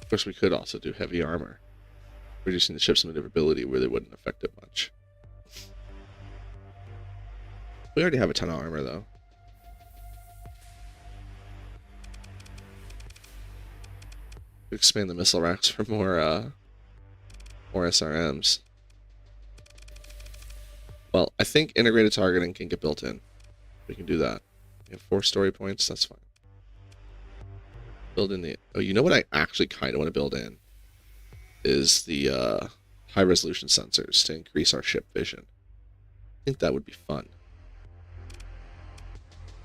Of course, we could also do heavy armor, reducing the ship's maneuverability where they wouldn't affect it much. We already have a ton of armor, though. Expand the missile racks for more SRMs. Well, I think integrated targeting can get built in. We can do that. We have 4 story points. That's fine. Build in the... Oh, you know what I actually kind of want to build in? Is the high resolution sensors to increase our ship vision. I think that would be fun.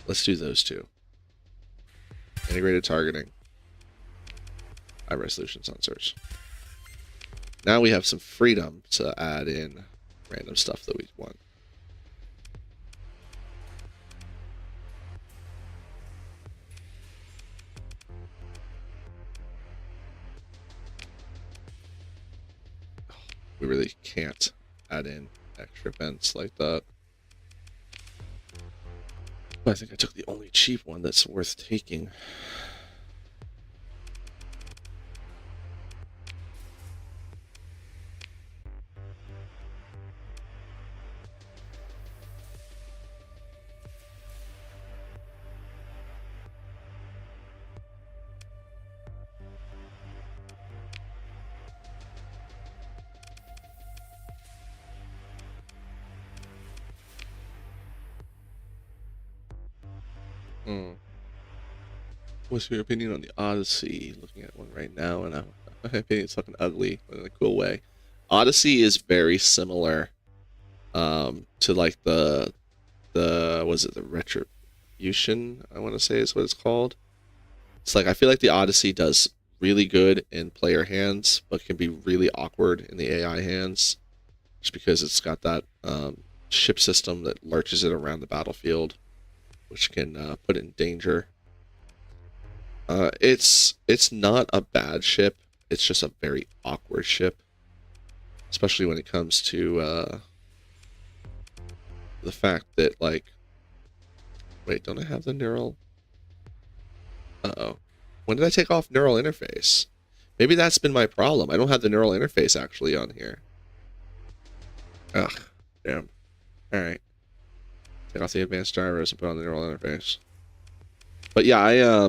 Let's do those two. Integrated targeting. High resolution sensors. Now we have some freedom to add in random stuff that we want. We really can't add in extra vents like that. But I think I took the only cheap one that's worth taking. What's your opinion on the Odyssey? Looking at one right now, and my opinion is fucking ugly, but in a cool way. Odyssey is very similar to like the was it the Retribution, I want to say is what it's called. It's like I feel like the Odyssey does really good in player hands, but can be really awkward in the AI hands, just because it's got that ship system that lurches it around the battlefield, which can put it in danger. It's not a bad ship. It's just a very awkward ship, especially when it comes to the fact that, like, wait, don't I have the neural? Uh-oh. When did I take off neural interface? Maybe that's been my problem. I don't have the neural interface actually on here. Ugh, damn. All right. Take off the advanced drivers and put on the neural interface. But yeah,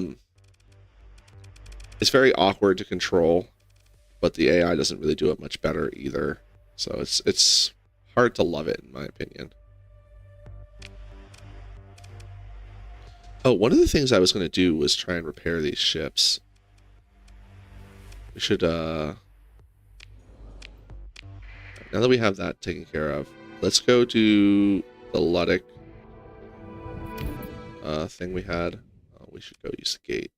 it's very awkward to control, but the AI doesn't really do it much better either. So it's hard to love it, in my opinion. Oh, one of the things I was going to do was try and repair these ships. We should, now that we have that taken care of, let's go do the Luddic thing we had. We should go use the gate.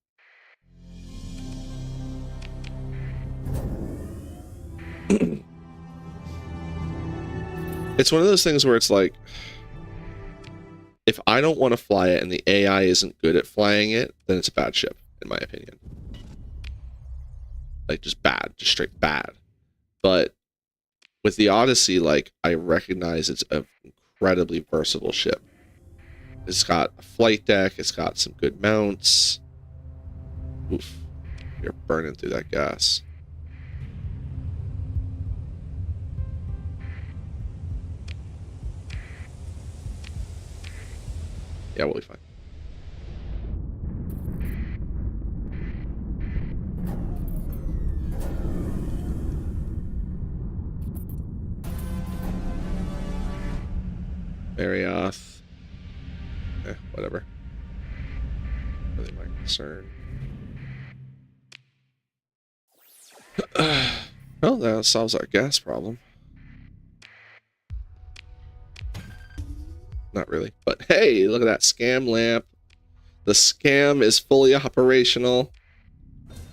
It's one of those things where it's like, if I don't want to fly it and the AI isn't good at flying it, then it's a bad ship, in my opinion. Like, just bad, just straight bad. But with the Odyssey, like, I recognize it's an incredibly versatile ship. It's got a flight deck, it's got some good mounts. Oof, you're burning through that gas. Yeah, we'll be fine. Marioth. Whatever. Really my concern. Well, that solves our gas problem. Not really. But hey, look at that scam lamp. The scam is fully operational.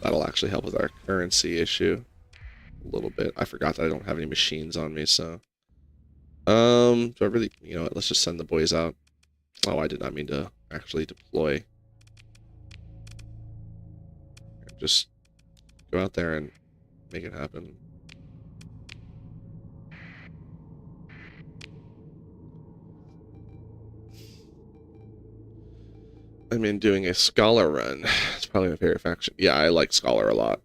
That'll actually help with our currency issue a little bit. I forgot that I don't have any machines on me, so... do I really... You know what, let's just send the boys out. Oh, I did not mean to actually deploy. Just go out there and make it happen. I mean, doing a Scholar run. It's probably my favorite faction. Yeah, I like Scholar a lot.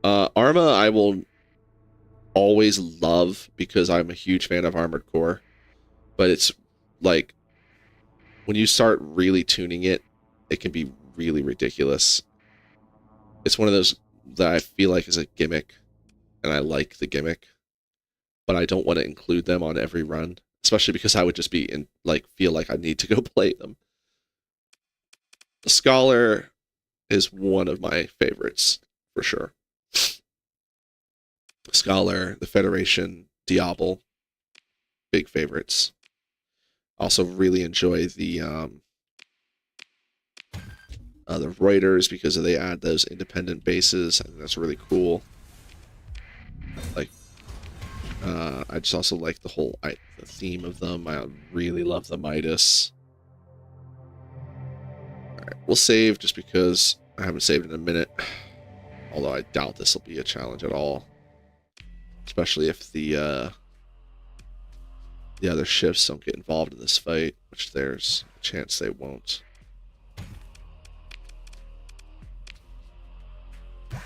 Arma, I will always love because I'm a huge fan of Armored Core. But it's like, when you start really tuning it, it can be really ridiculous. It's one of those that I feel like is a gimmick, and I like the gimmick, but I don't want to include them on every run, especially because I would just be in, like, feel like I need to go play them. The Scholar is one of my favorites, for sure. Scholar, the Federation, Diablo, big favorites. Also really enjoy the Reuters because they add those independent bases. I think that's really cool. Like, I just also like the whole the theme of them. I really love the Midas. Alright, we'll save just because I haven't saved in a minute. Although I doubt this will be a challenge at all. Especially if the other ships don't get involved in this fight, which there's a chance they won't.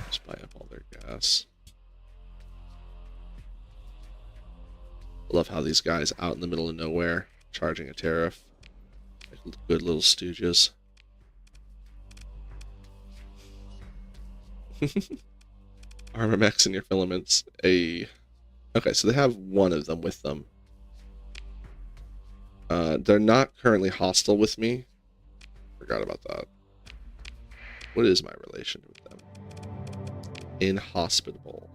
Just buy up all their gas. I love how these guys out in the middle of nowhere charging a tariff. Like good little stooges. Armor mechs in your filaments. Okay, so they have one of them with them. They're not currently hostile with me. Forgot about that. What is my relation with them? Inhospitable.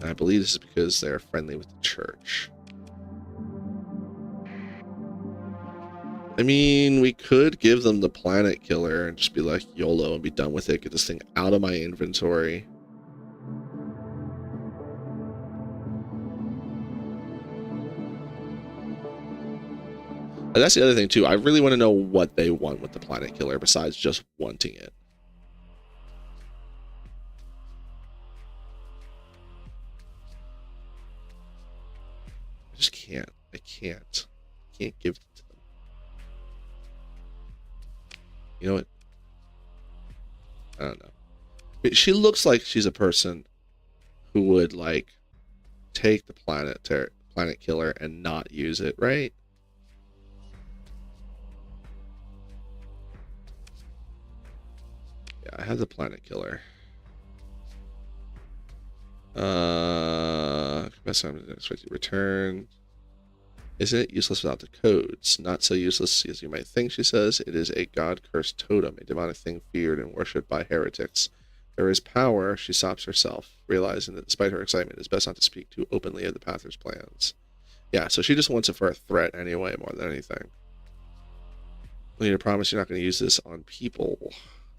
And I believe this is because they're friendly with the church. I mean, we could give them the planet killer and just be like YOLO and be done with it. Get this thing out of my inventory. And that's the other thing too. I really want to know what they want with the planet killer besides just wanting it. just can't. I can't. Can't give it to them. You know what? I don't know. She looks like she's a person who would like take the planet killer and not use it, right? Yeah, I have the planet killer. Best time to expect you return. Isn't it useless without the codes? Not so useless as you might think, she says. It is a god-cursed totem, a demonic thing feared and worshipped by heretics. There is power, she stops herself, realizing that despite her excitement, it is best not to speak too openly of the Pather's plans. Yeah, so she just wants it for a threat anyway, more than anything. I need to promise you're not going to use this on people.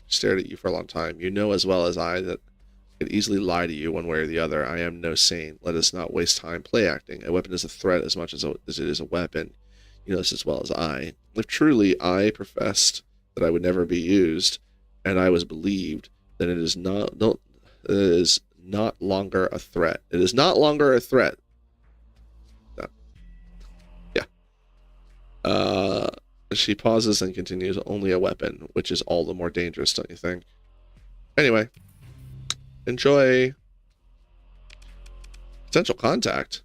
Stared at you for a long time. You know as well as I that I could easily lie to you one way or the other. I am no saint. Let us not waste time play acting. A weapon is a threat as much as it is a weapon. You know this as well as I. If truly I professed that I would never be used, and I was believed, then it is not longer a threat. It is not longer a threat. No. Yeah. She pauses and continues, only a weapon, which is all the more dangerous, don't you think? Anyway. Enjoy. Potential contact.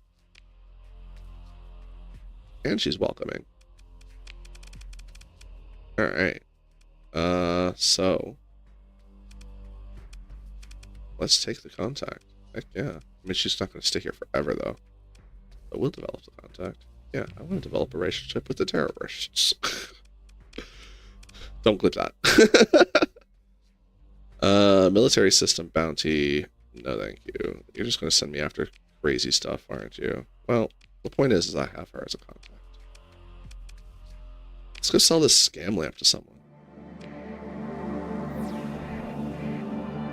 And she's welcoming. Alright. So. Let's take the contact. Heck yeah. I mean, she's not going to stay here forever, though. But we'll develop the contact. Yeah, I want to develop a relationship with the terrorists. Don't clip that. Military system bounty. No, thank you. You're just going to send me after crazy stuff, aren't you? Well, the point is I have her as a contact. Let's go sell this scam lamp to someone.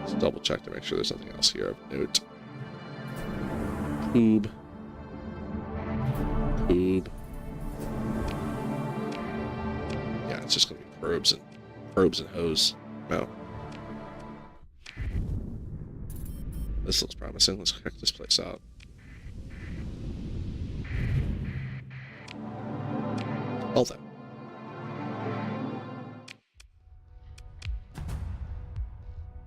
Let's double check to make sure there's nothing else here of note. Poob. Yeah, it's just going to be probes and hose. No. This looks promising. Let's check this place out. Well then.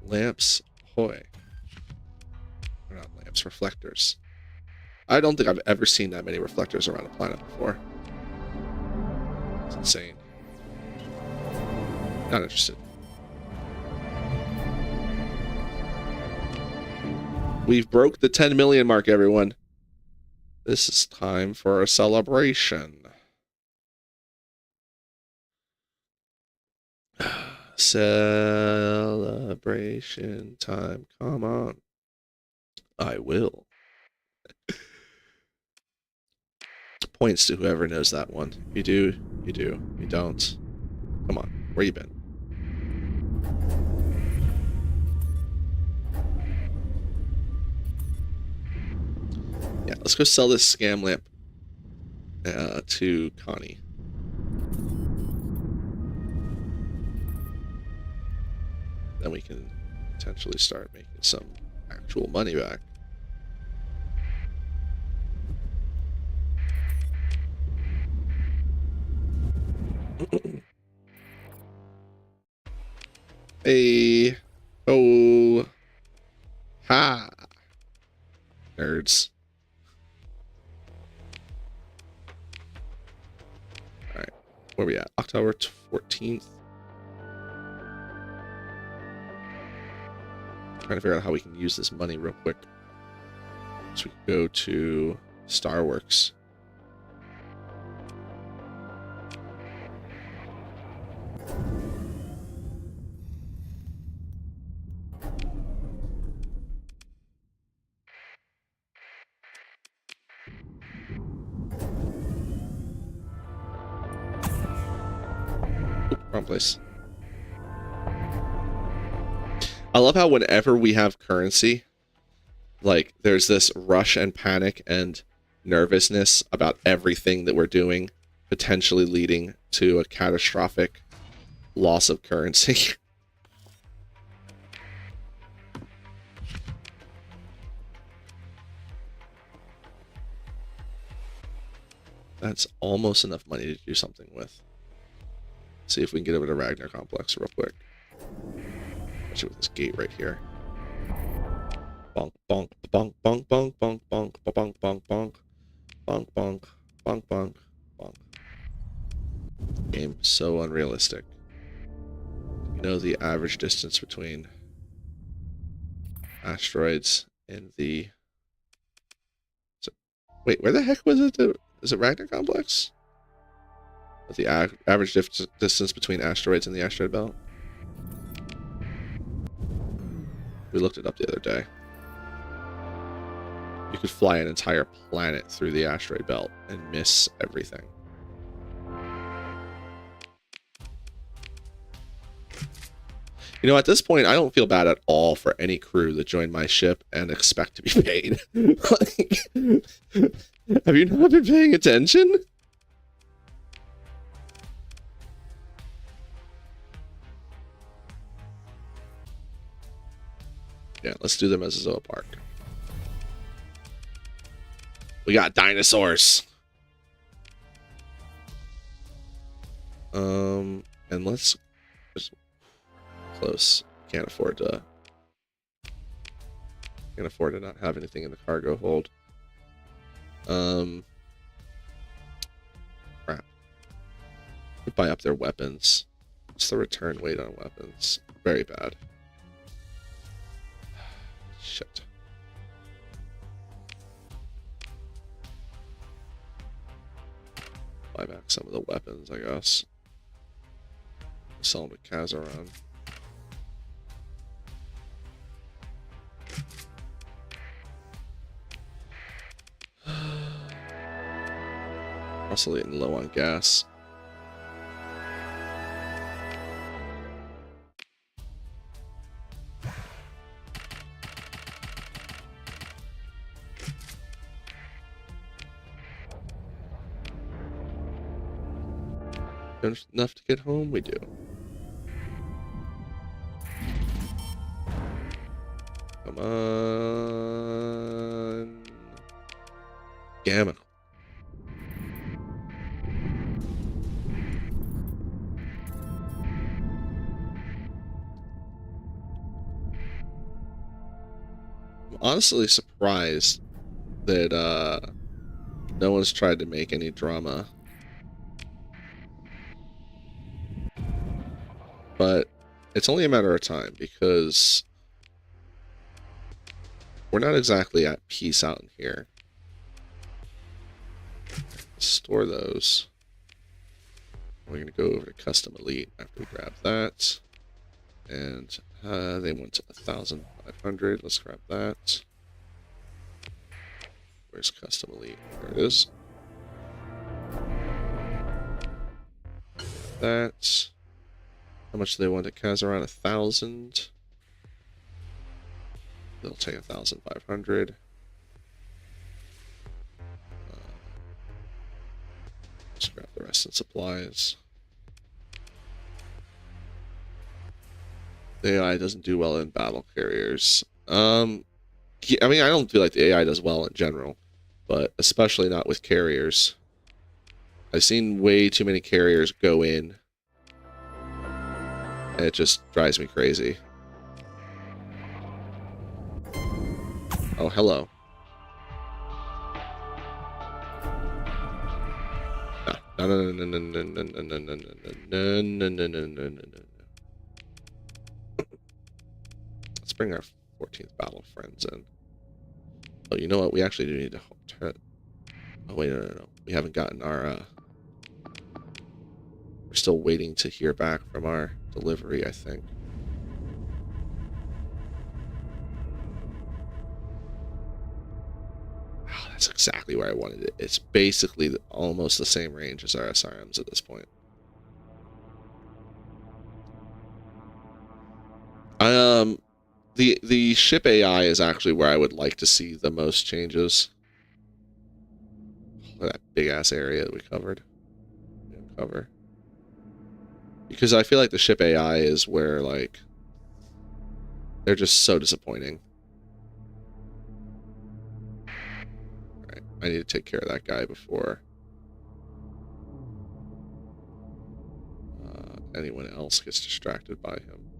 Lamps, ahoy. Or not lamps, reflectors. I don't think I've ever seen that many reflectors around a planet before. It's insane. Not interested. We've broke the 10 million mark, everyone. This is time for a celebration. Celebration time. Come on. I will. Points to whoever knows that one. You do, you do. You don't. Come on. Where you been? Yeah, let's go sell this scam lamp to Connie. Then we can potentially start making some actual money back. Hey. Oh. Ha. Nerds. Alright. Where are we at? October 14th. Trying to figure out how we can use this money real quick. So we can go to Starworks. Oop, wrong place. I love how whenever we have currency, like, there's this rush and panic and nervousness about everything that we're doing, potentially leading to a catastrophic loss of currency. That's almost enough money to do something with. See if we can get over to Ragnar Complex real quick. Especially with this gate right here. Bonk, bonk, bonk, bonk, bonk, bonk, bonk, bonk, bonk, bonk, bonk, bonk, bonk, bonk, bonk. Game so unrealistic. You know the average distance between asteroids and the... Wait, where the heck was it? Is it Ragnar Complex? What's the average distance between asteroids and the asteroid belt? We looked it up the other day. You could fly an entire planet through the asteroid belt and miss everything. You know, at this point, I don't feel bad at all for any crew that joined my ship and expect to be paid. Like, have you not been paying attention? Yeah, let's do them as a zoo park. We got dinosaurs. And let's just close. Can't afford to not have anything in the cargo hold. Crap. We buy up their weapons. What's the return weight on weapons? Very bad. Shit. Buy back some of the weapons, I guess. Sell them to Kazaran. Also getting low on gas. Enough to get home? We do. Come on. Gamma. I'm honestly surprised that no one's tried to make any drama. But it's only a matter of time because we're not exactly at peace out in here. Store those. We're going to go over to Custom Elite after we grab that. And they went to 1,500. Let's grab that. Where's Custom Elite? There it is. That. How much do they want at Kazaran? 1,000. They'll take 1,500. Let's grab the rest in supplies. The AI doesn't do well in battle carriers. I mean, I don't feel like the AI does well in general, but especially not with carriers. I've seen way too many carriers go in, and it just drives me crazy. Oh, hello. No, no, no, no, no, no, no, no, no, no, no, no, no, no, no, no. Let's bring our 14th battle friends in. Oh, you know what? We actually do need to... Oh, wait, no. We haven't gotten our... We're still waiting to hear back from our delivery, I think. Oh, that's exactly where I wanted it. It's basically almost the same range as our SRMs at this point. The ship AI is actually where I would like to see the most changes. Look at that big ass area that we covered. We didn't cover. Because I feel like the ship AI is where, like, they're just so disappointing. Alright, I need to take care of that guy before anyone else gets distracted by him.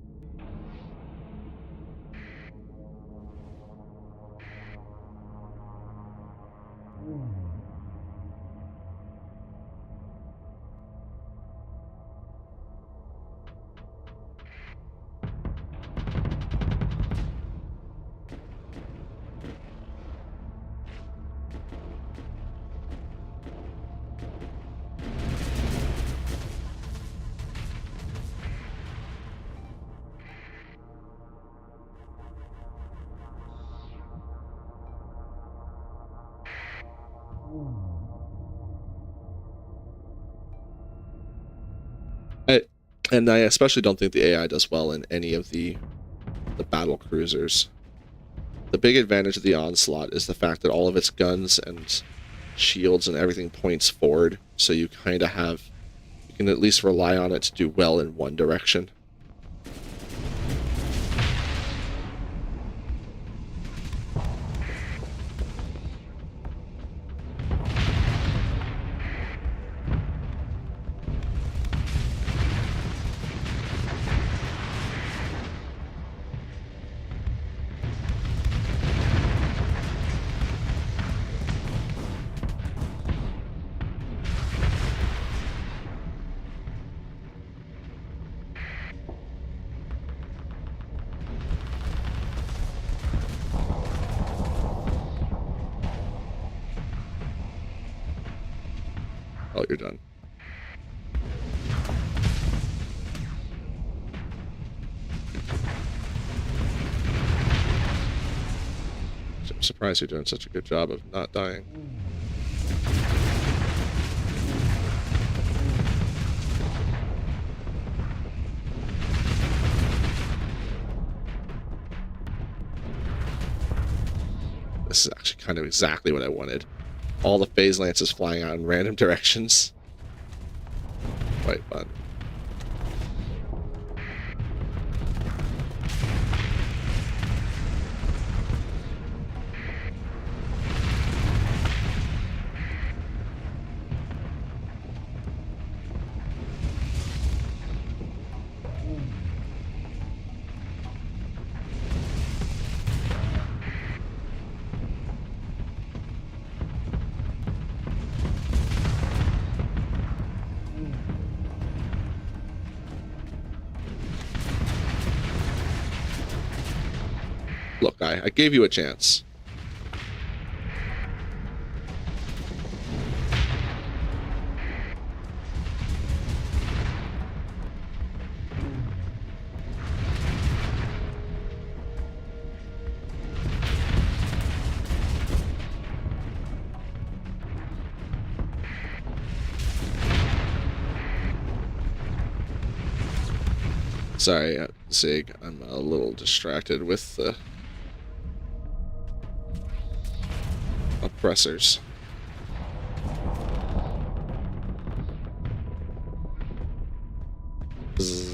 And I especially don't think the AI does well in any of the battle cruisers. The big advantage of the Onslaught is the fact that all of its guns and shields and everything points forward, so you kind of have, you can at least rely on it to do well in one direction. Oh, you're done. I'm surprised you're doing such a good job of not dying. This is actually kind of exactly what I wanted. All the phase lances flying out in random directions. Quite fun. Look, I gave you a chance. Sorry, Zig, I'm a little distracted with the oppressors. Bzz.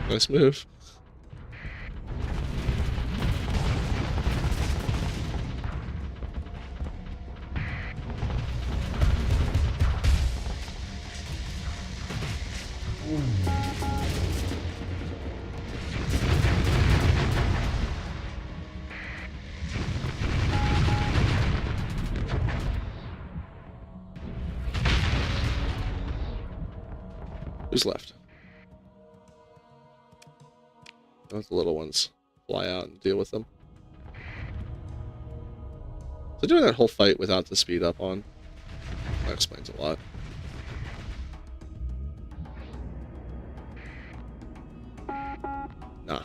Nice move. Who's left? Let the little ones fly out and deal with them. So doing that whole fight without the speed up on, that explains a lot. Nah.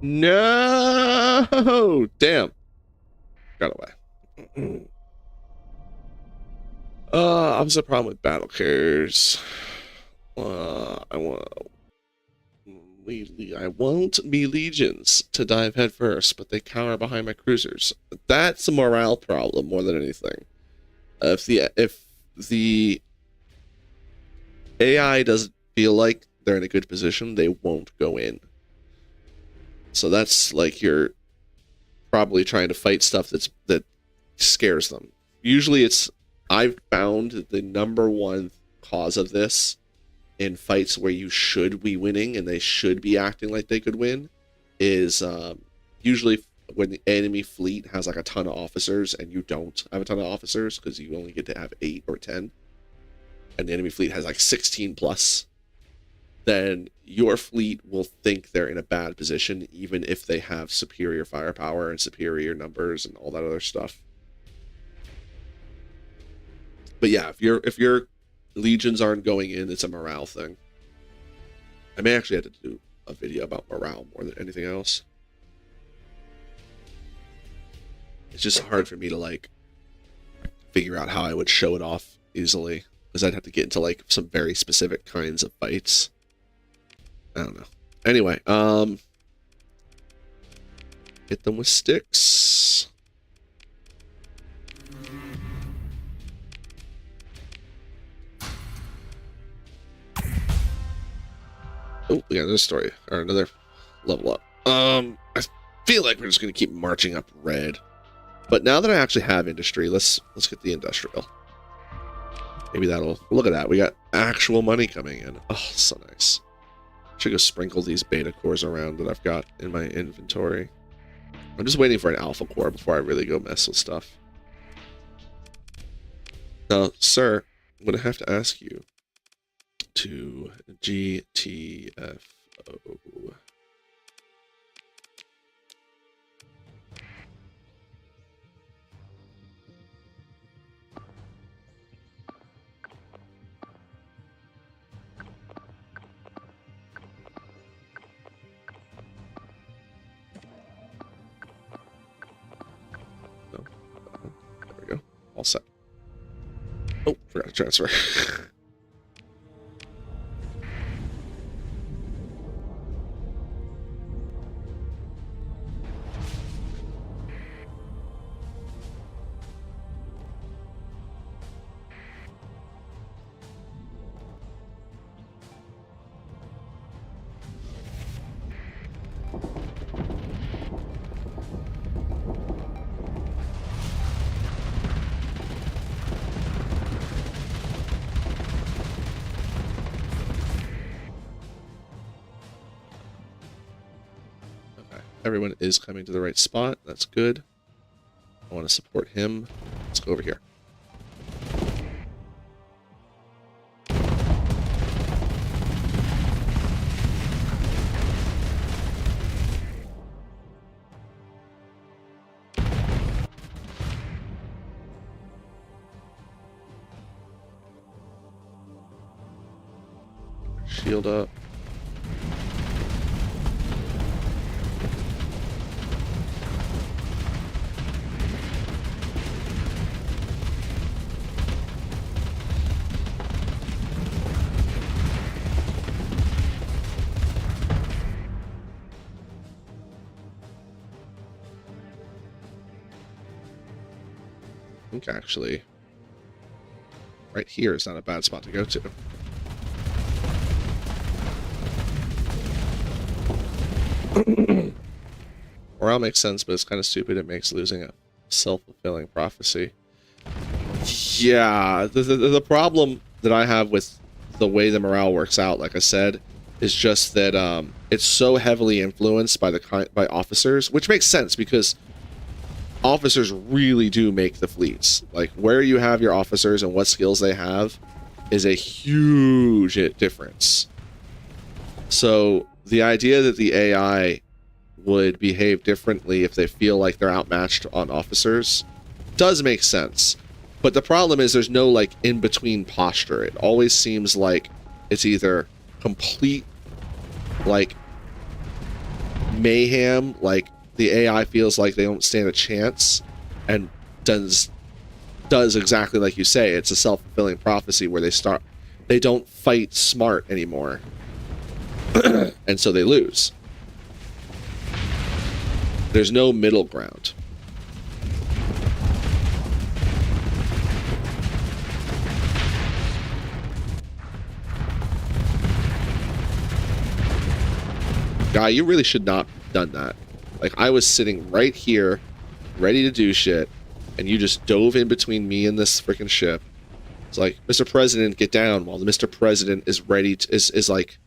No! Damn. Got away. Opposite problem with battle carriers. I won't be legions to dive head first, but they cower behind my cruisers. That's a morale problem more than anything. If the AI doesn't feel like they're in a good position, they won't go in. So that's like you're probably trying to fight stuff that scares them. Usually I've found that the #1 cause of this in fights where you should be winning and they should be acting like they could win is usually when the enemy fleet has like a ton of officers and you don't have a ton of officers because you only get to have 8 or 10, and the enemy fleet has like 16 plus, then your fleet will think they're in a bad position even if they have superior firepower and superior numbers and all that other stuff. But yeah, if your legions aren't going in, it's a morale thing. I may actually have to do a video about morale more than anything else. It's just hard for me to like figure out how I would show it off easily, because I'd have to get into like some very specific kinds of fights. I don't know. Anyway, hit them with sticks. Oh, we got another story, or another level up. I feel like we're just gonna keep marching up red. But now that I actually have industry, let's get the industrial. Maybe that'll, look at that, we got actual money coming in. Oh, so nice. Should go sprinkle these beta cores around that I've got in my inventory. I'm just waiting for an alpha core before I really go mess with stuff. Now, sir, I'm gonna have to ask you to GTFO. No. There we go. All set. Oh, forgot to transfer. Everyone is coming to the right spot. That's good. I want to support him. Let's go over here. Shield up. I think actually right here is not a bad spot to go to. Morale makes sense, but it's kind of stupid. It makes losing a self-fulfilling prophecy. Yeah, the problem that I have with the way the morale works out, like I said, is just that it's so heavily influenced by by officers, which makes sense because officers really do make the fleets. Like where you have your officers and what skills they have is a huge difference. So the idea that the AI would behave differently if they feel like they're outmatched on officers does make sense. But the problem is there's no, like, in-between posture. It always seems like it's either complete, like, mayhem, like, the AI feels like they don't stand a chance, and does exactly like you say. It's a self-fulfilling prophecy where they don't fight smart anymore. And so they lose. There's no middle ground. Guy, you really should not have done that. Like, I was sitting right here, ready to do shit, and you just dove in between me and this freaking ship. It's like, Mr. President, get down, while the Mr. President is ready to, is like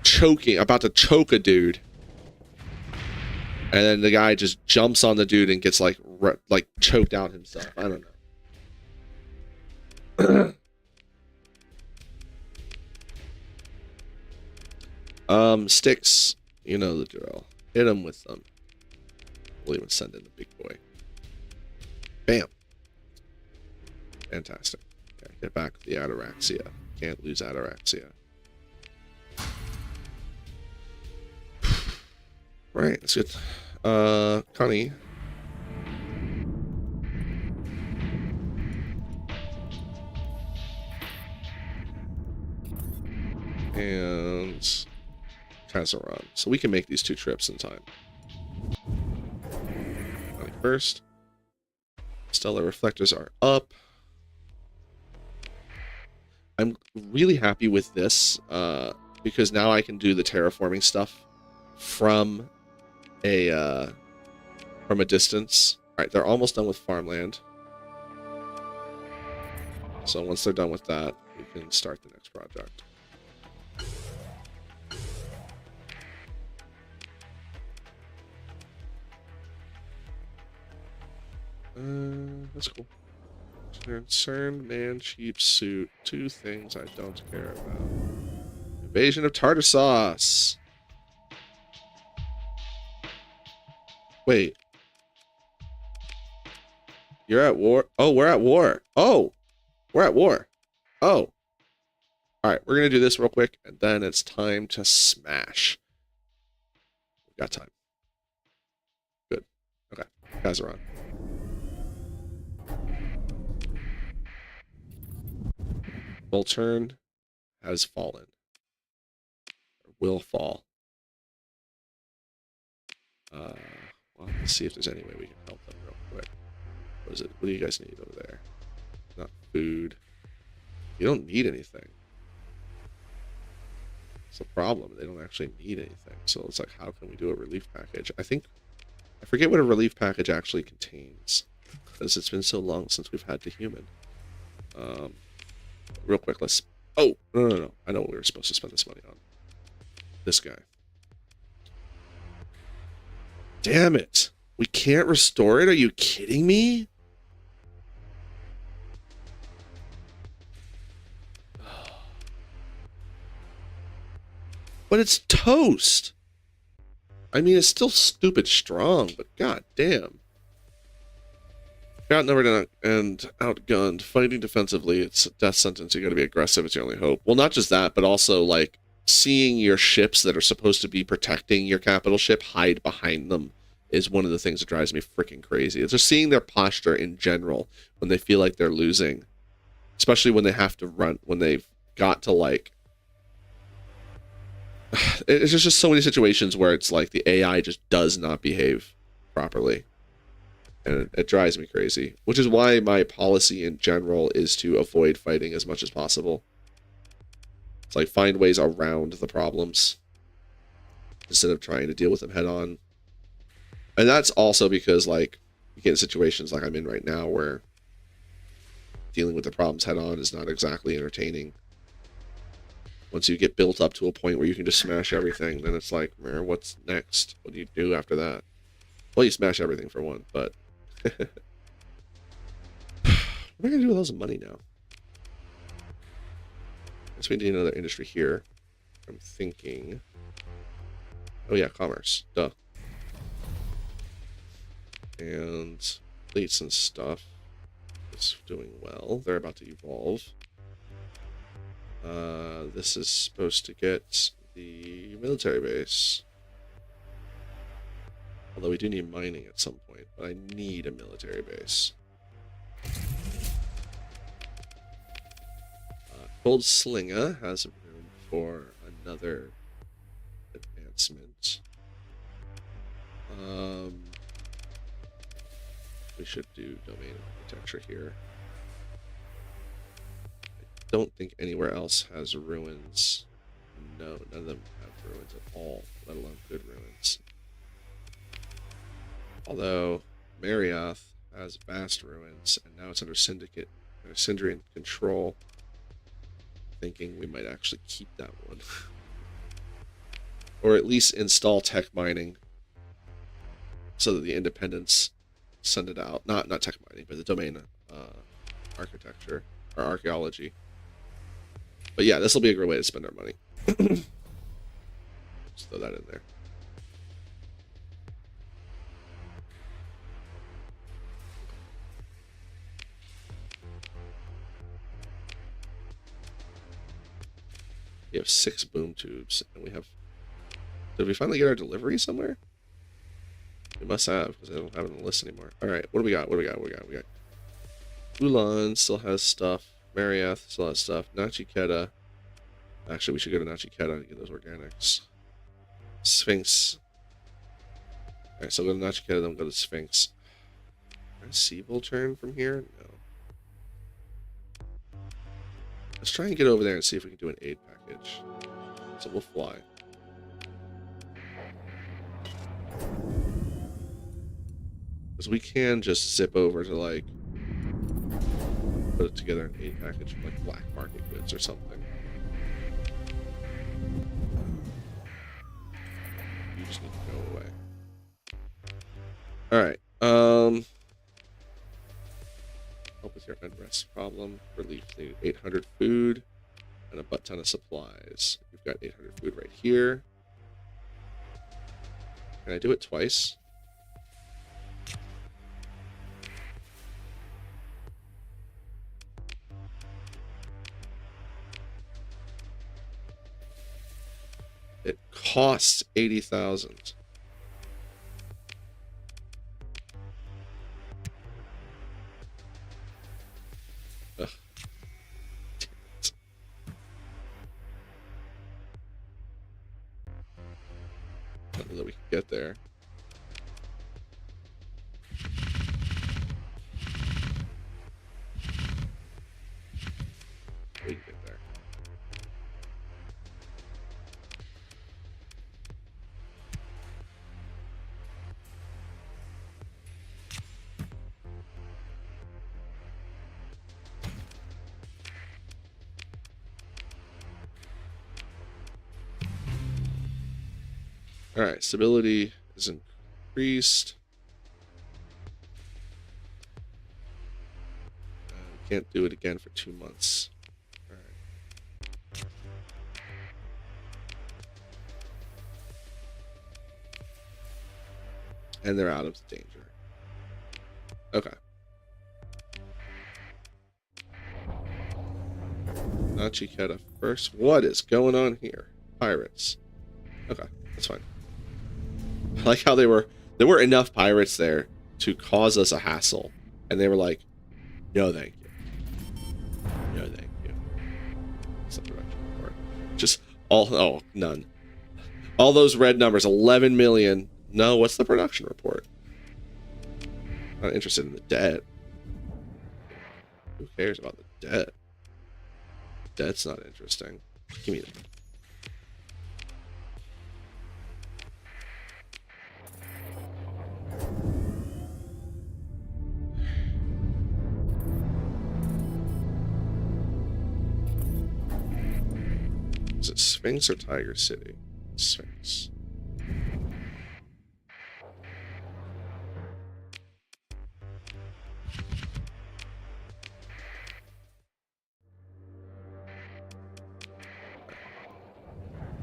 choking, about to choke a dude. And then the guy just jumps on the dude and gets like choked out himself. I don't know. Sticks, you know the drill. Hit him with them. We'll even send in the big boy. Bam. Fantastic. Okay, get back to the ataraxia. Can't lose ataraxia. Right, that's good. Connie. And Kazaron. So we can make these 2 trips in time. First, stellar reflectors are up. I'm really happy with this because now I can do the terraforming stuff from a distance. All right, they're almost done with farmland. So once they're done with that, we can start the next project. That's cool. Concerned man, cheap suit. 2 things I don't care about. Invasion of tartar sauce. Wait. You're at war? Oh, we're at war. Oh, we're at war. Oh. Alright, we're going to do this real quick, and then it's time to smash. We've got time. Good. Okay. Guys are on. Volturn has fallen. Or will fall. Well, let's see if there's any way we can help them real quick. What is it? What do you guys need over there? Not food. You don't need anything. It's a problem. They don't actually need anything. So it's like, how can we do a relief package? I forget what a relief package actually contains, because it's been so long since we've had the human. Real quick, let's... Oh, no. I know what we were supposed to spend this money on. This guy. Damn it. We can't restore it? Are you kidding me? But it's toast. I mean, it's still stupid strong, but god damn. Outnumbered and outgunned. Fighting defensively, it's a death sentence. You gotta be aggressive, it's your only hope. Well, not just that, but also, like, seeing your ships that are supposed to be protecting your capital ship hide behind them is one of the things that drives me freaking crazy. It's just seeing their posture in general when they feel like they're losing. Especially when they have to run, when they've got to, like... It's just so many situations where it's like the AI just does not behave properly. And it drives me crazy. Which is why my policy in general is to avoid fighting as much as possible. It's like find ways around the problems instead of trying to deal with them head on. And that's also because, like, you get in situations like I'm in right now where dealing with the problems head on is not exactly entertaining. Once you get built up to a point where you can just smash everything, then it's like, what's next? What do you do after that? Well, you smash everything for one, but... What am I going to do with all this money now? I guess we need another industry here. I'm thinking... Oh yeah, commerce. Duh. And fleets and stuff is doing well. They're about to evolve. This is supposed to get the military base. Although we do need mining at some point, but I need a military base. Cold Slinga has room for another advancement. We should do domain architecture here. I don't think anywhere else has ruins. No, none of them have ruins at all, let alone good ruins. Although Marioth has vast ruins, and now it's under Syndrian control. Thinking we might actually keep that one. Or at least install tech mining so that the independents send it out. Not tech mining, but the domain architecture or archaeology. But yeah, this will be a great way to spend our money. Just throw that in there. We have 6 boom tubes, and we have... Did we finally get our delivery somewhere? We must have, because I don't have it on the list anymore. Alright, what do we got? We got Ulan still has stuff. Marioth still has stuff. Nachiketa. Actually, we should go to Nachiketa and get those organics. Sphinx. Alright, so we'll go to Nachiketa, then we'll go to Sphinx. Can I Siebel turn from here? No. Let's try and get over there and see if we can do an aid package. So we'll fly. Because we can just zip over to, like, put it together an aid package from, like, black market goods or something. You just need to go away. Alright, help with your unrest problem. Relief needed 800 food and a butt ton of supplies. We've got 800 food right here. Can I do it twice? It costs 80,000. Ugh. Damn it. I don't know that we can get there. We can get there. Alright, stability is increased. Can't do it again for 2 months. Alright. And they're out of danger. Okay. Nachiketa first. What is going on here? Pirates. Okay, that's fine. I like how there were enough pirates there to cause us a hassle, and they were like, no thank you. No thank you. What's the production report? Just none. All those red numbers, 11 million. No, what's the production report? Not interested in the debt. Who cares about the debt? Debt's not interesting. Give me that. Is it Sphinx or Tiger City? Sphinx.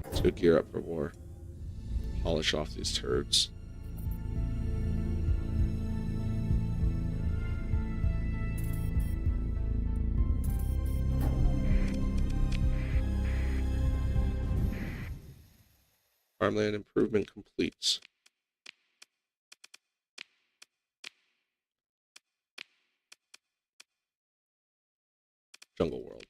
Let's go gear up for war. polish off these turds. Farmland improvement complete. Jungle World.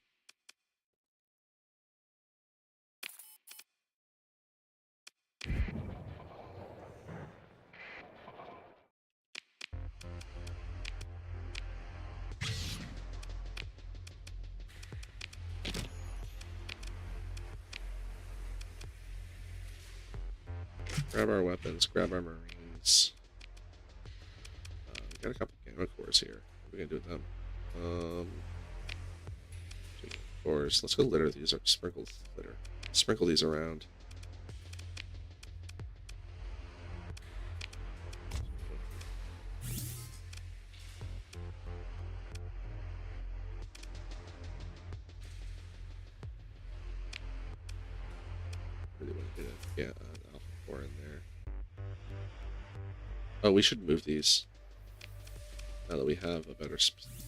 Grab our weapons, grab our marines. We got a couple gamma cores here. What are we gonna do with them? Cores. Let's go litter these. Or sprinkle these around. Really want to get an alpha core in there. Oh, we should move these now that we have a better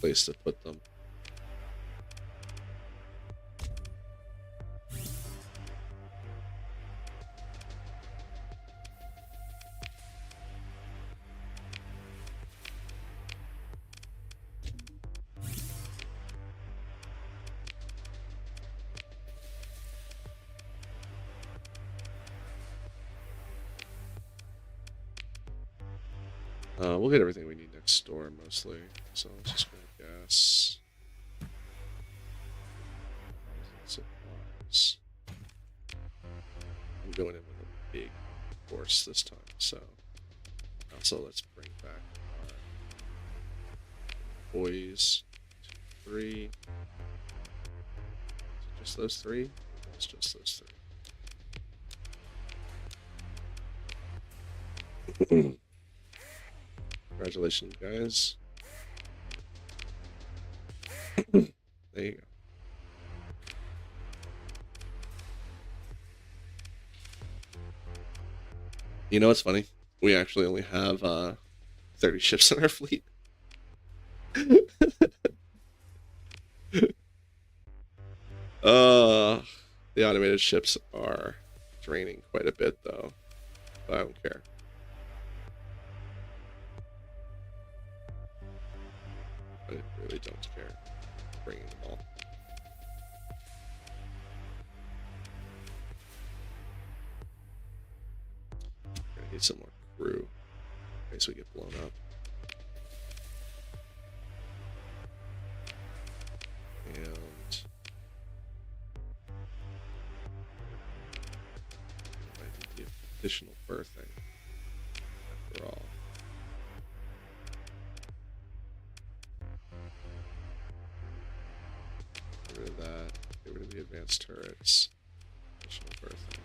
place to put them. We'll get everything we need next door mostly. So let's just grab gas. Supplies. I'm going in with a big force this time, so also let's bring back our boys. 2, 3. Just those 3? It's just those 3. Congratulations, guys. There you go. You know what's funny? We actually only have 30 ships in our fleet. The automated ships are draining quite a bit, though. But I don't care. I really don't care. Bringing them all. Gonna need some more crew in case we get blown up. And I need the additional berthing after all. Get rid of that. Get rid of the advanced turrets. Additional berthing.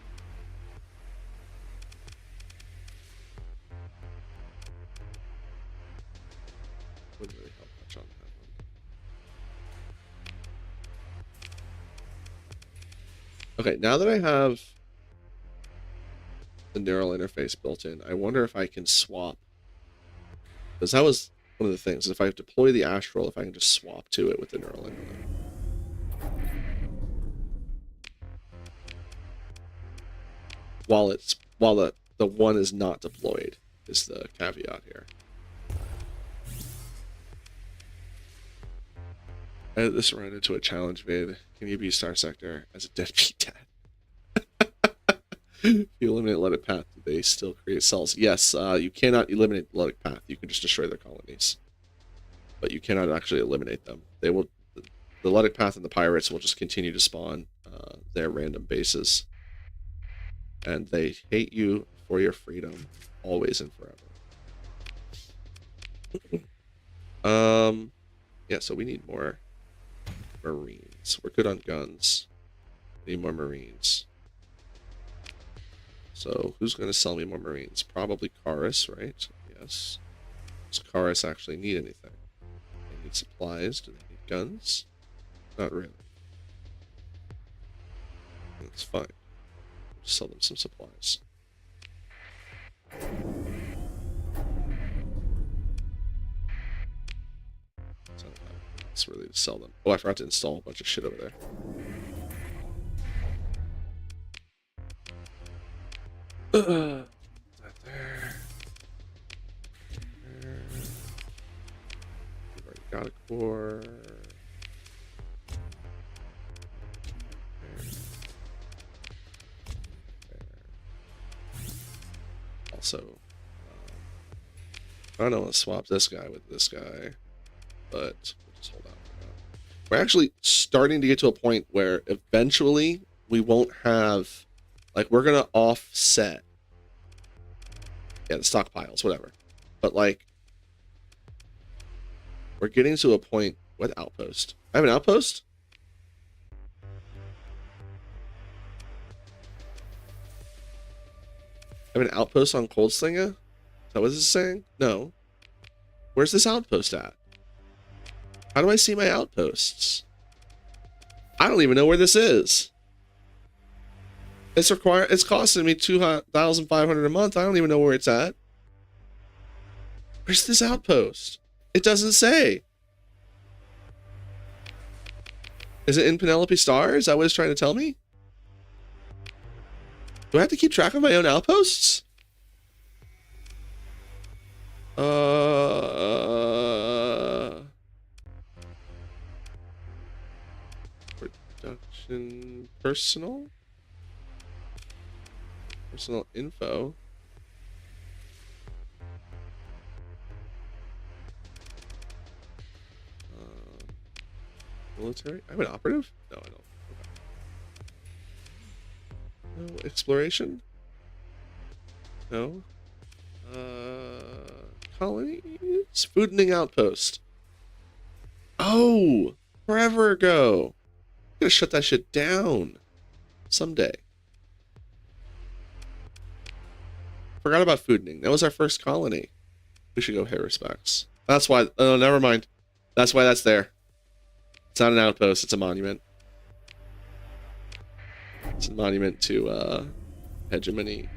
Wouldn't really help much on that one. Okay, now that I have the neural interface built in, I wonder if I can swap. Because that was one of the things. If I deploy the astral, if I can just swap to it with the neural interface. While the one is not deployed is the caveat here. Edit this around into a challenge vid. Can you be Starsector as a deadbeat dad? If you eliminate Lytic Path, do they still create cells? Yes, you cannot eliminate the Lytic Path. You can just destroy their colonies. But you cannot actually eliminate them. They will. The Lytic Path and the pirates will just continue to spawn their random bases. And they hate you for your freedom, always and forever. Yeah, so we need more Marines. We're good on guns. We need more Marines. So who's going to sell me more Marines? Probably Karis, right? Yes. Does Karis actually need anything? They need supplies. Do they need guns? Not really. That's fine. Sell them some supplies. trustworthy to sell them. Oh, I forgot to install a bunch of shit over there. That there. There. We've already got a core. Also, I don't want to swap this guy with this guy, but we'll just hold out for now. We're actually starting to get to a point where eventually we won't have, like, we're going to offset, yeah, the stockpiles, whatever. But, like, we're getting to a point with outpost. I have an outpost? I have an outpost on Cold Slinger? Is that what this is saying? No. Where's this outpost at? How do I see my outposts? I don't even know where this is. It's costing me 2,500 a month. I don't even know where it's at. Where's this outpost? It doesn't say. Is it in Penelope Star? Is that what it's trying to tell me? Do I have to keep track of my own outposts? Production personal info. Military. I have an operative? No, I don't. No exploration? No. Colonies? Foodening outpost. Oh! Forever ago. I'm gonna shut that shit down. Someday. Forgot about foodening. That was our first colony. We should go pay respects. That's why. Oh, never mind. That's why that's there. It's not an outpost. It's a monument. It's a monument to hegemony.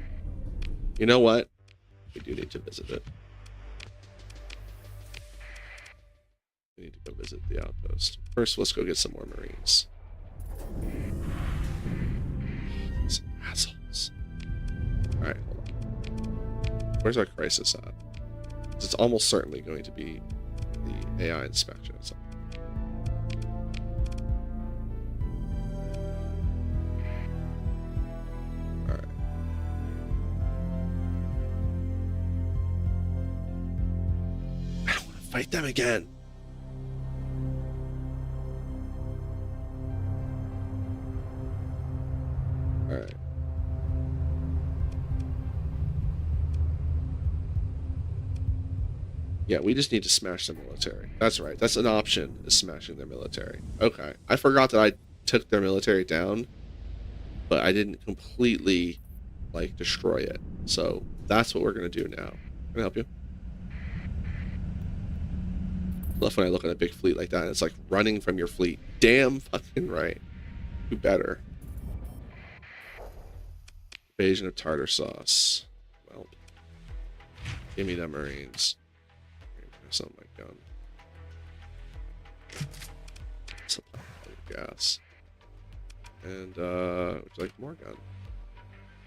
You know what? We do need to visit it. We need to go visit the outpost. First, let's go get some more Marines. These assholes. Alright, hold on. Where's our crisis at? It's almost certainly going to be the AI inspection at some point. Fight them again. All right. Yeah, we just need to smash their military. That's right. That's an option, is smashing their military. Okay. I forgot that I took their military down, but I didn't completely, like, destroy it. So that's what we're going to do now. Can I help you? Love when I look at a big fleet like that and it's like running from your fleet. Damn fucking right. Do better. Invasion of tartar sauce. Well, give me the Marines. Something like gun. Supply gas. And would you like more gun?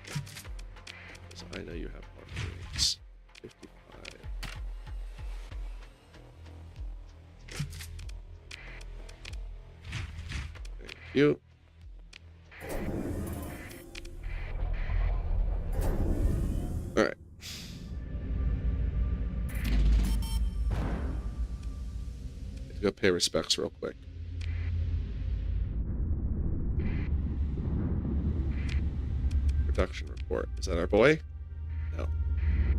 Because I know you have more Marines. 55. You. All right. Let's go pay respects real quick. Production report. Is that our boy? No.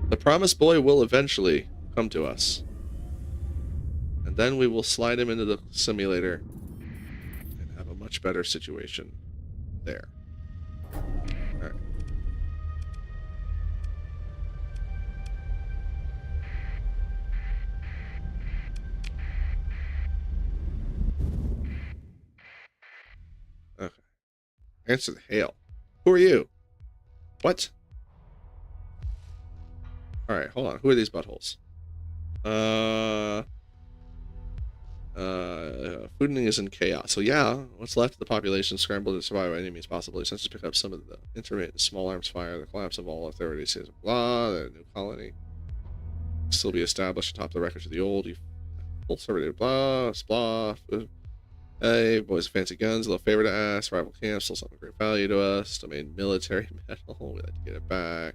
The promised boy will eventually come to us. And then we will slide him into the simulator. Much better situation there. All right. Okay. Answer the hail. Who are you? What? All right, hold on. Who are these buttholes? Fooding is in chaos. So yeah, what's left of the population scrambled to survive by any means possible. Census pick up some of the intermittent small arms fire. The collapse of all authorities is blah. The new colony still be established atop the wreckage of the old. Full survey blah blah. Hey, boys, fancy guns, a little favor to ask. Rival camp, still something of great value to us. Domain military medal. We'd like to get it back.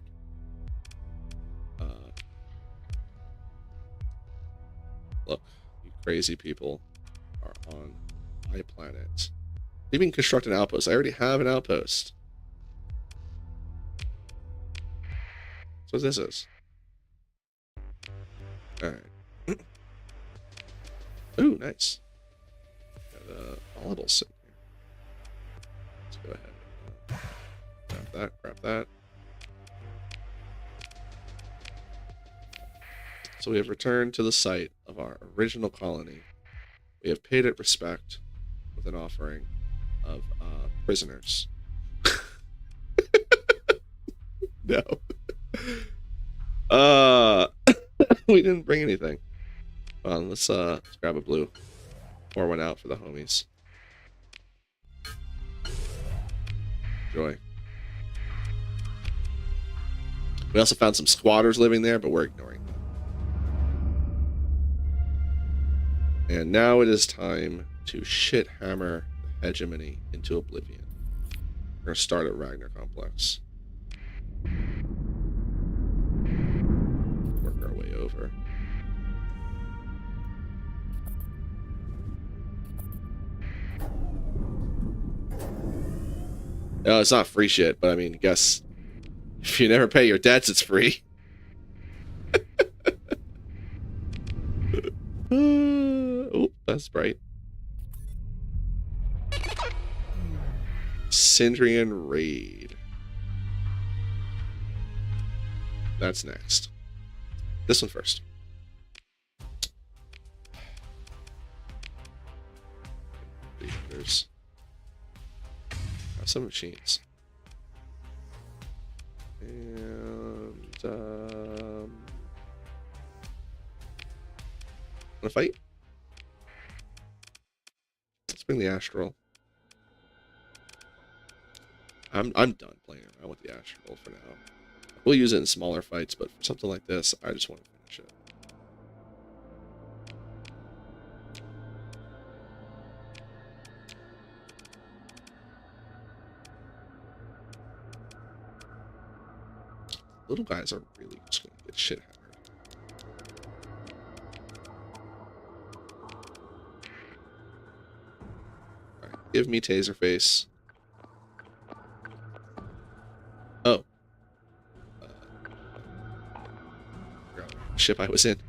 Look, you crazy people are on my planet. Even construct an outpost. I already have an outpost. That's what this is. Alright. Ooh, nice. Got volatiles sitting here. Let's go ahead and grab that. So we have returned to the site of our original colony. We have paid it respect with an offering of prisoners. No. We didn't bring anything. Let's grab a blue. Pour one out for the homies. Enjoy. We also found some squatters living there, but we're ignoring them. And now it is time to shit hammer the hegemony into oblivion. We're going to start at Ragnar Complex. Work our way over. Oh, it's not free shit, but I mean, I guess if you never pay your debts, it's free. Oh, that's bright. Sindrian Raid. That's next. This one first. There's some machines. And wanna fight? Let's bring the Astral. I'm done playing around with the Astral for now. We'll use it in smaller fights, but for something like this, I just want to finish it. Little guys are really just gonna get shit hammered. Alright, give me Taserface. Oh. Ship I was in.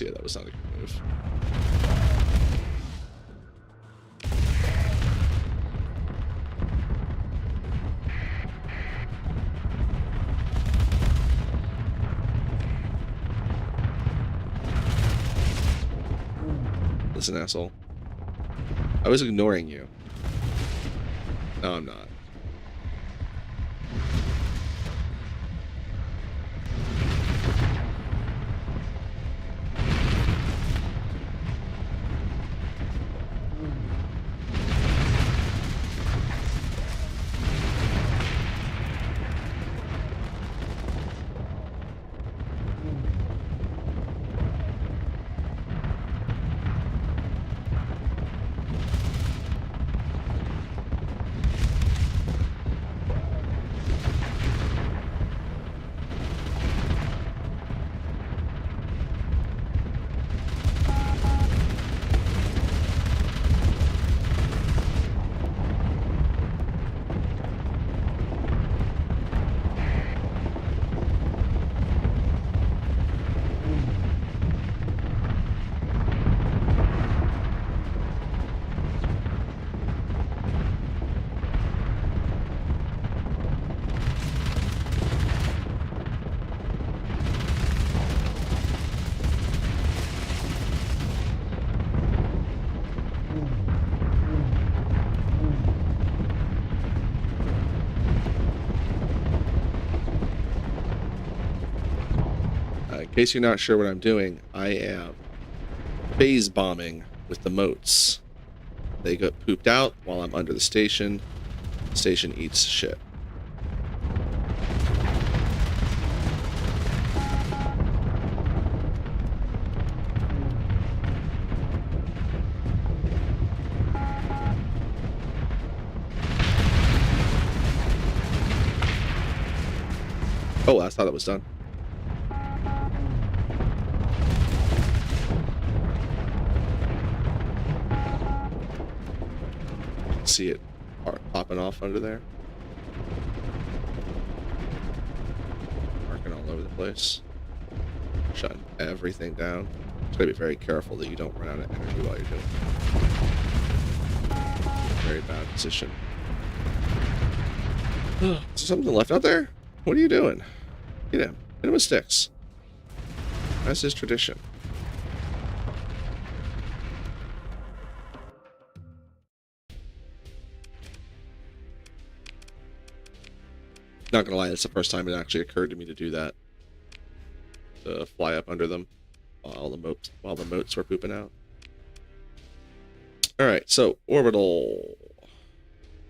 Yeah, that was not a good move. Listen, asshole. I was ignoring you. No, I'm not. In case you're not sure what I'm doing, I am phase bombing with the moats. They get pooped out while I'm under the station. The station eats shit. Oh, I thought it was done. See it popping off under there. Marking all over the place. Shutting everything down. Just gotta be very careful that you don't run out of energy while you're doing it. Very bad position. Is there something left out there? What are you doing? Get him. Hit him with sticks. That's his tradition. Not gonna lie, it's the first time it actually occurred to me to do that. To fly up under them while the moats were pooping out. Alright, so orbital.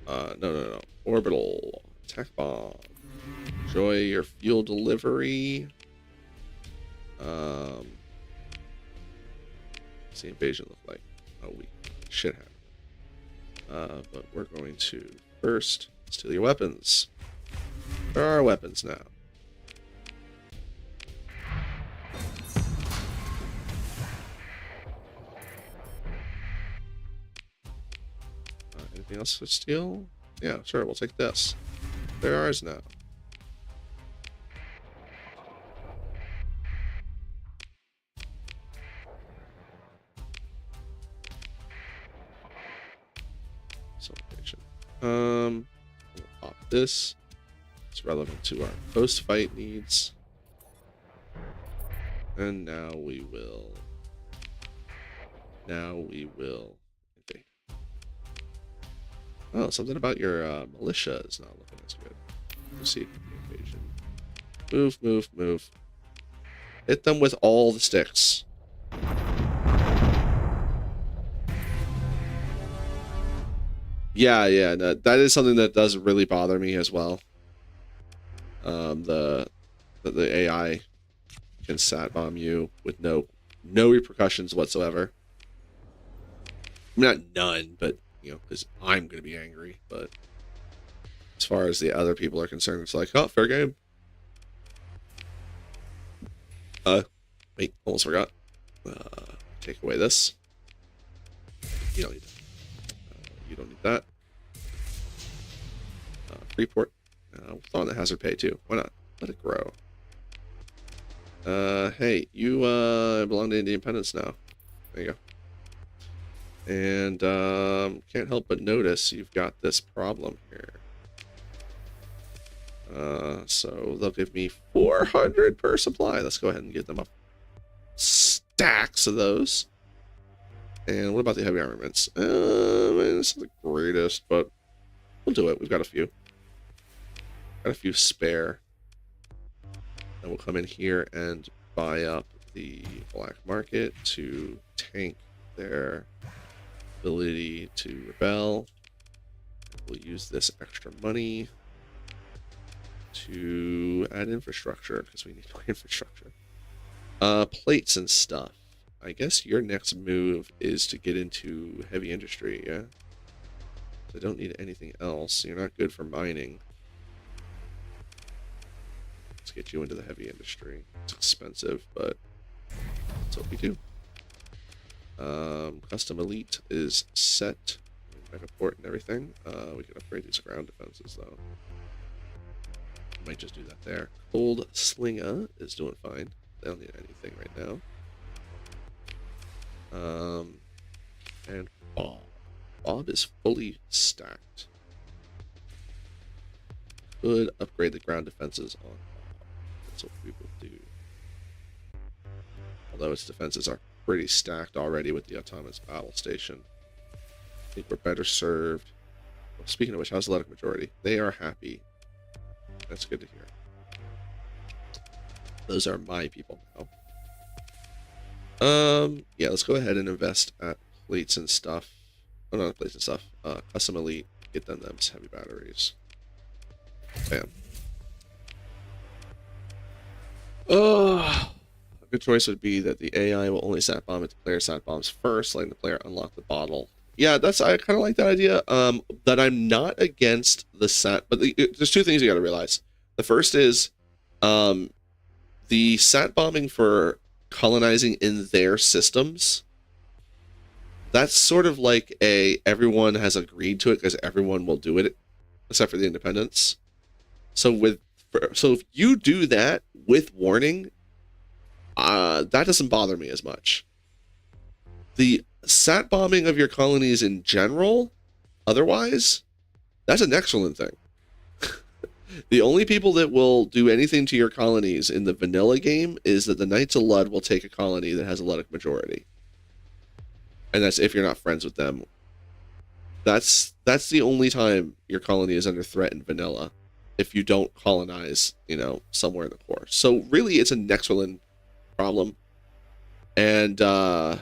No. Orbital. Attack bomb. Enjoy your fuel delivery. What's the invasion look like? Oh, we shit happened. But we're going to first steal your weapons. There are weapons now. Anything else to steal? Yeah, sure, we'll take this. They're ours now. We'll pop this. It's relevant to our post-fight needs. And now we will. Okay. Oh, something about your militia is not looking as good. Proceed with the invasion. Move. Hit them with all the sticks. Yeah, no, that is something that does really bother me as well. The AI can sat bomb you with no repercussions whatsoever. I mean, not none, but you know, because I'm gonna be angry. But as far as the other people are concerned, it's like, oh, fair game. Wait, almost forgot. Take away this. You don't need that. You don't need that. Freeport. We'll throw in the hazard pay too. Why not? Let it grow. Hey, you belong to Independence now. There you go. And can't help but notice you've got this problem here. So they'll give me 400 per supply. Let's go ahead and get them up. Stacks of those. And what about the heavy armaments? It's not the greatest, but we'll do it. We've got a few. Got a few spare. And we'll come in here and buy up the black market to tank their ability to rebel. We'll use this extra money to add infrastructure because we need more infrastructure. Plates and stuff. I guess your next move is to get into heavy industry, yeah? I don't need anything else. You're not good for mining. Let's get you into the heavy industry. It's expensive, but that's what we do. Custom elite is set. Megaport and everything. We can upgrade these ground defenses, though. Might just do that there. Cold Slinger is doing fine. They don't need anything right now. And Bob. Bob is fully stacked. Could upgrade the ground defenses on Bob. That's what we will do. Although its defenses are pretty stacked already with the autonomous battle station. I think we're better served. Well, speaking of which, how's Athletic Majority? They are happy. That's good to hear. Those are my people now. Yeah, let's go ahead and invest at plates and stuff. Oh, not plates and stuff. Custom elite. Get them those heavy batteries. Bam. A good choice would be that the AI will only sat bomb if the player sat bombs first, letting the player unlock the bottle. Yeah, I kind of like that idea. That I'm not against the sat, but there's two things you got to realize. The first is, the sat bombing for colonizing in their systems. That's sort of like everyone has agreed to it because everyone will do it, except for the independents. So if you do that with warning, that doesn't bother me as much. The sat bombing of your colonies in general, otherwise, that's an excellent thing. The only people that will do anything to your colonies in the vanilla game is that the Knights of Lud will take a colony that has a Ludic majority. And that's if you're not friends with them. That's the only time your colony is under threat in vanilla, if you don't colonize, somewhere in the core. So really, it's a Nexerelin problem. And I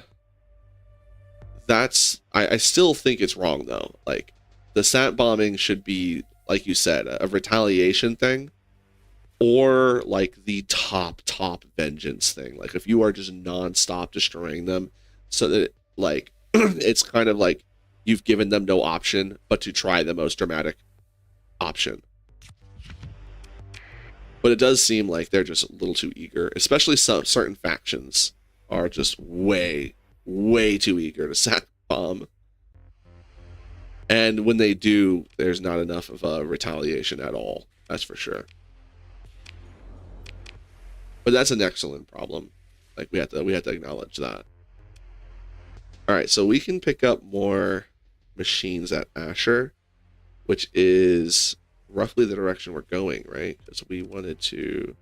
still think it's wrong, though. Like, the sat bombing should be, like you said, a retaliation thing, or like the top vengeance thing. Like, if you are just non-stop destroying them, so that like it's kind of like you've given them no option but to try the most dramatic option. But it does seem like they're just a little too eager, especially certain factions are just way too eager to sat bomb. And when they do, there's not enough of a retaliation at all. That's for sure. But that's an excellent problem. Like, we have to acknowledge that. All right, so we can pick up more machines at Asher, which is roughly the direction we're going, right? Because we wanted to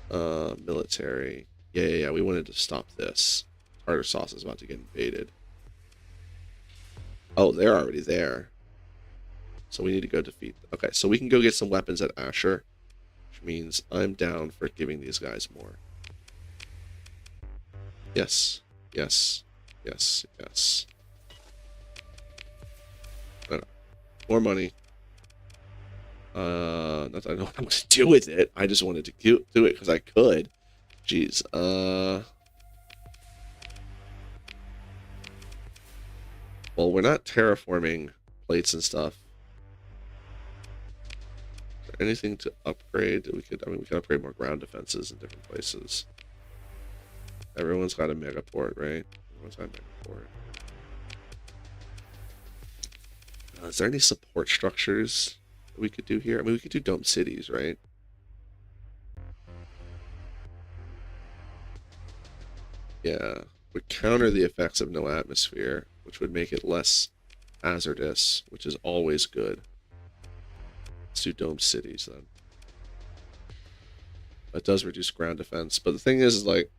military. Yeah, we wanted to stop this. Tartar Sauce is about to get invaded. Oh, they're already there. So we need to go defeat them. Okay, so we can go get some weapons at Asher, which means I'm down for giving these guys more. Yes. More money. Not that I know what to do with it. I just wanted to do it because I could. Jeez. Well, we're not terraforming plates and stuff. Is there anything to upgrade that we could upgrade more ground defenses in different places. Everyone's got a megaport, right? Everyone's got a megaport. Is there any support structures that we could do here? I mean, we could do dome cities, right? Yeah, would counter the effects of no atmosphere, which would make it less hazardous, which is always good. Let's do dome cities then. That does reduce ground defense, but the thing is like,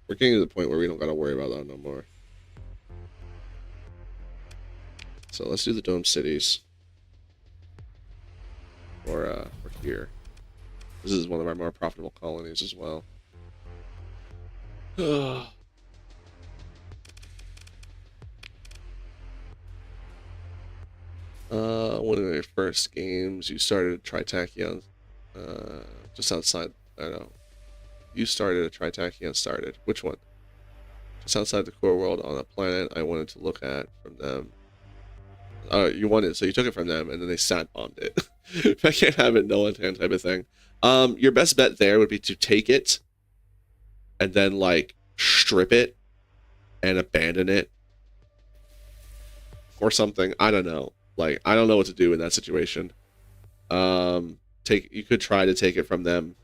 we're getting to the point where we don't gotta worry about that no more. So let's do the dome cities. Or here. This is one of our more profitable colonies as well. One of your first games, you started a Tritachyon, just outside, I don't know. You started a Tritachyon started. Which one? Just outside the core world on a planet I wanted to look at from them. You wanted, so you took it from them, and then they sat bombed it. If I can't have it, no one can type of thing. Your best bet there would be to take it, and then, like, strip it, and abandon it. Or something. I don't know. Like, I don't know what to do in that situation. You could try to take it from them.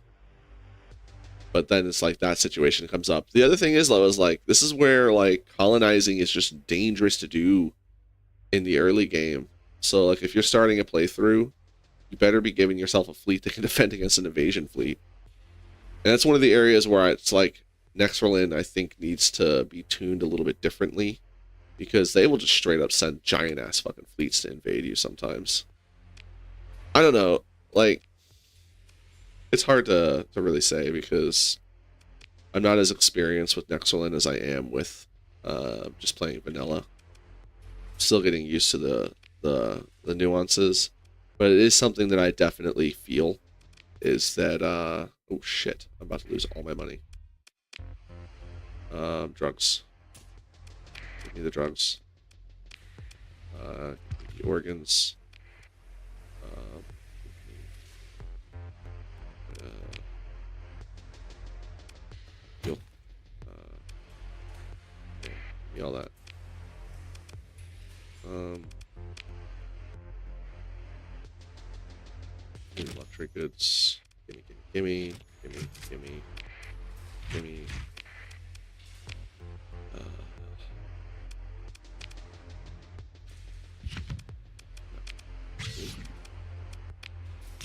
But then it's like that situation comes up. The other thing is, though, is like, this is where, like, colonizing is just dangerous to do in the early game. So, like, if you're starting a playthrough, you better be giving yourself a fleet that can defend against an invasion fleet. And that's one of the areas where it's like, Nexerelin, I think, needs to be tuned a little bit differently. Because they will just straight up send giant-ass fucking fleets to invade you sometimes. I don't know. Like, It's hard to really say because I'm not as experienced with Nexerelin as I am with just playing vanilla. Still getting used to the nuances, but it is something that I definitely feel is that oh shit, I'm about to lose all my money. Drugs. Give me the drugs. Give me the organs. Heal. Yeah, give me all that. Give me luxury goods. Gimme, gimme, gimme, gimme, gimme, gimme.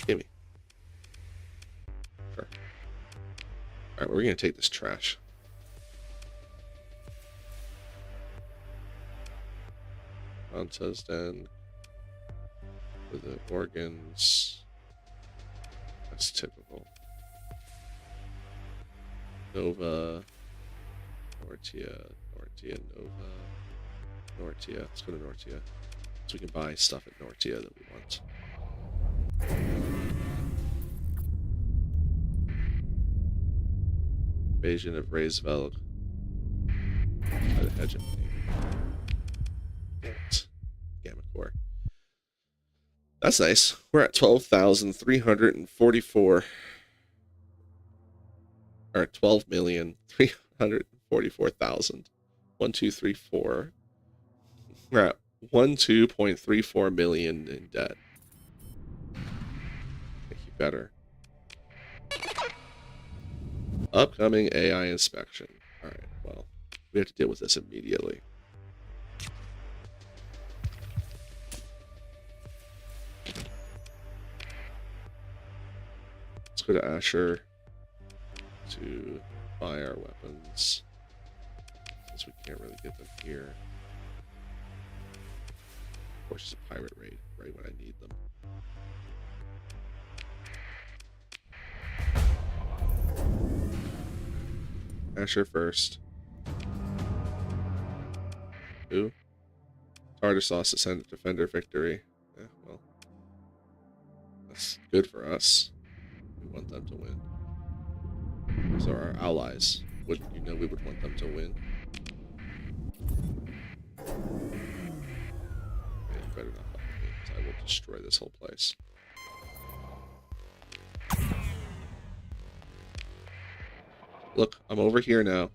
Gimme. Sure. Alright, we're gonna take this trash. Monta's Den. For the organs. That's typical. Nova. Nortia. Nortia. Nova. Nortia. Let's go to Nortia. So we can buy stuff at Nortia that we want. Invasion of Raisveld. By the hegemony. Damn it. Gamma Core. That's nice. We're at 12,344. Or 12,344,000. 1, 2, 3, 4. We're at 12.34 million in debt. Make you better. Upcoming AI inspection. Alright, well, we have to deal with this immediately. Let's go to Asher to buy our weapons, since we can't really get them here. Of course, it's a pirate raid right when I need them. Asher first. Who? Tartar Sauce Ascendant Defender victory. Yeah, well, that's good for us. We want them to win. Those are our allies. Wouldn't you know we would want them to win? Yeah, you better not fuck with me, because I will destroy this whole place. Look, I'm over here now.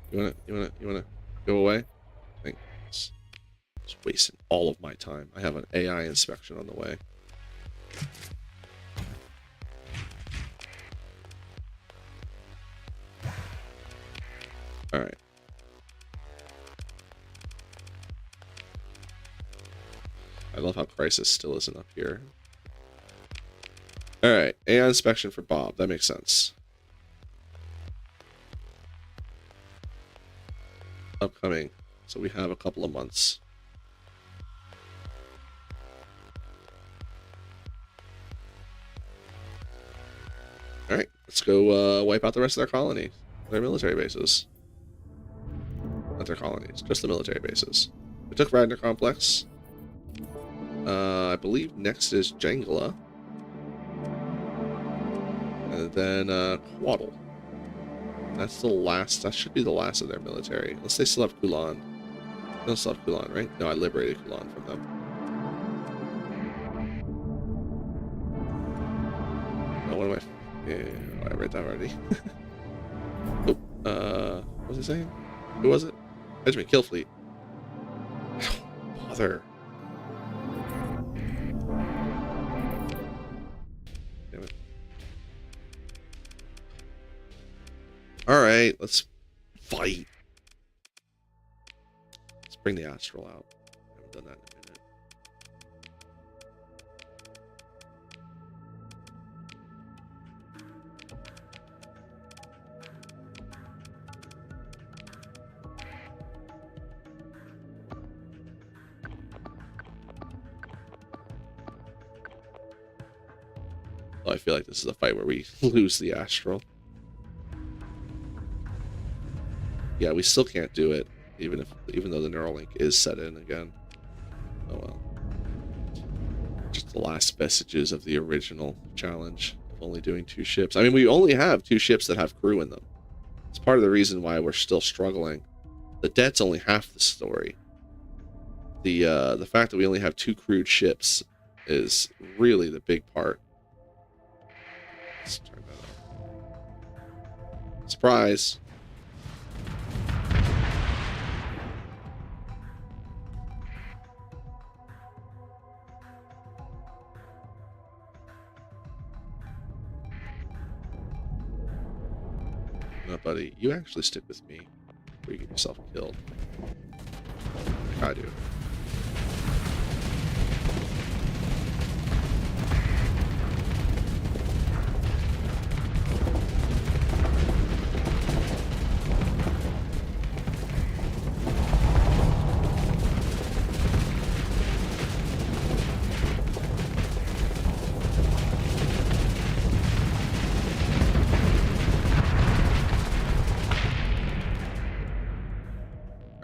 You wanna go away? Thanks. Just wasting all of my time. I have an AI inspection on the way. Alright. I love how Crisis still isn't up here. Alright, AI inspection for Bob. That makes sense. Upcoming. So we have a couple of months. Alright, let's go wipe out the rest of their colonies. Their military bases. Not their colonies, just the military bases. We took Radner Complex. I believe next is Jangala. And then Quaddle. That's the last. That should be the last of their military. Unless they still have Kulan. They don't still have Kulan, right? No, I liberated Kulan from them. Oh, what am I? Yeah, I read that already. Oh, what was it saying? Who was it? Benjamin Killfleet. Bother. Damn it. Alright, let's fight. Let's bring the Astral out. I haven't done that in a minute. Well, I feel like this is a fight where we lose the Astral. Yeah, we still can't do it, even though the Neuralink is set in again. Oh well. Just the last vestiges of the original challenge of only doing 2 ships. I mean, we only have 2 ships that have crew in them. It's part of the reason why we're still struggling. The debt's only half the story. The fact that we only have 2 crewed ships is really the big part. Let's turn that on. Surprise! No, buddy, you actually stick with me before you get yourself killed. I do.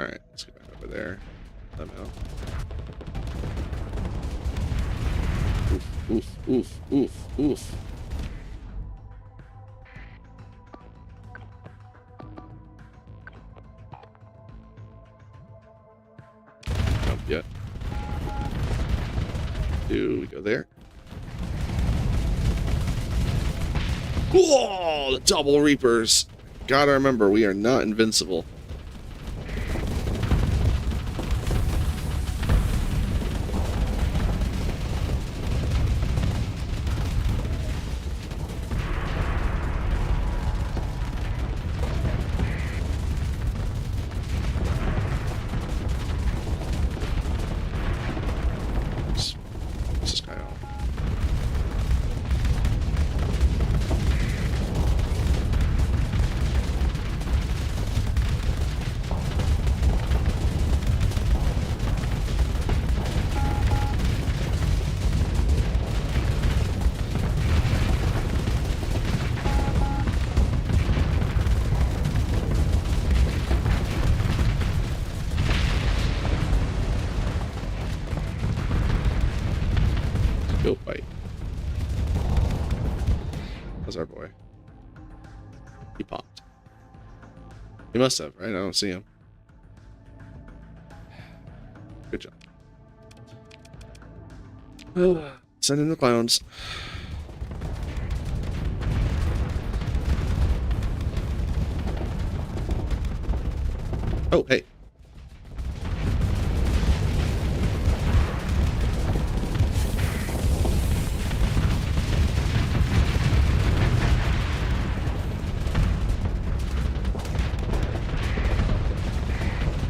Alright, let's get back over there. Somehow. Oof, oof, oof, oof. Jump yet. Do we go there? Whoa! The double Reapers! Gotta remember, we are not invincible. Go fight. How's our boy? He popped. He must have, right? I don't see him. Good job. Send in the clowns. Oh, hey.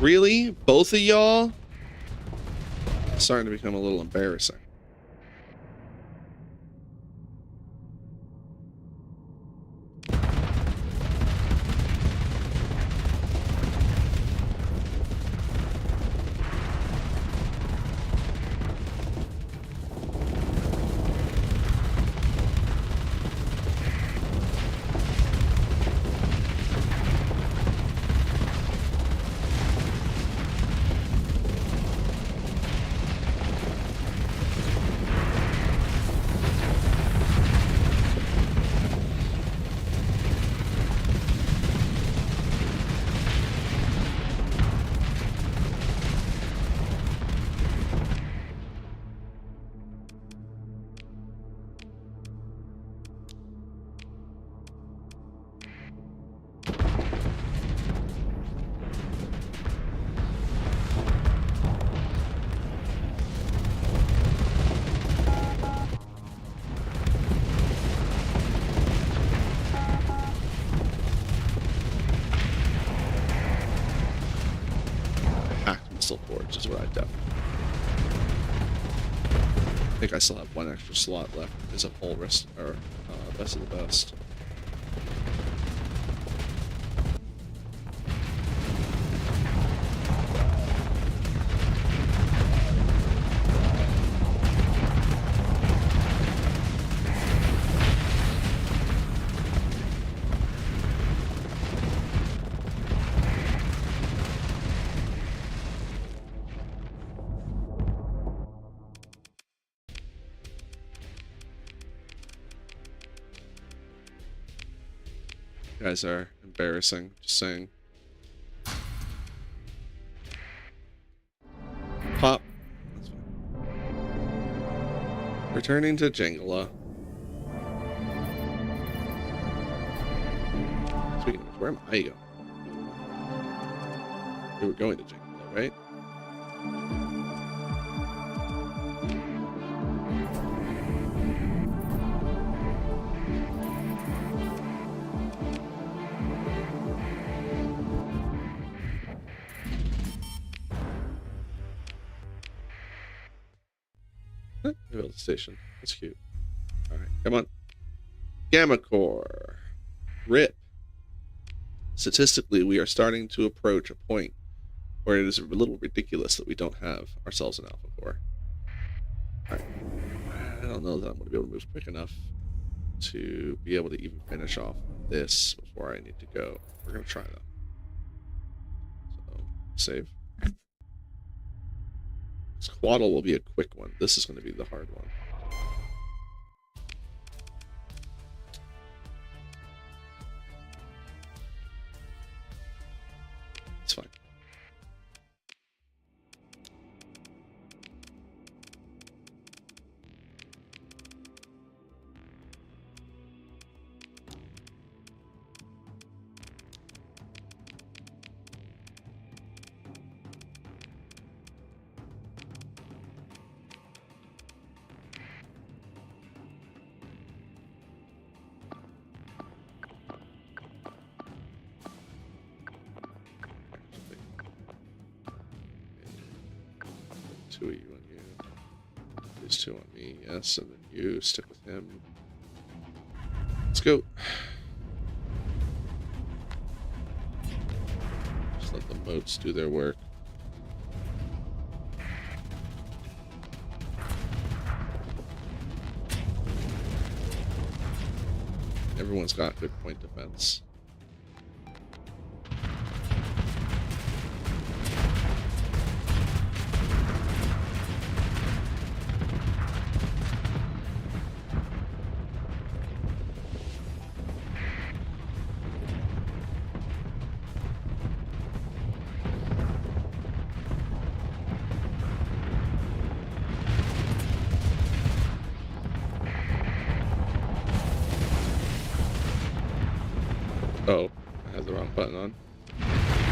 Really? Both of y'all? It's starting to become a little embarrassing. Forge is what I've done. I think I still have 1 extra slot left as a full rest or best of the best. guys are embarrassing. Just saying. Pop. That's fine. Returning to Jangala. Speaking of which, where am I going? We were going to Jangala, right? Build a station. That's cute. Alright, come on. Gamma Core. RIP. Statistically, we are starting to approach a point where it is a little ridiculous that we don't have ourselves an Alpha Core. Alright. I don't know that I'm going to be able to move quick enough to be able to even finish off this before I need to go. We're going to try though. So, save. Squaddle will be a quick one. This is going to be the hard one. It's fine. Two of you on you. There's two on me, yes, and then you stick with him. Let's go. Just let the moats do their work. Everyone's got good point defense. Oh, I had the wrong button on.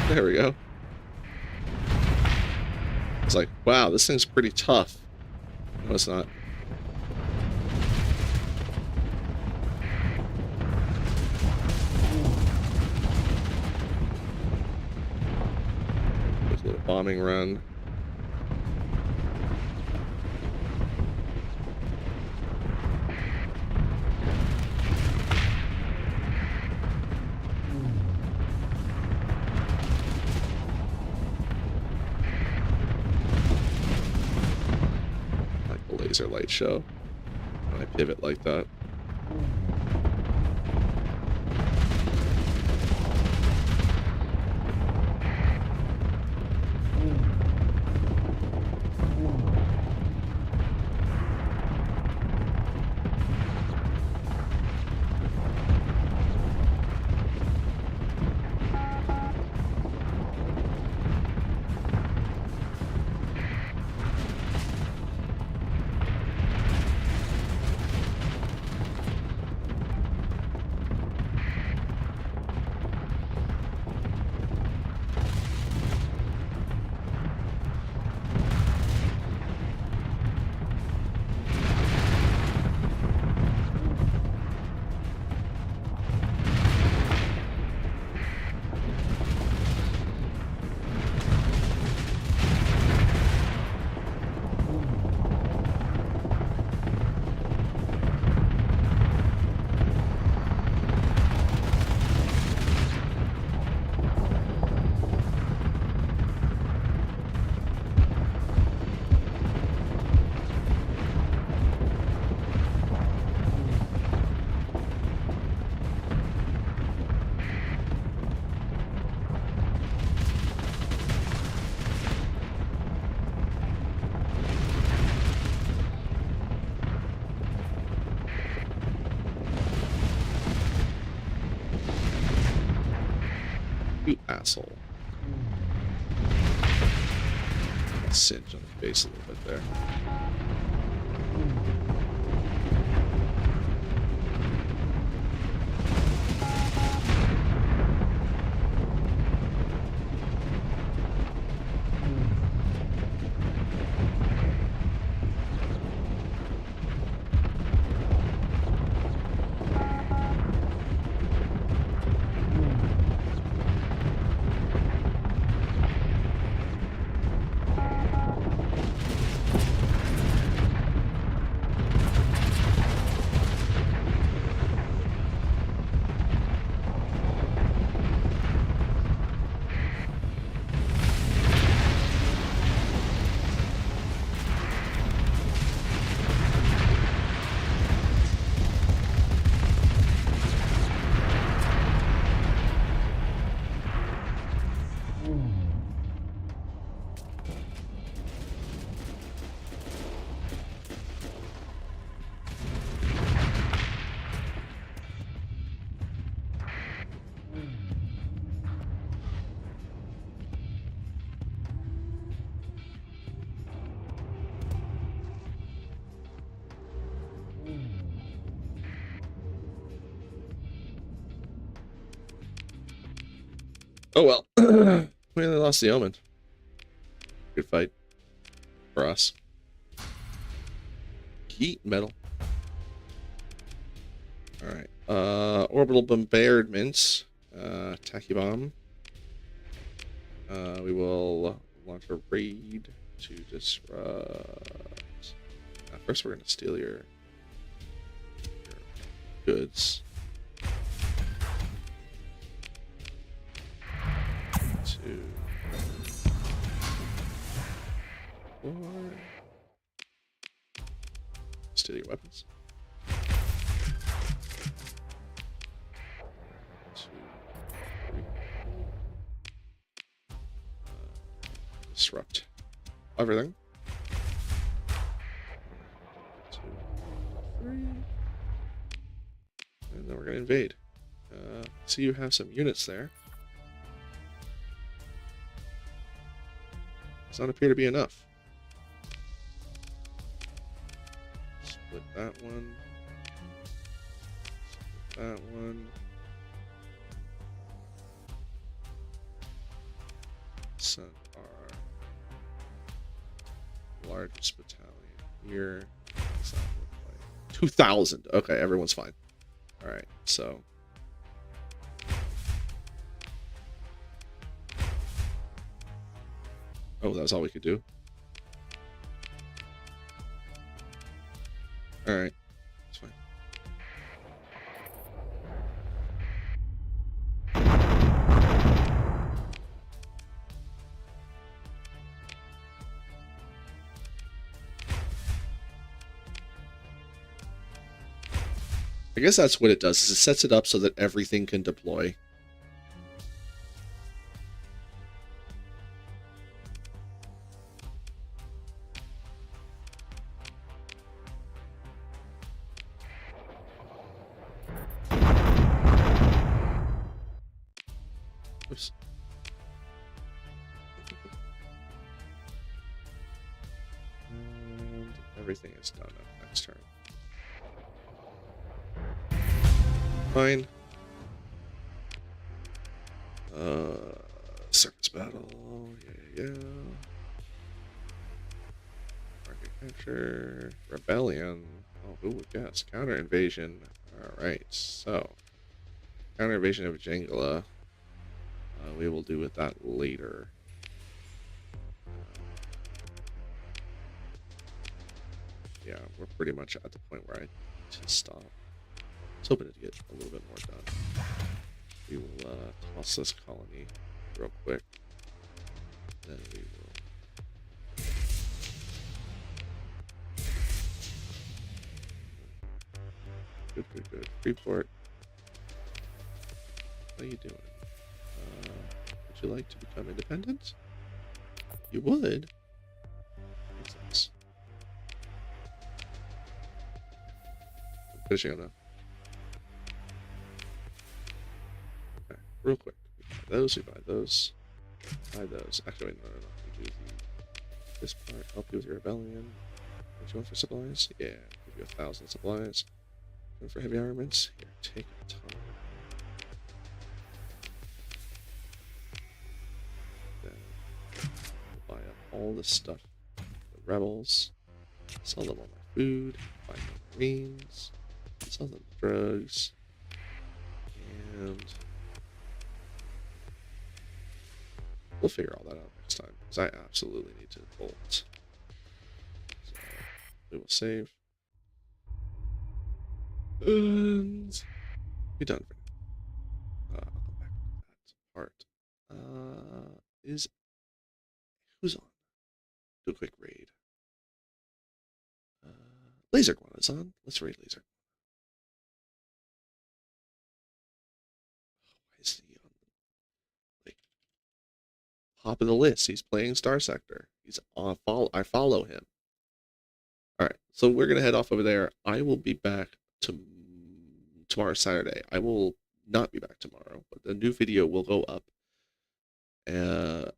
There we go. It's like, wow, this thing's pretty tough. No, it's not. There's a little bombing run. Laser light show when I pivot like that. You asshole. Singe on the face a little bit there. Oh well. We only lost the Omen. Good fight. For us. Heat metal. Alright. Orbital bombardments. Tachybomb. We will launch a raid to disrupt. First we're gonna steal your goods. 2, 4. Steal your weapons. 2, 3. Disrupt everything. 2, 3. And then we're gonna invade. See, you have some units there. Does not appear to be enough. Split that one. Split that one. Send our largest battalion here. What's that look like? 2,000. Okay, everyone's fine. All right, so. Oh, that was all we could do? Alright. That's fine. I guess that's what it does, is it sets it up so that everything can deploy. Oops. And everything is done up next turn. Fine. Surface battle. Yeah. Market capture. Rebellion. Oh, who would guess? Counter invasion. Alright, so. Counter invasion of Jangala. We will do with that later. Yeah, we're pretty much at the point where I need to stop. I was hoping to get a little bit more done. We will toss this colony real quick. Then we will. Good. Freeport. How you doing? Would you like to become independent? You would? What's this? I'm finishing on that. Okay, real quick. those, we buy those. Buy those. Actually, no. We do this part. Help you with your rebellion. What you want for supplies? Yeah, give you 1,000 supplies. And for heavy armaments, here, take a ton. Then we'll buy up all this stuff. The rebels. Sell them all my food. Buy more marines. Sell them drugs. And we'll figure all that out next time, because I absolutely need to bolt. So we will save. And be done for now. I'll come back to that part. Who's on? Do a quick raid. Laser Guana's on. Let's raid Laser. Why is he on like top of the list? He's playing Starsector. He's on I follow him. Alright, so we're gonna head off over there. I will be back tomorrow, Saturday. I will not be back tomorrow, but the new video will go up.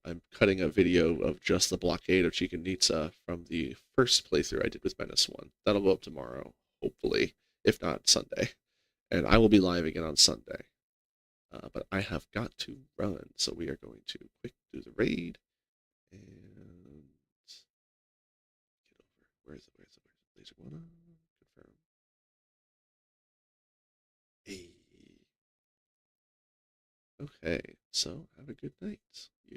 I'm cutting a video of just the blockade of Chichen Itza from the first playthrough I did with Menace 1. That'll go up tomorrow, hopefully, if not Sunday. And I will be live again on Sunday. But I have got to run, so we are going to quick do the raid. And get over. Where's the laser one? Confirm. Hey. Okay, so have a good night.